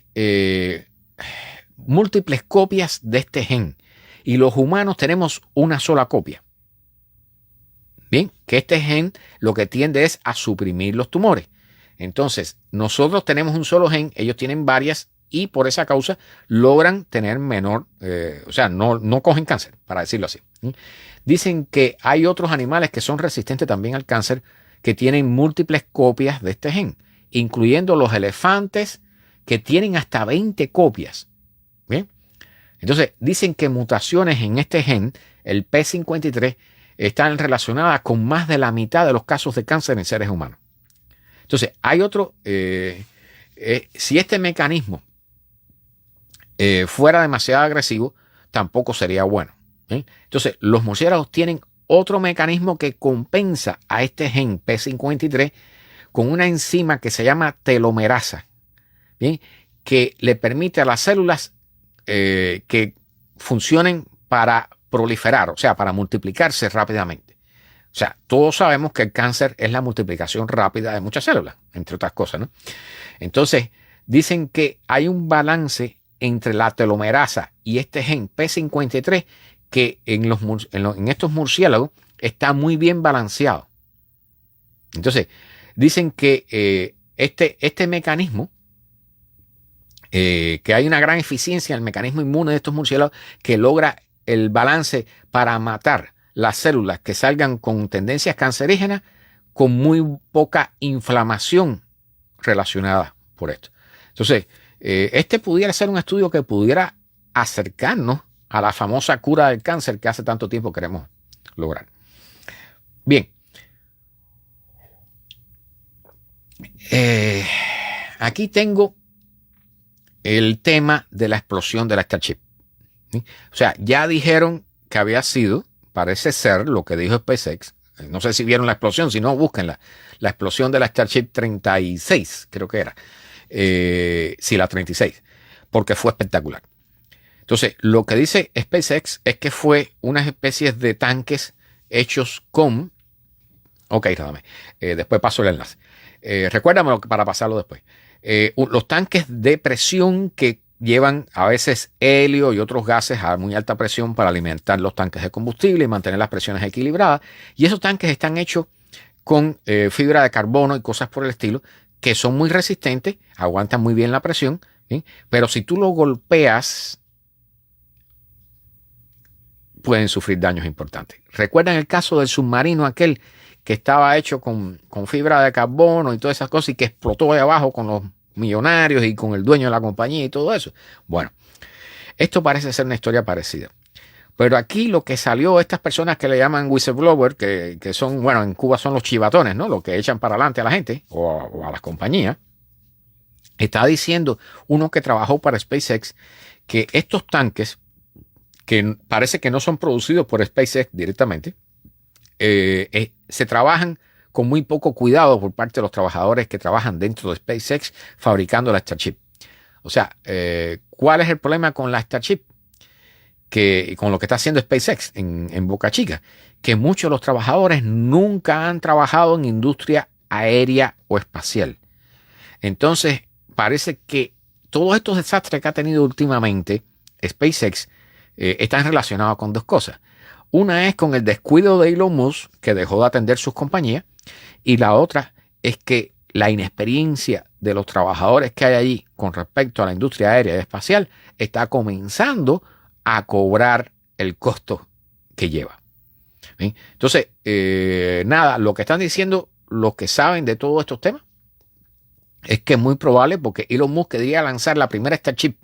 Speaker 1: múltiples copias de este gen y los humanos tenemos una sola copia. Bien, que este gen lo que tiende es a suprimir los tumores. Entonces, nosotros tenemos un solo gen, ellos tienen varias y por esa causa logran tener menor, no cogen cáncer, para decirlo así. Dicen que hay otros animales que son resistentes también al cáncer que tienen múltiples copias de este gen, incluyendo los elefantes que tienen hasta 20 copias. ¿Bien? Entonces, dicen que mutaciones en este gen, el P53, están relacionadas con más de la mitad de los casos de cáncer en seres humanos. Entonces, hay otro, si este mecanismo fuera demasiado agresivo, tampoco sería bueno. ¿Bien? Entonces, los murciélagos tienen otro mecanismo que compensa a este gen P53 con una enzima que se llama telomerasa, ¿bien? Que le permite a las células que funcionen para proliferar, o sea, para multiplicarse rápidamente. O sea, todos sabemos que el cáncer es la multiplicación rápida de muchas células, entre otras cosas, ¿no? Entonces, dicen que hay un balance entre la telomerasa y este gen P53 que en estos murciélagos está muy bien balanceado. Entonces, dicen que este mecanismo, que hay una gran eficiencia en el mecanismo inmune de estos murciélagos que logra el balance para matar las células que salgan con tendencias cancerígenas con muy poca inflamación relacionada por esto. Entonces, este pudiera ser un estudio que pudiera acercarnos a la famosa cura del cáncer que hace tanto tiempo queremos lograr. Bien. Aquí tengo el tema de la explosión de la Starship. ¿Sí? O sea, ya dijeron que había sido, parece ser, lo que dijo SpaceX. No sé si vieron la explosión, si no, búsquenla. La explosión de la Starship 36, creo que era. Sí, la 36, porque fue espectacular. Entonces, lo que dice SpaceX es que fue unas especies de tanques hechos con... Ok, dame. Después paso el enlace. Recuérdamelo para pasarlo después. Los tanques de presión que llevan a veces helio y otros gases a muy alta presión para alimentar los tanques de combustible y mantener las presiones equilibradas. Y esos tanques están hechos con fibra de carbono y cosas por el estilo, que son muy resistentes, aguantan muy bien la presión, ¿sí? Pero si tú lo golpeas, pueden sufrir daños importantes. ¿Recuerdan el caso del submarino aquel que estaba hecho con fibra de carbono y todas esas cosas y que explotó de abajo con los millonarios y con el dueño de la compañía y todo eso? Bueno, esto parece ser una historia parecida. Pero aquí lo que salió, estas personas que le llaman whistleblower, que son, bueno, en Cuba son los chivatones, ¿no? Los que echan para adelante a la gente o a las compañías. Está diciendo uno que trabajó para SpaceX que estos tanques, que parece que no son producidos por SpaceX directamente, se trabajan con muy poco cuidado por parte de los trabajadores que trabajan dentro de SpaceX fabricando la Starship. O sea, ¿cuál es el problema con la Starship? Con lo que está haciendo SpaceX en Boca Chica, que muchos de los trabajadores nunca han trabajado en industria aérea o espacial. Entonces, parece que todos estos desastres que ha tenido últimamente SpaceX están relacionados con dos cosas. Una es con el descuido de Elon Musk, que dejó de atender sus compañías, y la otra es que la inexperiencia de los trabajadores que hay allí con respecto a la industria aérea y espacial está comenzando a cobrar el costo que lleva. ¿Bien? Entonces, nada, lo que están diciendo los que saben de todos estos temas es que es muy probable porque Elon Musk quería lanzar la primera Starship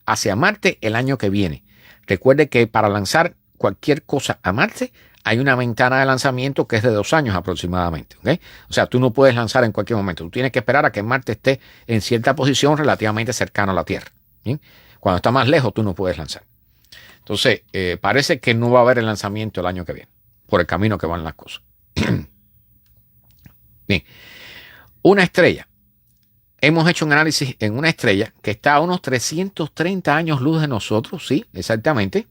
Speaker 1: hacia Marte el año que viene. Recuerde que para lanzar cualquier cosa a Marte hay una ventana de lanzamiento que es de 2 años aproximadamente. ¿Okay? O sea, tú no puedes lanzar en cualquier momento. Tú tienes que esperar a que Marte esté en cierta posición relativamente cercano a la Tierra. ¿Bien? Cuando está más lejos, tú no puedes lanzar. Entonces, parece que no va a haber el lanzamiento el año que viene, por el camino que van las cosas. Bien, una estrella. Hemos hecho un análisis en una estrella que está a unos 330 años luz de nosotros, sí, exactamente,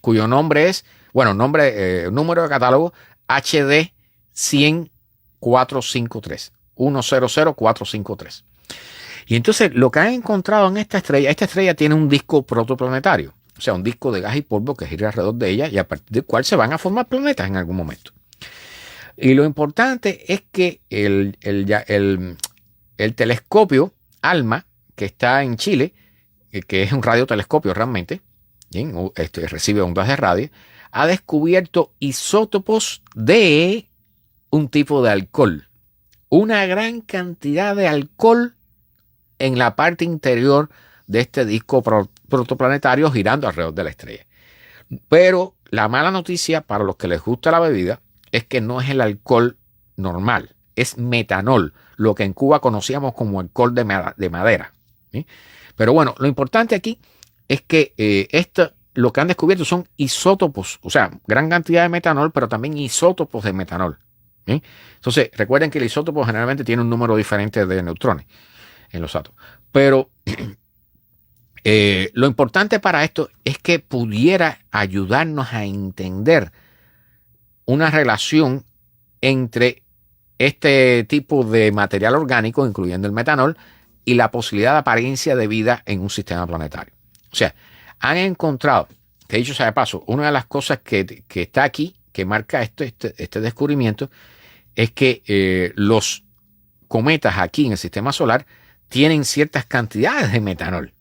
Speaker 1: cuyo nombre es, bueno, número de catálogo HD 10453, 100453. Y entonces lo que han encontrado en esta estrella tiene un disco protoplanetario, o sea, un disco de gas y polvo que gira alrededor de ella y a partir del cual se van a formar planetas en algún momento. Y lo importante es que el telescopio ALMA, que está en Chile, que es un radiotelescopio realmente, ¿bien? Recibe ondas de radio, ha descubierto isótopos de un tipo de alcohol. Una gran cantidad de alcohol en la parte interior de este disco protoplanetario girando alrededor de la estrella. Pero la mala noticia para los que les gusta la bebida es que no es el alcohol normal, es metanol, lo que en Cuba conocíamos como alcohol de madera. ¿Sí? Pero bueno, lo importante aquí es que lo que han descubierto son isótopos, o sea, gran cantidad de metanol, pero también isótopos de metanol. ¿Sí? Entonces, recuerden que el isótopo generalmente tiene un número diferente de neutrones en los átomos. Pero lo importante para esto es que pudiera ayudarnos a entender una relación entre este tipo de material orgánico, incluyendo el metanol, y la posibilidad de apariencia de vida en un sistema planetario. O sea, han encontrado, que dicho sea de paso, una de las cosas que está aquí, que marca este descubrimiento, es que los cometas aquí en el sistema solar tienen ciertas cantidades de metanol.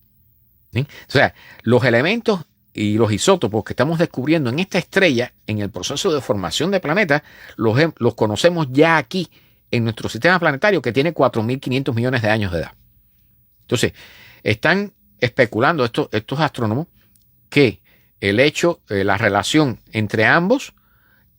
Speaker 1: ¿Sí? O sea, los elementos y los isótopos que estamos descubriendo en esta estrella, en el proceso de formación de planetas, los conocemos ya aquí en nuestro sistema planetario que tiene 4.500 millones de años de edad. Entonces, están especulando estos astrónomos que la relación entre ambos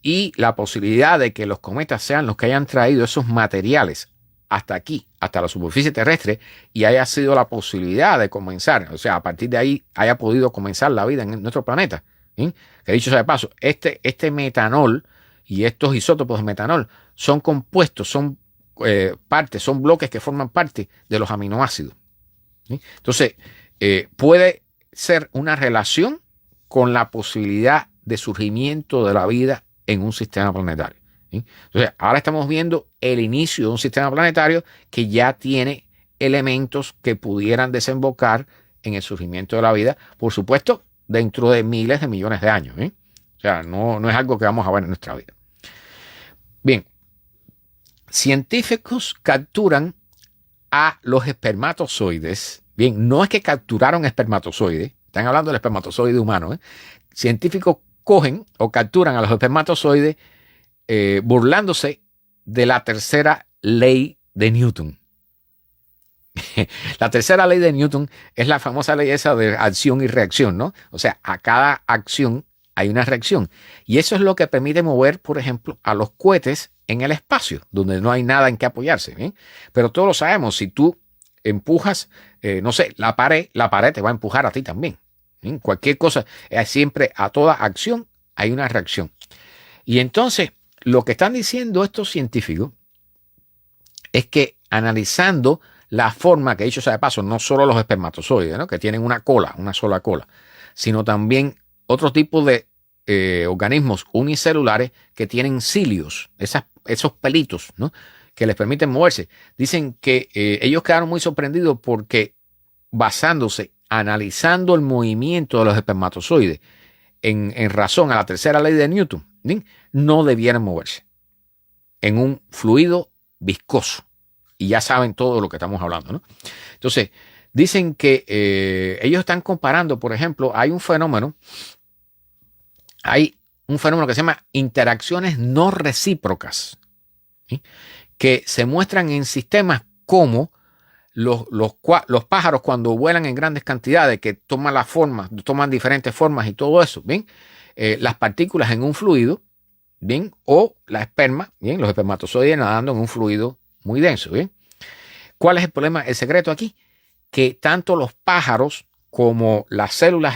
Speaker 1: y la posibilidad de que los cometas sean los que hayan traído esos materiales hasta aquí, hasta la superficie terrestre, y haya sido la posibilidad de comenzar, o sea, a partir de ahí haya podido comenzar la vida en nuestro planeta. ¿Sí? Que dicho sea de paso, este metanol y estos isótopos de metanol son compuestos, son partes, son bloques que forman parte de los aminoácidos. ¿Sí? Entonces, puede ser una relación con la posibilidad de surgimiento de la vida en un sistema planetario. ¿Sí? Entonces, ahora estamos viendo el inicio de un sistema planetario que ya tiene elementos que pudieran desembocar en el surgimiento de la vida, por supuesto, dentro de miles de millones de años. ¿Sí? O sea, no es algo que vamos a ver en nuestra vida. Bien, científicos capturan a los espermatozoides. Bien, no es que capturaron espermatozoides, están hablando del espermatozoide humano. Científicos cogen o capturan a los espermatozoides burlándose de la tercera ley de Newton. La tercera ley de Newton es la famosa ley esa de acción y reacción, ¿no? O sea, a cada acción hay una reacción. Y eso es lo que permite mover, por ejemplo, a los cohetes en el espacio, donde no hay nada en que apoyarse. ¿Bien? Pero todos lo sabemos, si tú empujas, no sé, la pared te va a empujar a ti también. ¿Bien? Cualquier cosa, siempre a toda acción hay una reacción. Y entonces, lo que están diciendo estos científicos es que analizando la forma, que dicho sea de paso, no solo los espermatozoides, ¿no? Que tienen una sola cola, sino también otro tipo de organismos unicelulares que tienen cilios, esos pelitos, ¿no? Que les permiten moverse. Dicen que ellos quedaron muy sorprendidos porque basándose, analizando el movimiento de los espermatozoides en razón a la tercera ley de Newton, ¿sí? No debieran moverse en un fluido viscoso. y ya saben todo lo que estamos hablando, ¿no? Entonces, dicen que ellos están comparando, por ejemplo, hay un fenómeno que se llama interacciones no recíprocas, ¿sí? Que se muestran en sistemas como los pájaros cuando vuelan en grandes cantidades, que toman diferentes formas y todo eso, ¿bien? Las partículas en un fluido, ¿bien? O la esperma, ¿bien? Los espermatozoides nadando en un fluido muy denso, ¿bien? ¿Cuál es el problema? El secreto aquí, que tanto los pájaros como las células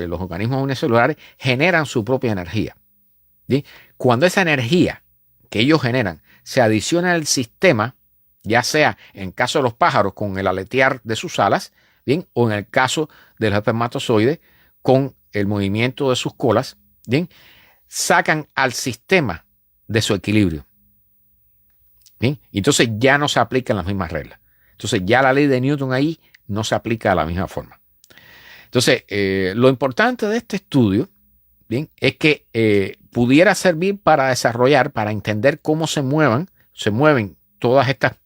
Speaker 1: los organismos unicelulares generan su propia energía, ¿bien? Cuando esa energía que ellos generan se adiciona al sistema, ya sea en caso de los pájaros con el aletear de sus alas, ¿bien? O en el caso de los espermatozoides con el movimiento de sus colas, ¿bien? Sacan al sistema de su equilibrio, ¿bien? Entonces ya no se aplican las mismas reglas. Entonces ya la ley de Newton ahí no se aplica de la misma forma. Entonces, lo importante de este estudio, ¿bien? Es que pudiera servir para entender cómo se mueven todas estas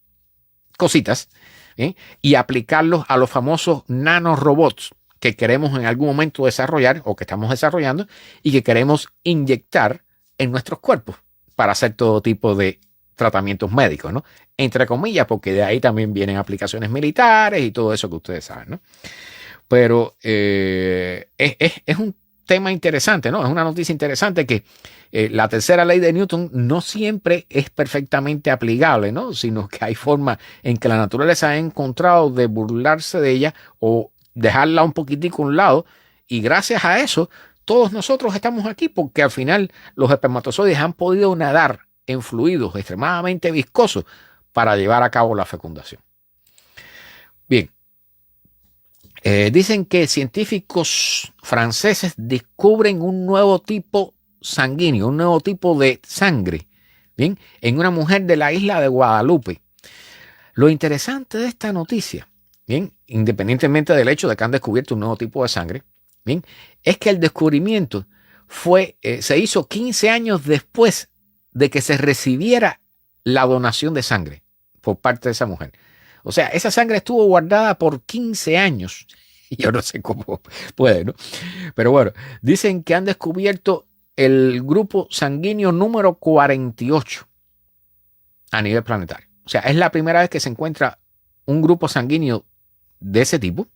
Speaker 1: cositas, ¿bien? Y aplicarlos a los famosos nanorobots que queremos en algún momento desarrollar o que estamos desarrollando y que queremos inyectar en nuestros cuerpos para hacer todo tipo de tratamientos médicos, ¿no? Entre comillas, porque de ahí también vienen aplicaciones militares y todo eso que ustedes saben, ¿no? Pero es un tema interesante, ¿no? Es una noticia interesante que la tercera ley de Newton no siempre es perfectamente aplicable, ¿no? Sino que hay formas en que la naturaleza ha encontrado de burlarse de ella o dejarla un poquitico a un lado, y gracias a eso todos nosotros estamos aquí, porque al final los espermatozoides han podido nadar en fluidos extremadamente viscosos para llevar a cabo la fecundación. Bien. Dicen que científicos franceses descubren un nuevo tipo sanguíneo, un nuevo tipo de sangre, ¿bien? En una mujer de la isla de Guadalupe. Lo interesante de esta noticia, ¿bien? Independientemente del hecho de que han descubierto un nuevo tipo de sangre, ¿bien? Es que el descubrimiento se hizo 15 años después de que se recibiera la donación de sangre por parte de esa mujer. O sea, esa sangre estuvo guardada por 15 años. Yo no sé cómo puede, ¿no? Pero bueno, dicen que han descubierto el grupo sanguíneo número 48 a nivel planetario. O sea, es la primera vez que se encuentra un grupo sanguíneo de ese tipo.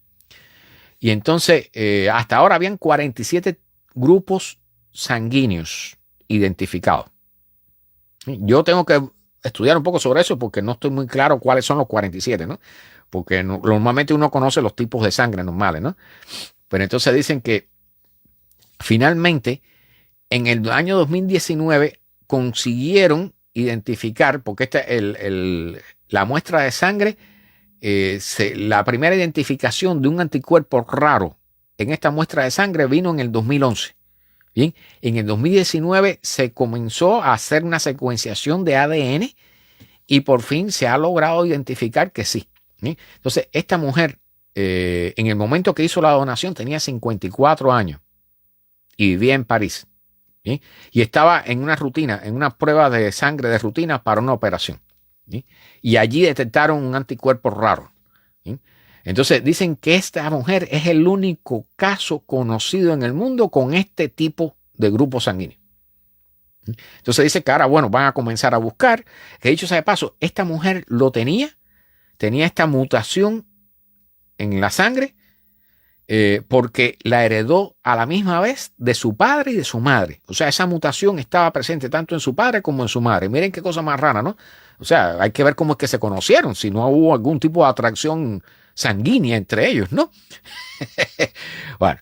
Speaker 1: Y entonces, hasta ahora habían 47 grupos sanguíneos identificados. Yo tengo que estudiar un poco sobre eso porque no estoy muy claro cuáles son los 47, ¿no? Porque normalmente uno conoce los tipos de sangre normales, ¿no? Pero entonces dicen que finalmente en el año 2019 consiguieron identificar, porque la muestra de sangre, la primera identificación de un anticuerpo raro en esta muestra de sangre vino en el 2011. Bien, en el 2019 se comenzó a hacer una secuenciación de ADN y por fin se ha logrado identificar que sí. ¿Bien? Entonces, esta mujer, en el momento que hizo la donación, tenía 54 años y vivía en París. ¿Bien? Y estaba en una prueba de sangre de rutina para una operación. ¿Bien? Y allí detectaron un anticuerpo raro. ¿Bien? Entonces dicen que esta mujer es el único caso conocido en el mundo con este tipo de grupo sanguíneo. Entonces dice que ahora, bueno, van a comenzar a buscar. Que dicho sea de paso, esta mujer tenía esta mutación en la sangre porque la heredó a la misma vez de su padre y de su madre. O sea, esa mutación estaba presente tanto en su padre como en su madre. Miren qué cosa más rara, ¿no? O sea, hay que ver cómo es que se conocieron, si no hubo algún tipo de atracción sanguínea entre ellos, ¿no? Bueno,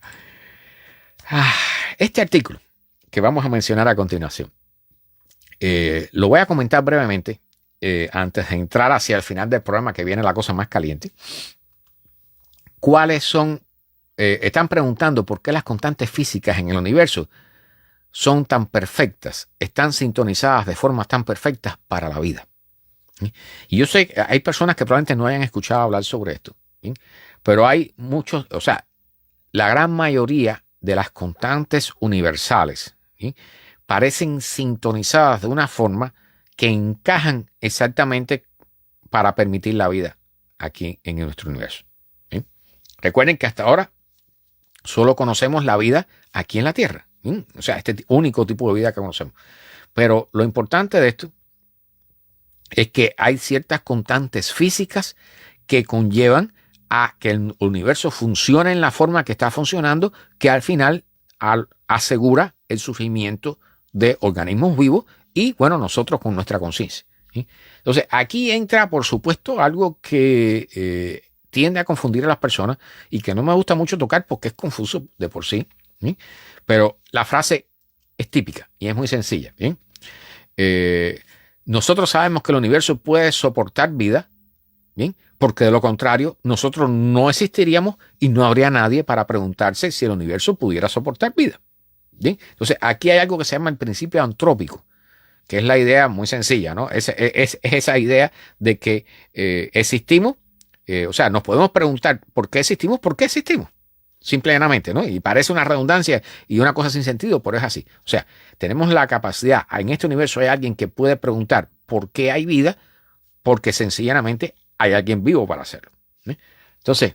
Speaker 1: este artículo que vamos a mencionar a continuación, lo voy a comentar brevemente antes de entrar hacia el final del programa, que viene la cosa más caliente. ¿Cuáles son? Están preguntando por qué las constantes físicas en el universo son tan perfectas, están sintonizadas de formas tan perfectas para la vida. ¿Sí? Y yo sé que hay personas que probablemente no hayan escuchado hablar sobre esto, ¿sí? Pero hay muchos, o sea, la gran mayoría de las constantes universales, ¿sí?, parecen sintonizadas de una forma que encajan exactamente para permitir la vida aquí en nuestro universo. ¿Sí? Recuerden que hasta ahora solo conocemos la vida aquí en la Tierra. ¿Sí? O sea, este único tipo de vida que conocemos. Pero lo importante de esto es que hay ciertas constantes físicas que conllevan a que el universo funcione en la forma que está funcionando, que al final asegura el surgimiento de organismos vivos y, bueno, nosotros con nuestra conciencia. ¿Sí? Entonces, aquí entra, por supuesto, algo que tiende a confundir a las personas y que no me gusta mucho tocar porque es confuso de por sí. ¿Sí? Pero la frase es típica y es muy sencilla. ¿Sí? Nosotros sabemos que el universo puede soportar vida, ¿bien? Porque de lo contrario, nosotros no existiríamos y no habría nadie para preguntarse si el universo pudiera soportar vida. ¿Bien? Entonces, aquí hay algo que se llama el principio antrópico, que es la idea muy sencilla, ¿no? Es esa idea de que existimos, o sea, nos podemos preguntar por qué existimos, simple y llanamente, ¿no? Y parece una redundancia y una cosa sin sentido, pero es así. O sea, tenemos la capacidad, en este universo hay alguien que puede preguntar por qué hay vida, porque sencillamente hay alguien vivo para hacerlo. ¿Sí? Entonces,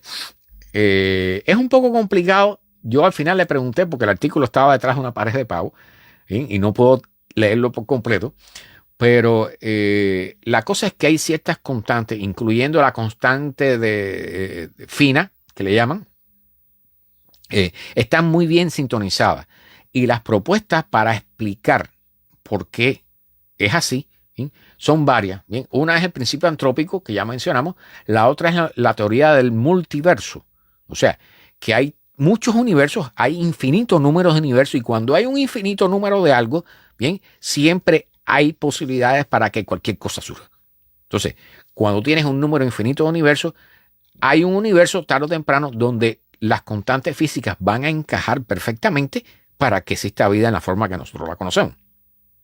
Speaker 1: es un poco complicado. Yo al final le pregunté, porque el artículo estaba detrás de una pared de pavo, ¿sí? Y no puedo leerlo por completo, pero la cosa es que hay ciertas constantes, incluyendo la constante de fina, que le llaman, están muy bien sintonizadas. Y las propuestas para explicar por qué es así, ¿sí? Son varias. ¿Bien? Una es el principio antrópico, que ya mencionamos. La otra es la teoría del multiverso. O sea, que hay muchos universos, hay infinitos números de universos, y cuando hay un infinito número de algo, bien, siempre hay posibilidades para que cualquier cosa surja. Entonces, cuando tienes un número infinito de universos, hay un universo tarde o temprano donde las constantes físicas van a encajar perfectamente para que exista vida en la forma que nosotros la conocemos.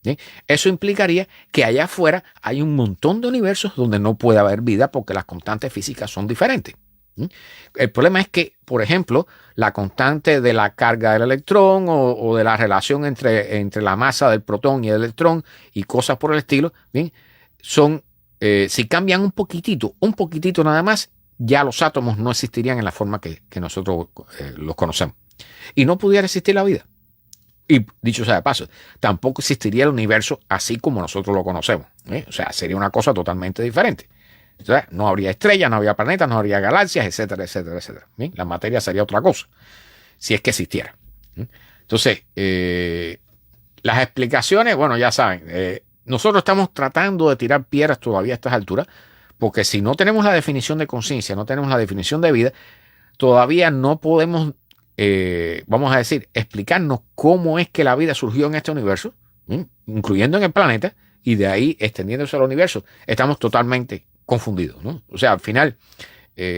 Speaker 1: ¿Sí? Eso implicaría que allá afuera hay un montón de universos donde no puede haber vida porque las constantes físicas son diferentes. ¿Sí? El problema es que, por ejemplo, la constante de la carga del electrón o de la relación entre la masa del protón y el electrón y cosas por el estilo, ¿bien? Son, si cambian un poquitito nada más, ya los átomos no existirían en la forma que nosotros los conocemos. Y no pudiera existir la vida. Y dicho sea de paso, tampoco existiría el universo así como nosotros lo conocemos. O sea, sería una cosa totalmente diferente. O sea, no habría estrellas, no habría planetas, no habría galaxias, etcétera, etcétera, etcétera. ¿Bien? La materia sería otra cosa, si es que existiera. Entonces, las explicaciones, bueno, ya saben, nosotros estamos tratando de tirar piedras todavía a estas alturas, porque si no tenemos la definición de conciencia, no tenemos la definición de vida, todavía no podemos, vamos a decir, explicarnos cómo es que la vida surgió en este universo, incluyendo en el planeta, y de ahí extendiéndose al universo. Estamos totalmente confundidos, ¿no? O sea, al final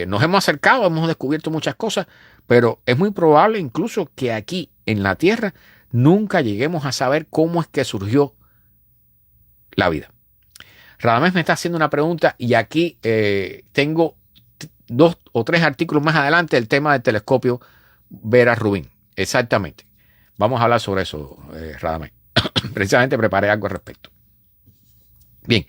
Speaker 1: nos hemos acercado, hemos descubierto muchas cosas, pero es muy probable incluso que aquí en la Tierra nunca lleguemos a saber cómo es que surgió la vida. Radamés me está haciendo una pregunta y aquí tengo 2 o 3 artículos más adelante del tema del telescopio Vera Rubin. Exactamente. Vamos a hablar sobre eso, Radamés. Precisamente preparé algo al respecto. Bien.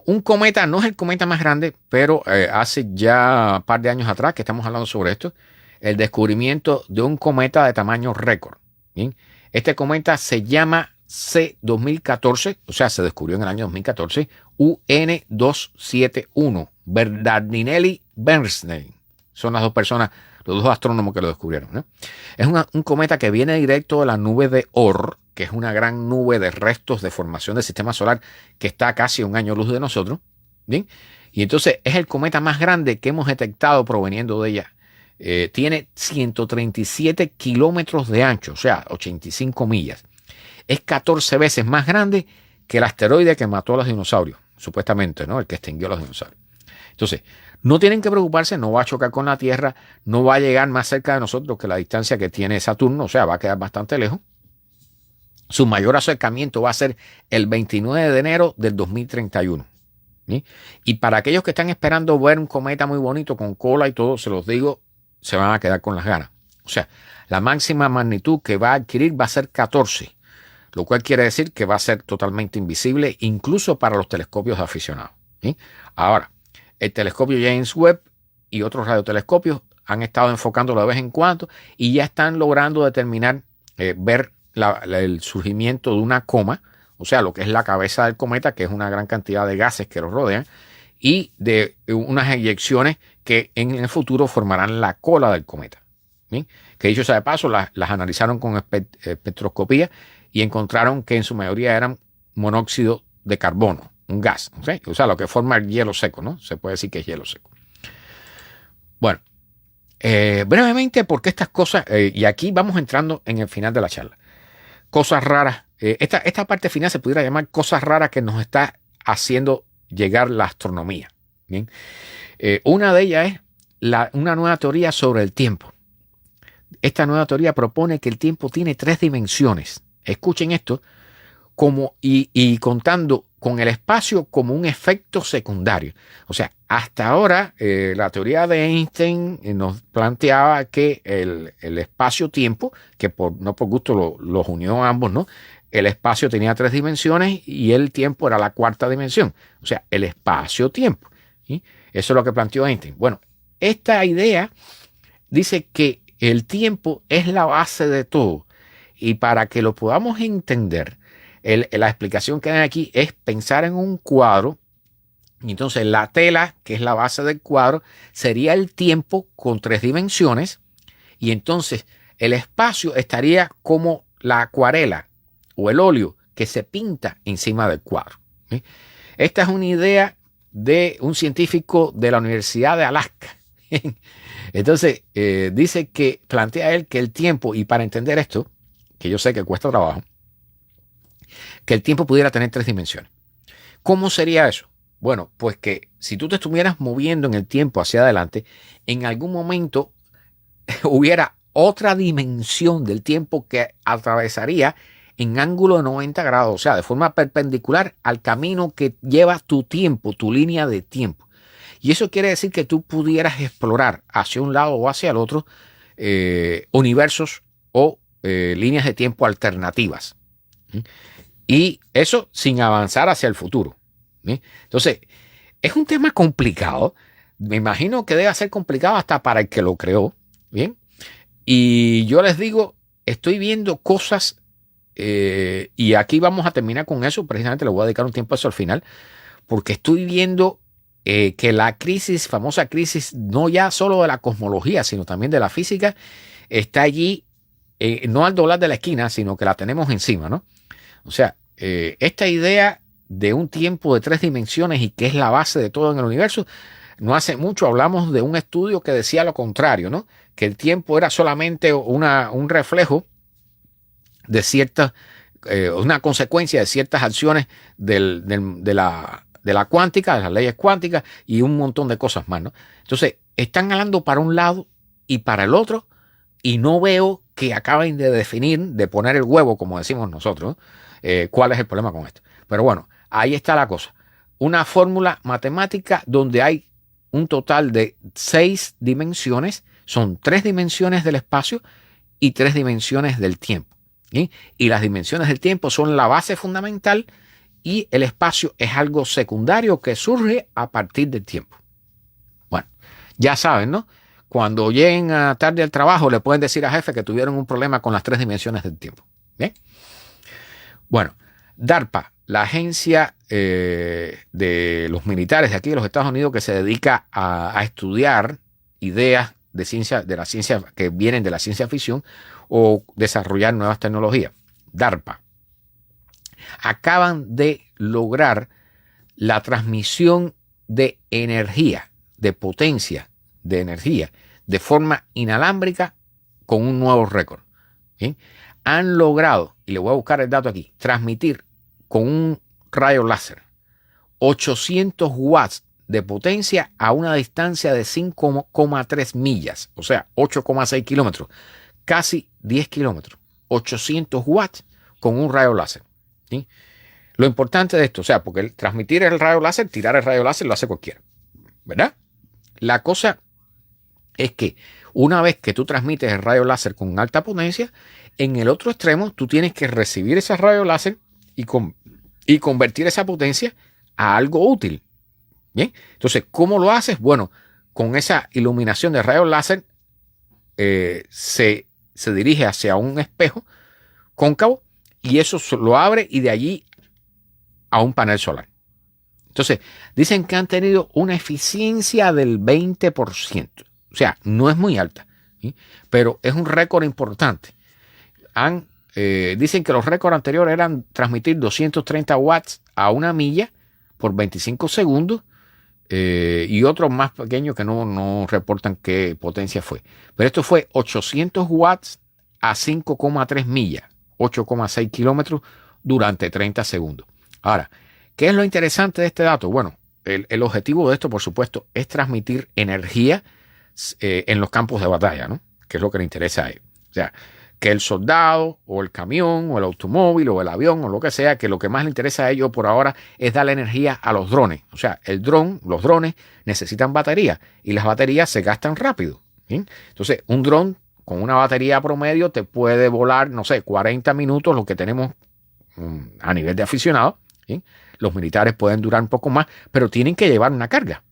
Speaker 1: Un cometa no es el cometa más grande, pero hace ya un par de años atrás que estamos hablando sobre esto, el descubrimiento de un cometa de tamaño récord. ¿Bien? Este cometa se llama C2014, o sea, se descubrió en el año 2014, UN271, Bernardinelli-Bernstein. Son las 2 personas, los 2 astrónomos que lo descubrieron, ¿no? Es un cometa que viene directo de la nube de Oort, que es una gran nube de restos de formación del sistema solar que está casi a un año luz de nosotros. ¿Bien? Y entonces es el cometa más grande que hemos detectado proveniendo de ella. Tiene 137 kilómetros de ancho, o sea, 85 millas. Es 14 veces más grande que el asteroide que mató a los dinosaurios, supuestamente, ¿no? El que extinguió a los dinosaurios. Entonces, no tienen que preocuparse, no va a chocar con la Tierra, no va a llegar más cerca de nosotros que la distancia que tiene Saturno, o sea, va a quedar bastante lejos. Su mayor acercamiento va a ser el 29 de enero del 2031. ¿Sí? Y para aquellos que están esperando ver un cometa muy bonito con cola y todo, se los digo, se van a quedar con las ganas. O sea, la máxima magnitud que va a adquirir va a ser 14, lo cual quiere decir que va a ser totalmente invisible, incluso para los telescopios aficionados. ¿sí? Ahora, el telescopio James Webb y otros radiotelescopios han estado enfocándolo de vez en cuando y ya están logrando determinar, ver el surgimiento de una coma, o sea, lo que es la cabeza del cometa, que es una gran cantidad de gases que lo rodean, y de unas eyecciones que en el futuro formarán la cola del cometa. ¿Sí? Que dicho sea de paso, las analizaron con espectroscopía y encontraron que en su mayoría eran monóxido de carbono, un gas, ¿sí? O sea, lo que forma el hielo seco, ¿no? Se puede decir que es hielo seco. Bueno, brevemente, porque estas cosas, y aquí vamos entrando en el final de la charla, cosas raras, esta parte final se pudiera llamar cosas raras que nos está haciendo llegar la astronomía. ¿Bien? Una de ellas es una nueva teoría sobre el tiempo. Esta nueva teoría propone que el tiempo tiene 3 dimensiones. Escuchen esto, y contando con el espacio como un efecto secundario. O sea, hasta ahora la teoría de Einstein nos planteaba que el espacio-tiempo, que no por gusto los unió a ambos, ¿no? El espacio tenía 3 dimensiones y el tiempo era la 4ª dimensión. O sea, el espacio-tiempo. ¿Sí? Eso es lo que planteó Einstein. Bueno, esta idea dice que el tiempo es la base de todo. Y para que lo podamos entender, la explicación que dan aquí es pensar en un cuadro. Y entonces la tela, que es la base del cuadro, sería el tiempo con 3 dimensiones. Y entonces el espacio estaría como la acuarela o el óleo que se pinta encima del cuadro. ¿Sí? Esta es una idea de un científico de la Universidad de Alaska. Entonces, dice que plantea él que el tiempo, y para entender esto, que yo sé que cuesta trabajo, que el tiempo pudiera tener 3 dimensiones. ¿Cómo sería eso? Bueno, pues que si tú te estuvieras moviendo en el tiempo hacia adelante, en algún momento hubiera otra dimensión del tiempo que atravesaría en ángulo de 90 grados, o sea, de forma perpendicular al camino que lleva tu tiempo, tu línea de tiempo. Y eso quiere decir que tú pudieras explorar hacia un lado o hacia el otro universos o líneas de tiempo alternativas. ¿Sí? Y eso sin avanzar hacia el futuro. ¿Sí? Entonces, es un tema complicado. Me imagino que debe ser complicado hasta para el que lo creó. ¿Bien? Y yo les digo, estoy viendo cosas, y aquí vamos a terminar con eso. Precisamente le voy a dedicar un tiempo a eso al final, porque estoy viendo que la famosa crisis, no ya solo de la cosmología, sino también de la física, está allí, no al doblar de la esquina, sino que la tenemos encima, ¿no? O sea, esta idea de un tiempo de 3 dimensiones y que es la base de todo en el universo, no hace mucho hablamos de un estudio que decía lo contrario, ¿no? Que el tiempo era solamente un reflejo de una consecuencia de ciertas acciones de la cuántica, de las leyes cuánticas y un montón de cosas más, ¿no? Entonces, están hablando para un lado y para el otro, y no veo que acaben de definir, de poner el huevo, como decimos nosotros, cuál es el problema con esto. Pero bueno, ahí está la cosa. Una fórmula matemática donde hay un total de 6 dimensiones, son 3 dimensiones del espacio y 3 dimensiones del tiempo. ¿Sí? Y las dimensiones del tiempo son la base fundamental y el espacio es algo secundario que surge a partir del tiempo. Bueno, ya saben, ¿no? Cuando lleguen tarde al trabajo le pueden decir a jefe que tuvieron un problema con las 3 dimensiones del tiempo. ¿Bien? Bueno, DARPA, la agencia de los militares de aquí de los Estados Unidos que se dedica a estudiar ideas de la ciencia que vienen de la ciencia ficción o desarrollar nuevas tecnologías. DARPA. Acaban de lograr la transmisión de energía, de potencia, de energía, de forma inalámbrica con un nuevo récord. ¿Bien? Han logrado, y le voy a buscar el dato aquí, transmitir con un rayo láser 800 watts de potencia a una distancia de 5,3 millas, o sea, 8,6 kilómetros, casi 10 kilómetros, 800 watts con un rayo láser. ¿Sí? Lo importante de esto, o sea, porque transmitir el rayo láser, tirar el rayo láser lo hace cualquiera, ¿verdad? La cosa es que una vez que tú transmites el rayo láser con alta potencia, en el otro extremo tú tienes que recibir ese rayo láser y convertir esa potencia a algo útil. Bien, entonces, ¿cómo lo haces? Bueno, con esa iluminación de rayos láser se dirige hacia un espejo cóncavo y eso lo abre y de allí a un panel solar. Entonces, dicen que han tenido una eficiencia del 20%. O sea, no es muy alta, ¿sí? Pero es un récord importante. Dicen que los récords anteriores eran transmitir 230 watts a una milla por 25 segundos y otros más pequeños que no reportan qué potencia fue. Pero esto fue 800 watts a 5,3 millas, 8,6 kilómetros durante 30 segundos. Ahora, ¿qué es lo interesante de este dato? Bueno, el objetivo de esto, por supuesto, es transmitir energía en los campos de batalla, ¿no? Que es lo que le interesa a ellos. O sea, que el soldado o el camión o el automóvil o el avión o lo que sea, que lo que más le interesa a ellos por ahora es darle energía a los drones. O sea, los drones necesitan batería y las baterías se gastan rápido, ¿sí? Entonces, un dron con una batería promedio te puede volar, no sé, 40 minutos, lo que tenemos a nivel de aficionado, ¿sí? Los militares pueden durar un poco más, pero tienen que llevar una carga,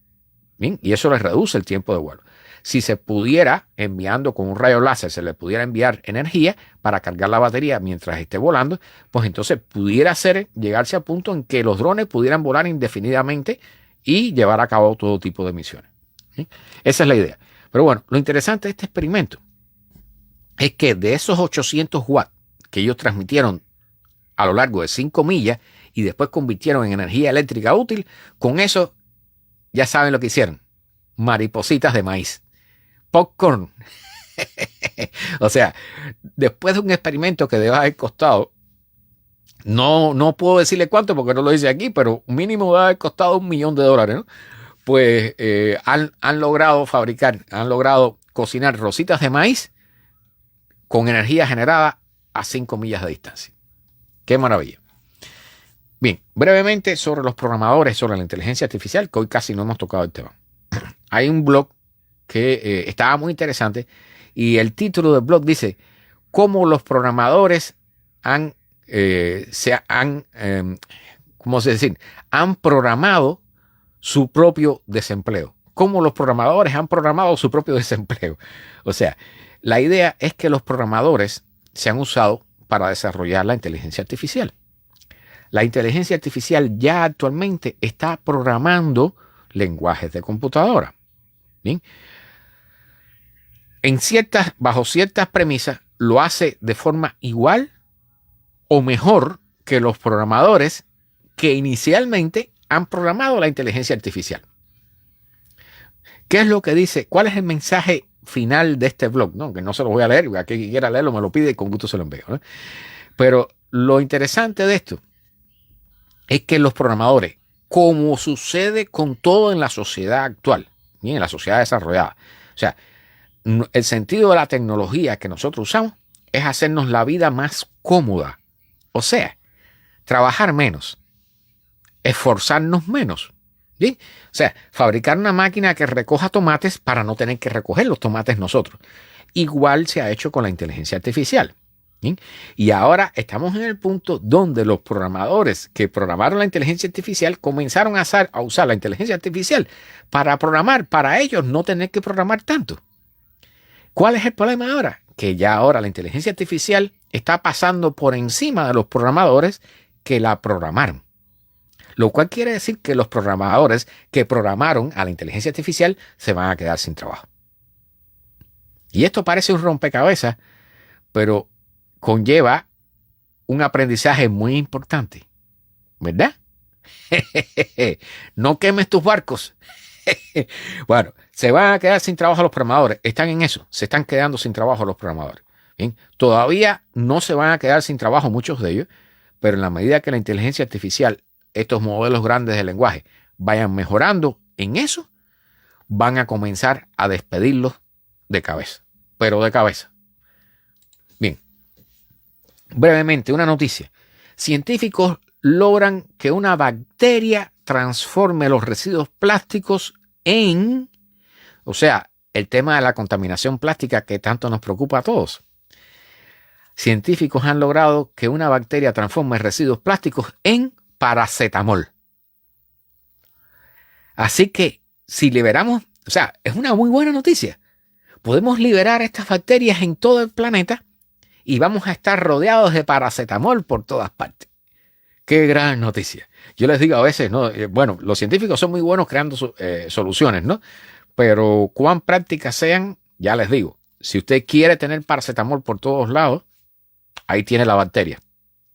Speaker 1: ¿sí? Y eso les reduce el tiempo de vuelo. Si se pudiera, enviando con un rayo láser, se le pudiera enviar energía para cargar la batería mientras esté volando, pues entonces pudiera llegarse al punto en que los drones pudieran volar indefinidamente y llevar a cabo todo tipo de misiones, ¿sí? Esa es la idea. Pero bueno, lo interesante de este experimento es que de esos 800 watts que ellos transmitieron a lo largo de 5 millas y después convirtieron en energía eléctrica útil, con eso ya saben lo que hicieron. Maripositas de maíz. Popcorn. O sea, después de un experimento que debe haber costado, no puedo decirle cuánto porque no lo dice aquí, pero mínimo debe haber costado $1 millón, ¿no? Pues han logrado han logrado cocinar rositas de maíz con energía generada a 5 millas de distancia. ¡Qué maravilla! Bien, brevemente sobre los programadores, sobre la inteligencia artificial, que hoy casi no hemos tocado el tema. Hay un blog que estaba muy interesante y el título del blog dice cómo los programadores han programado su propio desempleo. Cómo los programadores han programado su propio desempleo. O sea, la idea es que los programadores se han usado para desarrollar la inteligencia artificial. La inteligencia artificial ya actualmente está programando lenguajes de computadora. Bien. Bajo ciertas premisas, lo hace de forma igual o mejor que los programadores que inicialmente han programado la inteligencia artificial. ¿Qué es lo que dice? ¿Cuál es el mensaje final de este blog? No, que no se lo voy a leer, a quien quiera leerlo me lo pide y con gusto se lo envío, ¿no? Pero lo interesante de esto es que los programadores, como sucede con todo en la sociedad actual, en la sociedad desarrollada, o sea, el sentido de la tecnología que nosotros usamos es hacernos la vida más cómoda. O sea, trabajar menos, esforzarnos menos, ¿sí? O sea, fabricar una máquina que recoja tomates para no tener que recoger los tomates nosotros. Igual se ha hecho con la inteligencia artificial, ¿sí? Y ahora estamos en el punto donde los programadores que programaron la inteligencia artificial comenzaron a usar la inteligencia artificial para programar, para ellos no tener que programar tanto. ¿Cuál es el problema ahora? Que ya ahora la inteligencia artificial está pasando por encima de los programadores que la programaron. Lo cual quiere decir que los programadores que programaron a la inteligencia artificial se van a quedar sin trabajo. Y esto parece un rompecabezas, pero conlleva un aprendizaje muy importante, ¿verdad? No quemes tus barcos. Bueno, se van a quedar sin trabajo los programadores. Están en eso. Se están quedando sin trabajo los programadores. Bien, todavía no se van a quedar sin trabajo muchos de ellos, pero en la medida que la inteligencia artificial, estos modelos grandes de lenguaje, vayan mejorando en eso, van a comenzar a despedirlos de cabeza. Pero de cabeza. Bien. Brevemente, una noticia. Científicos logran que una bacteria transforme los residuos plásticos o sea, el tema de la contaminación plástica que tanto nos preocupa a todos. Científicos han logrado que una bacteria transforme residuos plásticos en paracetamol. Así que si liberamos, o sea, es una muy buena noticia. Podemos liberar estas bacterias en todo el planeta y vamos a estar rodeados de paracetamol por todas partes. Qué gran noticia. Yo les digo a veces, ¿no? Bueno, los científicos son muy buenos creando soluciones, ¿no? Pero cuán prácticas sean, ya les digo. Si usted quiere tener paracetamol por todos lados, ahí tiene la bacteria.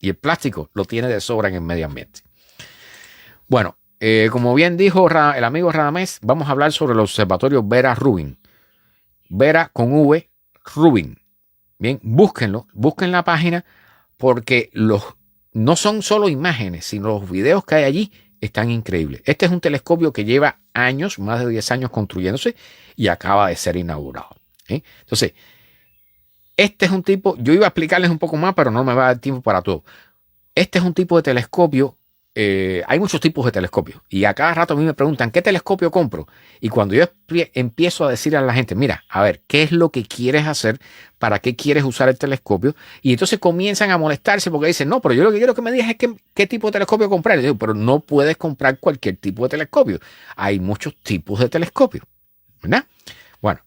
Speaker 1: Y el plástico lo tiene de sobra en el medio ambiente. Bueno, como bien dijo el amigo Radamés, vamos a hablar sobre el observatorio Vera Rubin. Vera con V, Rubin. Bien, búsquenlo, busquen la página porque no son solo imágenes, sino los videos que hay allí están increíbles. Este es un telescopio que lleva años, más de 10 años construyéndose y acaba de ser inaugurado. Entonces, este es un tipo, yo iba a explicarles un poco más, pero no me va a dar tiempo para todo. Este es un tipo de telescopio. Hay muchos tipos de telescopios y a cada rato a mí me preguntan ¿qué telescopio compro? Y cuando yo empiezo a decir a la gente, mira, a ver, ¿qué es lo que quieres hacer? ¿Para qué quieres usar el telescopio? Y entonces comienzan a molestarse porque dicen, no, pero yo lo que quiero que me digas es qué tipo de telescopio comprar. Y yo digo, pero no puedes comprar cualquier tipo de telescopio. Hay muchos tipos de telescopios, ¿verdad? Bueno,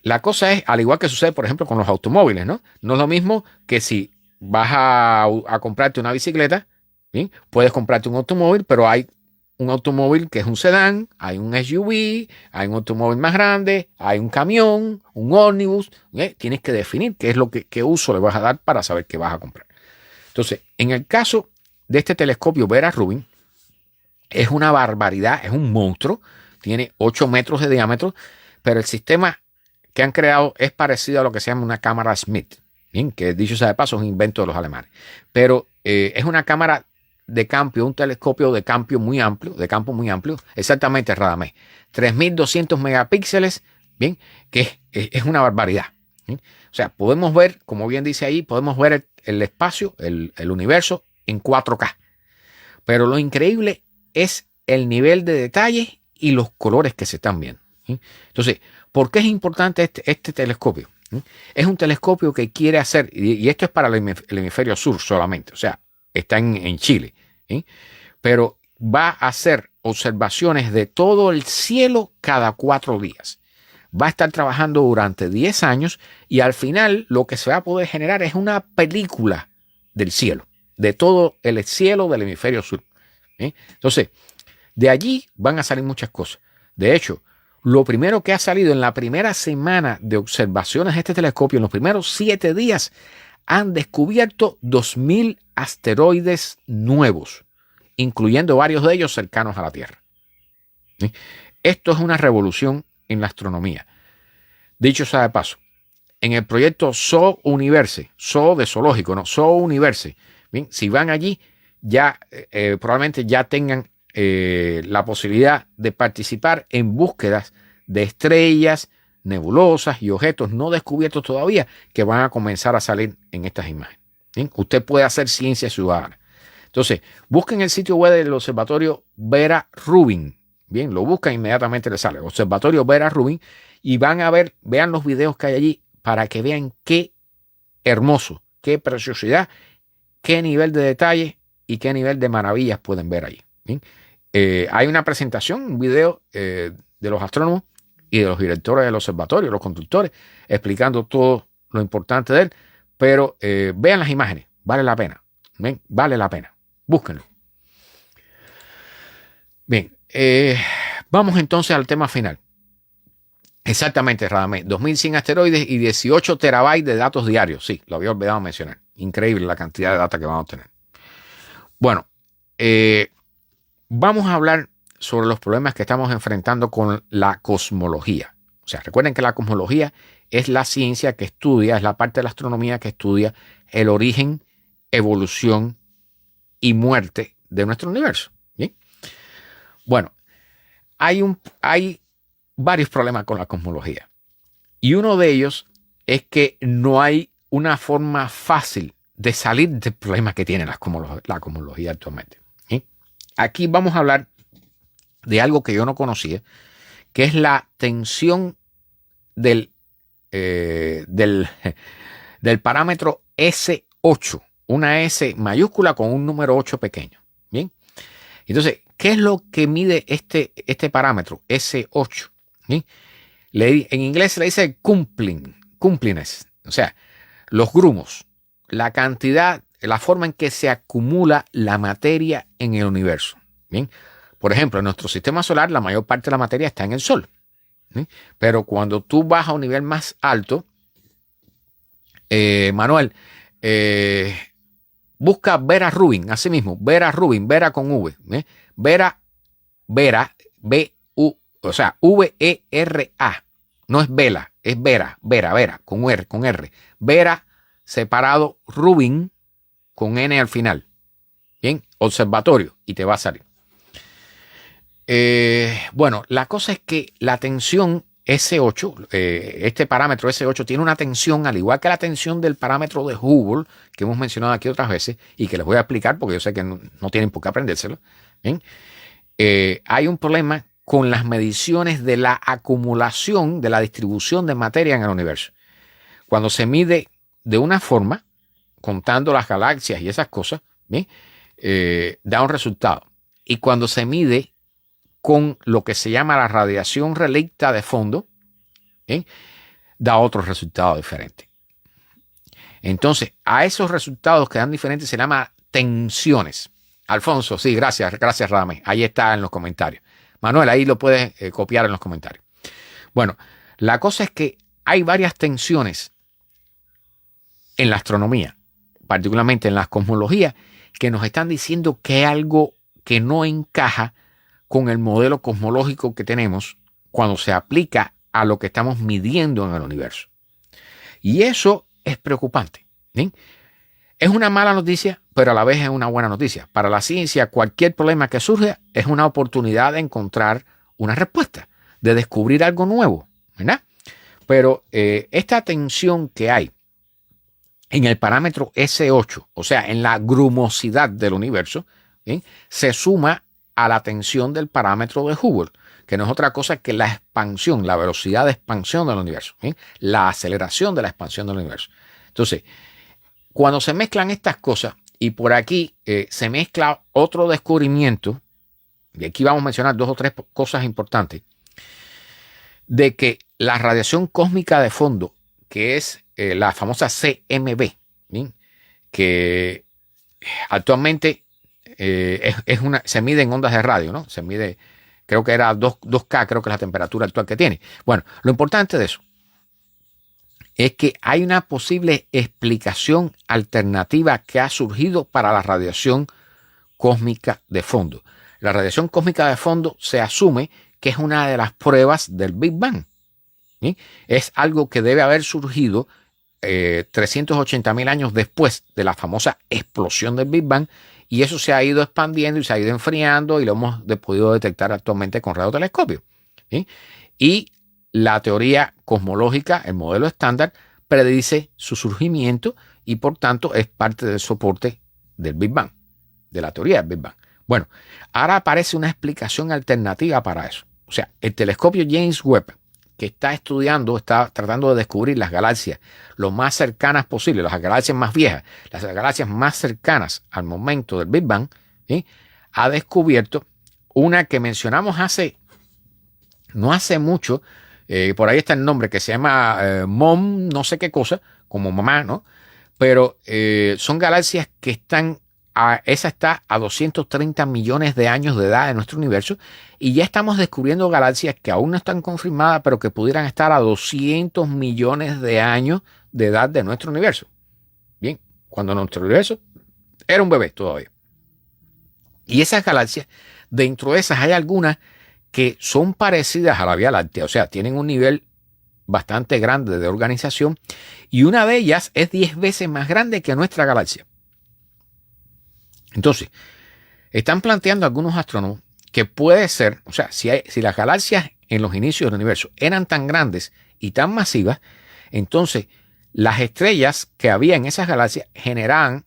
Speaker 1: la cosa es, al igual que sucede, por ejemplo, con los automóviles, ¿no? No es lo mismo que si vas a comprarte una bicicleta. Bien, puedes comprarte un automóvil, pero hay un automóvil que es un sedán, hay un SUV, hay un automóvil más grande, hay un camión, un ómnibus. Tienes que definir qué es qué uso le vas a dar para saber qué vas a comprar. Entonces, en el caso de este telescopio Vera Rubin, es una barbaridad, es un monstruo, tiene 8 metros de diámetro, pero el sistema que han creado es parecido a lo que se llama una cámara Smith, bien, que dicho sea de paso es un invento de los alemanes, pero es una cámara de campo, un telescopio de campo muy amplio, exactamente, Radamés, 3200 megapíxeles, bien, que es una barbaridad. ¿Bien? O sea, podemos ver, como bien dice ahí, podemos ver el espacio, el universo en 4K. Pero lo increíble es el nivel de detalle y los colores que se están viendo. ¿Sí? Entonces, ¿por qué es importante este telescopio? ¿Sí? Es un telescopio que quiere hacer, y esto es para el hemisferio sur solamente, o sea, está en Chile, ¿sí? Pero va a hacer observaciones de todo el cielo cada 4 días. Va a estar trabajando durante 10 años y al final lo que se va a poder generar es una película del cielo, de todo el cielo del hemisferio sur. ¿Sí? Entonces, de allí van a salir muchas cosas. De hecho, lo primero que ha salido en la primera semana de observaciones de este telescopio, en los primeros 7 días, han descubierto 2000 asteroides nuevos, incluyendo varios de ellos cercanos a la Tierra. ¿Sí? Esto es una revolución en la astronomía. Dicho sea de paso, en el proyecto SOO Universe, SOO de zoológico, no, SOO Universe, bien, si van allí, ya probablemente ya tengan la posibilidad de participar en búsquedas de estrellas, nebulosas y objetos no descubiertos todavía que van a comenzar a salir en estas imágenes. ¿Bien? Usted puede hacer ciencia ciudadana. Entonces, busquen el sitio web del observatorio Vera Rubin. Bien, lo buscan, inmediatamente le sale Observatorio Vera Rubin y van a ver, vean los videos que hay allí para que vean qué hermoso, qué preciosidad, qué nivel de detalle y qué nivel de maravillas pueden ver allí. ¿Bien? Hay una presentación, un video de los astrónomos y de los directores del observatorio, los conductores, explicando todo lo importante de él, pero vean las imágenes, vale la pena, ¿bien? Vale la pena, búsquenlo. Bien, vamos entonces al tema final. Exactamente, Radamés, 2100 asteroides y 18 terabytes de datos diarios, sí, lo había olvidado mencionar, increíble la cantidad de data que vamos a tener. Bueno, vamos a hablar sobre los problemas que estamos enfrentando con la cosmología. O sea, recuerden que la cosmología es la ciencia que estudia, es la parte de la astronomía que estudia el origen, evolución y muerte de nuestro universo. ¿Bien? Bueno, hay varios problemas con la cosmología. Y uno de ellos es que no hay una forma fácil de salir del problema que tiene la cosmología actualmente. ¿Sí? Aquí vamos a hablar de algo que yo no conocía, que es la tensión del parámetro S8, una S mayúscula con un número 8 pequeño. Bien, entonces, ¿qué es lo que mide este parámetro, S8? ¿Sí? En inglés se le dice cumpliness, o sea, los grumos, la cantidad, la forma en que se acumula la materia en el universo. ¿Bien? Por ejemplo, en nuestro sistema solar la mayor parte de la materia está en el Sol. ¿Sí? Pero cuando tú vas a un nivel más alto, Manuel, busca Vera Rubin, así mismo, Vera Rubin, Vera con V. Vera, o sea, V-E-R-A. No es Vela, es Vera, con R. Vera separado Rubin con N al final. Bien, observatorio, y te va a salir. Bueno, la cosa es que la tensión S8, este parámetro S8 tiene una tensión, al igual que la tensión del parámetro de Hubble, que hemos mencionado aquí otras veces, y que les voy a explicar porque yo sé que no tienen por qué aprendérselo. ¿Bien? Hay un problema con las mediciones de la acumulación, de la distribución de materia en el universo. Cuando se mide de una forma, contando las galaxias y esas cosas, ¿bien? Da un resultado. Y cuando se mide con lo que se llama la radiación relicta de fondo, ¿bien? Da otro resultado diferente. Entonces, a esos resultados que dan diferentes se llama tensiones. Alfonso, sí, gracias Radamés. Ahí está en los comentarios. Manuel, ahí lo puedes copiar en los comentarios. Bueno, la cosa es que hay varias tensiones en la astronomía, particularmente en la cosmología, que nos están diciendo que hay algo que no encaja con el modelo cosmológico que tenemos cuando se aplica a lo que estamos midiendo en el universo. Y eso es preocupante. ¿Sí? Es una mala noticia, pero a la vez es una buena noticia. Para la ciencia, cualquier problema que surja es una oportunidad de encontrar una respuesta, de descubrir algo nuevo, ¿verdad? Pero esta tensión que hay en el parámetro S8, o sea, en la grumosidad del universo, ¿sí? Se suma a la tensión del parámetro de Hubble, que no es otra cosa que la expansión, la velocidad de expansión del universo, ¿sí? La aceleración de la expansión del universo. Entonces, cuando se mezclan estas cosas, y por aquí se mezcla otro descubrimiento, y aquí vamos a mencionar 2 o 3 cosas importantes, de que la radiación cósmica de fondo, que es la famosa CMB, ¿sí? Que actualmente se mide en ondas de radio, ¿no? Se mide, creo que era 2K, creo que es la temperatura actual que tiene. Bueno, lo importante de eso es que hay una posible explicación alternativa que ha surgido para la radiación cósmica de fondo. La radiación cósmica de fondo se asume que es una de las pruebas del Big Bang. ¿Sí? Es algo que debe haber surgido 380.000 años después de la famosa explosión del Big Bang, y eso se ha ido expandiendo y se ha ido enfriando y lo hemos podido detectar actualmente con radiotelescopios. ¿Sí? Y la teoría cosmológica, el modelo estándar, predice su surgimiento y por tanto es parte del soporte del Big Bang, de la teoría del Big Bang. Bueno, ahora aparece una explicación alternativa para eso. O sea, el telescopio James Webb, que está tratando de descubrir las galaxias lo más cercanas posible, las galaxias más viejas, las galaxias más cercanas al momento del Big Bang, ¿sí? Ha descubierto una que mencionamos no hace mucho, por ahí está el nombre, que se llama MOM, no sé qué cosa, como mamá, ¿no? Pero son galaxias que esa está a 230 millones de años de edad de nuestro universo, y ya estamos descubriendo galaxias que aún no están confirmadas, pero que pudieran estar a 200 millones de años de edad de nuestro universo. Bien, cuando nuestro universo era un bebé todavía. Y esas galaxias, dentro de esas hay algunas que son parecidas a la Vía Láctea, o sea, tienen un nivel bastante grande de organización, y una de ellas es 10 veces más grande que nuestra galaxia. Entonces, están planteando algunos astrónomos que puede ser, o sea, si las galaxias en los inicios del universo eran tan grandes y tan masivas, entonces las estrellas que había en esas galaxias generaban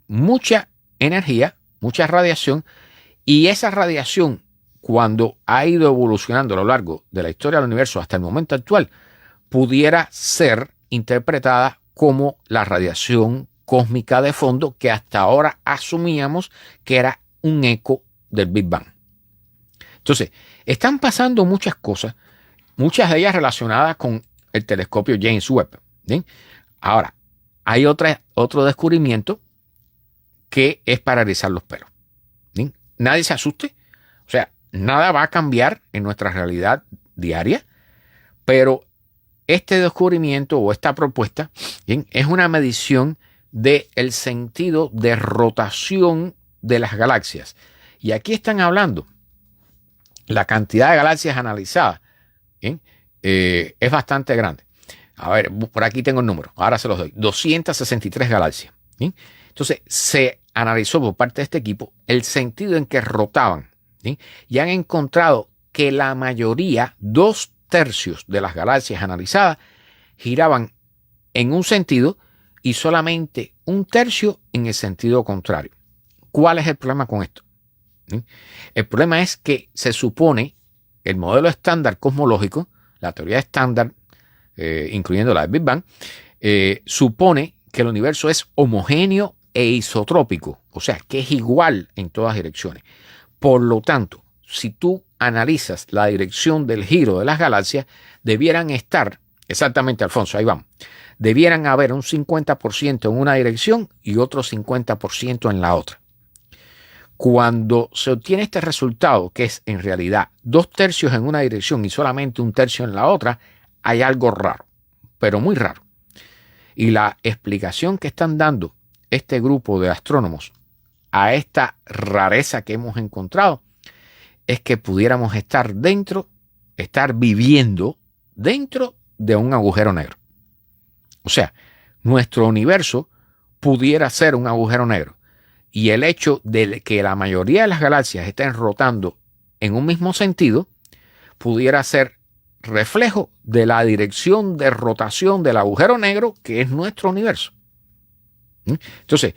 Speaker 1: mucha energía, mucha radiación, y esa radiación, cuando ha ido evolucionando a lo largo de la historia del universo hasta el momento actual, pudiera ser interpretada como la radiación cósmica de fondo que hasta ahora asumíamos que era un eco del Big Bang. Entonces, están pasando muchas cosas, muchas de ellas relacionadas con el telescopio James Webb. ¿Bien? Ahora, hay otro descubrimiento que es paralizar los pelos. ¿Bien? Nadie se asuste. O sea, nada va a cambiar en nuestra realidad diaria, pero este descubrimiento o esta propuesta, ¿bien?, es una medición del sentido de rotación de las galaxias. Y aquí están hablando, la cantidad de galaxias analizadas, ¿bien?, es bastante grande. A ver, por aquí tengo el número, ahora se los doy. 263 galaxias. ¿Bien? Entonces, se analizó por parte de este equipo el sentido en que rotaban. ¿Bien? Y han encontrado que la mayoría, 2/3 de las galaxias analizadas, giraban en un sentido y solamente 1/3 en el sentido contrario. ¿Cuál es el problema con esto? ¿Bien? El problema es que se supone que el modelo estándar cosmológico, la teoría estándar, incluyendo la del Big Bang, supone que el universo es homogéneo e isotrópico, o sea, que es igual en todas direcciones. Por lo tanto, si tú analizas la dirección del giro de las galaxias, debieran estar, exactamente, Alfonso, ahí vamos, debieran haber un 50% en una dirección y otro 50% en la otra. Cuando se obtiene este resultado, que es en realidad 2/3 en una dirección y solamente 1/3 en la otra, hay algo raro, pero muy raro. Y la explicación que están dando este grupo de astrónomos a esta rareza que hemos encontrado es que pudiéramos estar viviendo dentro de un agujero negro. O sea, nuestro universo pudiera ser un agujero negro. Y el hecho de que la mayoría de las galaxias estén rotando en un mismo sentido pudiera ser reflejo de la dirección de rotación del agujero negro que es nuestro universo. Entonces,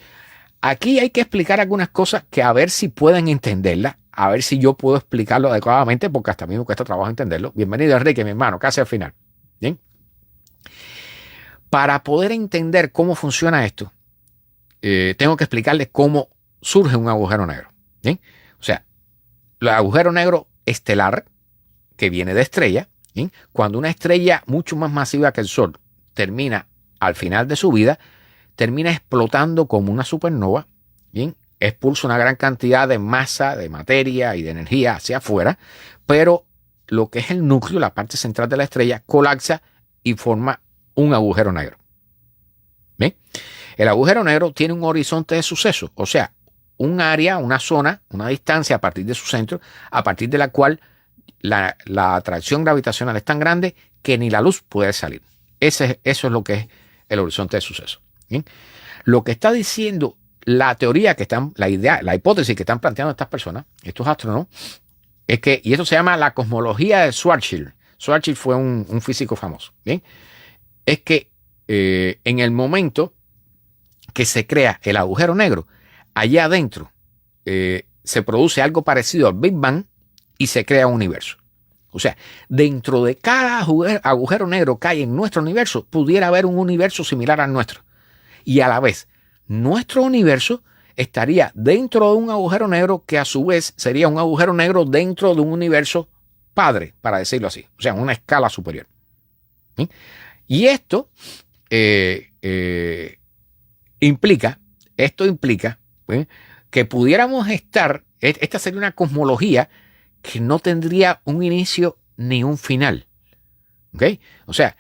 Speaker 1: aquí hay que explicar algunas cosas que a ver si pueden entenderlas, a ver si yo puedo explicarlo adecuadamente, porque hasta a mí me cuesta trabajo entenderlo. Bienvenido, Enrique, mi hermano, casi al final. ¿Bien? Para poder entender cómo funciona esto, tengo que explicarles cómo surge un agujero negro. ¿Bien? O sea, el agujero negro estelar, que viene de estrella, ¿bien?, cuando una estrella mucho más masiva que el Sol termina al final de su vida, termina explotando como una supernova, ¿bien?, expulsa una gran cantidad de masa, de materia y de energía hacia afuera, pero lo que es el núcleo, la parte central de la estrella, colapsa y forma un agujero negro. ¿Bien? El agujero negro tiene un horizonte de suceso, o sea, un área, una zona, una distancia a partir de su centro, a partir de la cual la atracción gravitacional es tan grande que ni la luz puede salir. Eso es lo que es el horizonte de suceso. ¿Bien? Lo que está diciendo la teoría que están, la idea, la hipótesis que están planteando estas personas, estos astrónomos, es que, y esto se llama la cosmología de Schwarzschild. Schwarzschild fue un físico famoso. ¿Bien? Es que en el momento que se crea el agujero negro, allá adentro se produce algo parecido al Big Bang y se crea un universo. O sea, dentro de cada agujero negro que hay en nuestro universo, pudiera haber un universo similar al nuestro. Y a la vez, nuestro universo estaría dentro de un agujero negro que a su vez sería un agujero negro dentro de un universo padre, para decirlo así. O sea, en una escala superior. ¿Sí? Y esto implica que pudiéramos estar, esta sería una cosmología que no tendría un inicio ni un final. ¿Ok? O sea,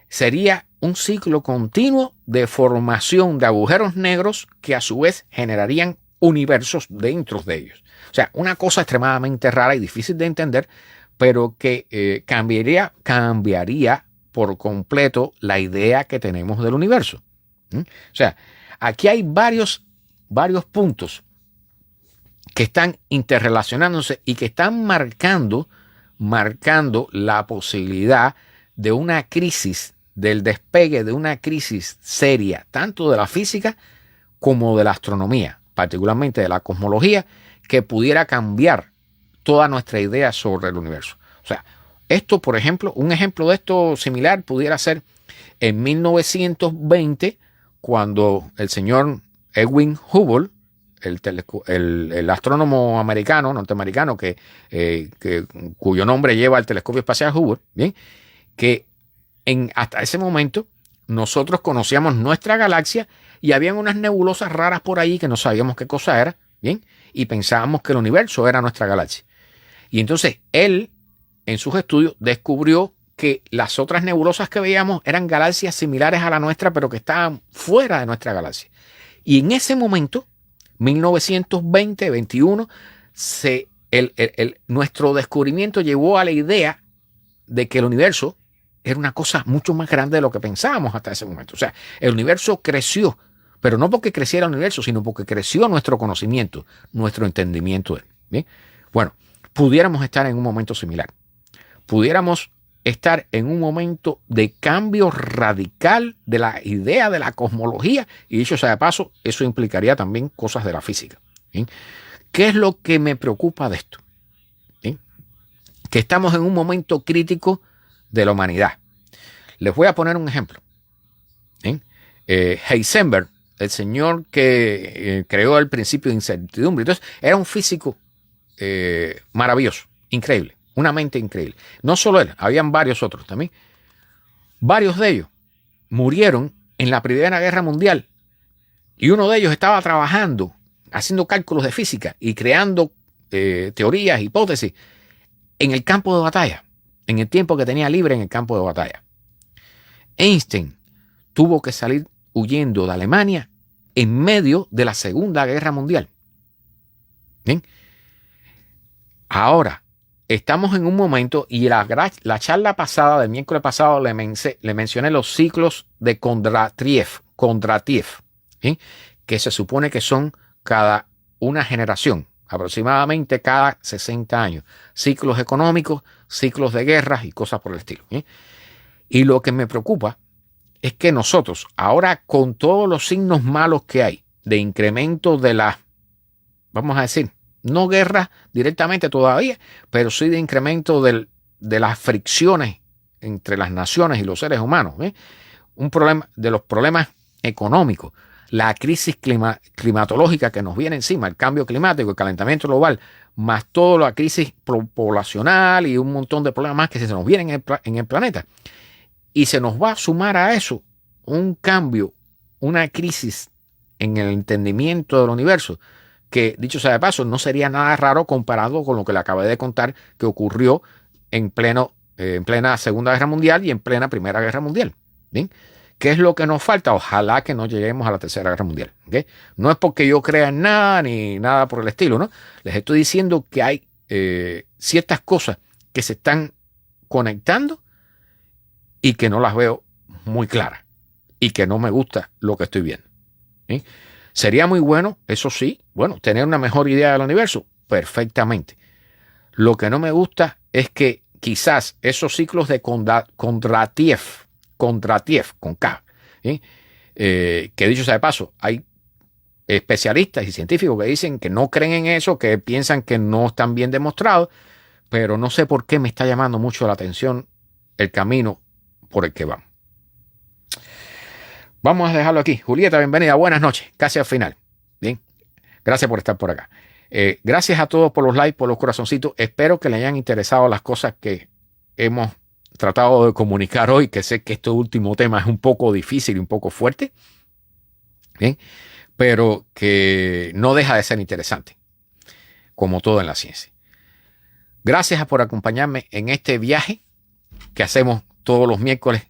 Speaker 1: sería un ciclo continuo de formación de agujeros negros que a su vez generarían universos dentro de ellos. O sea, una cosa extremadamente rara y difícil de entender, pero que cambiaría por completo la idea que tenemos del universo. O sea, aquí hay varios puntos que están interrelacionándose y que están marcando la posibilidad de una crisis, del despegue de una crisis seria, tanto de la física como de la astronomía, particularmente de la cosmología, que pudiera cambiar toda nuestra idea sobre el universo. O sea, esto, por ejemplo, un ejemplo de esto similar pudiera ser en 1920, cuando el señor Edwin Hubble el astrónomo americano, norteamericano, cuyo nombre lleva el telescopio espacial Hubble, ¿bien? Que hasta ese momento nosotros conocíamos nuestra galaxia y habían unas nebulosas raras por ahí que no sabíamos qué cosa era, ¿bien? Y pensábamos que el universo era nuestra galaxia. Y entonces él, en sus estudios, descubrió que las otras nebulosas que veíamos eran galaxias similares a la nuestra, pero que estaban fuera de nuestra galaxia. Y en ese momento, 1920-21, nuestro descubrimiento llevó a la idea de que el universo era una cosa mucho más grande de lo que pensábamos hasta ese momento. O sea, el universo creció, pero no porque creciera el universo, sino porque creció nuestro conocimiento, nuestro entendimiento de él. ¿Bien? Bueno, pudiéramos estar en un momento similar. Pudiéramos estar en un momento de cambio radical de la idea de la cosmología, y dicho sea de paso, eso implicaría también cosas de la física. ¿Bien? ¿Qué es lo que me preocupa de esto? ¿Bien? Que estamos en un momento crítico de la humanidad. Les voy a poner un ejemplo. ¿Bien? Heisenberg, el señor que creó el principio de incertidumbre, entonces era un físico maravilloso, increíble. Una mente increíble. No solo él, habían varios otros también. Varios de ellos murieron en la Primera Guerra Mundial. Y uno de ellos estaba trabajando, haciendo cálculos de física y creando teorías, hipótesis en el campo de batalla, en el tiempo que tenía libre en el campo de batalla. Einstein tuvo que salir huyendo de Alemania en medio de la Segunda Guerra Mundial. ¿Bien? Ahora, estamos en un momento, y la charla pasada, del miércoles pasado, le mencioné los ciclos de Kondratiev, ¿sí? Que se supone que son cada una generación, aproximadamente cada 60 años. Ciclos económicos, ciclos de guerras y cosas por el estilo. ¿Sí? Y lo que me preocupa es que nosotros, ahora con todos los signos malos que hay, de incremento de vamos a decir, no guerra directamente todavía, pero sí de incremento de las fricciones entre las naciones y los seres humanos. Un problema de los problemas económicos, la crisis climatológica que nos viene encima, el cambio climático, el calentamiento global, más toda la crisis poblacional y un montón de problemas más que se nos vienen en el planeta. Y se nos va a sumar a eso un cambio, una crisis en el entendimiento del universo, que, dicho sea de paso, no sería nada raro comparado con lo que le acabé de contar que ocurrió en plena Segunda Guerra Mundial y en plena Primera Guerra Mundial. ¿Bien? ¿Qué es lo que nos falta? Ojalá que no lleguemos a la Tercera Guerra Mundial. ¿Okay? No es porque yo crea en nada ni nada por el estilo, ¿no? Les estoy diciendo que hay ciertas cosas que se están conectando y que no las veo muy claras y que no me gusta lo que estoy viendo. ¿Sí? Sería muy bueno, eso sí, tener una mejor idea del universo, perfectamente. Lo que no me gusta es que quizás esos ciclos de Kondratiev, con K, ¿sí? Que dicho sea de paso, hay especialistas y científicos que dicen que no creen en eso, que piensan que no están bien demostrados, pero no sé por qué me está llamando mucho la atención el camino por el que van. Vamos a dejarlo aquí. Julieta, bienvenida. Buenas noches. Casi al final. Bien. Gracias por estar por acá. Gracias a todos por los likes, por los corazoncitos. Espero que les hayan interesado las cosas que hemos tratado de comunicar hoy, que sé que este último tema es un poco difícil y un poco fuerte. Bien. Pero que no deja de ser interesante, como todo en la ciencia. Gracias por acompañarme en este viaje que hacemos todos los miércoles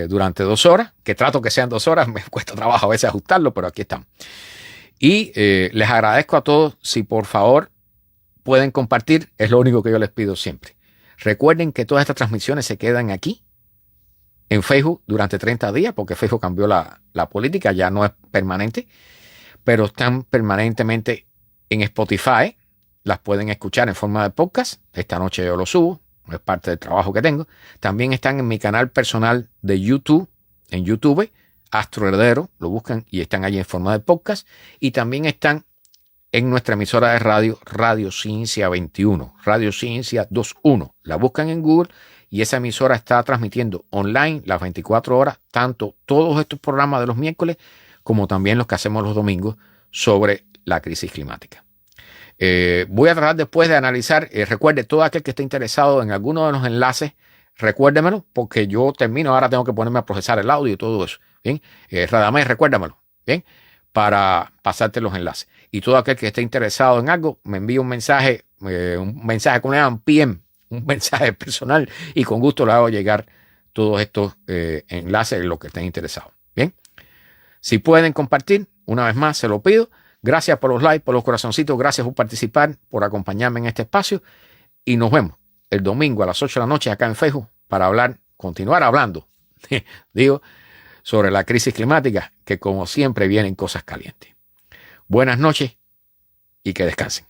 Speaker 1: durante 2 horas, que trato que sean 2 horas, me cuesta trabajo a veces ajustarlo, pero aquí estamos. Y les agradezco a todos si por favor pueden compartir, es lo único que yo les pido siempre. Recuerden que todas estas transmisiones se quedan aquí en Facebook durante 30 días, porque Facebook cambió la política, ya no es permanente, pero están permanentemente en Spotify, las pueden escuchar en forma de podcast. Esta noche yo lo subo, es parte del trabajo que tengo. También están en mi canal personal de YouTube, en YouTube, Astro Heredero, lo buscan y están allí en forma de podcast. Y también están en nuestra emisora de radio, Radio Ciencia 21, Radio Ciencia 21. La buscan en Google y esa emisora está transmitiendo online las 24 horas, tanto todos estos programas de los miércoles como también los que hacemos los domingos sobre la crisis climática. Voy a tratar después de analizar, recuerde, todo aquel que esté interesado en alguno de los enlaces, recuérdemelo, porque yo termino, ahora tengo que ponerme a procesar el audio y todo eso. Bien, Radamés, recuérdamelo, bien, para pasarte los enlaces. Y todo aquel que esté interesado en algo, me envía un mensaje como le llaman PM, un mensaje personal, y con gusto le hago llegar todos estos enlaces en los que estén interesados. Bien, si pueden compartir, una vez más se lo pido. Gracias por los likes, por los corazoncitos, gracias por participar, por acompañarme en este espacio, y nos vemos el domingo a las 8 de la noche acá en Facebook para continuar hablando, digo, sobre la crisis climática, que como siempre vienen cosas calientes. Buenas noches y que descansen.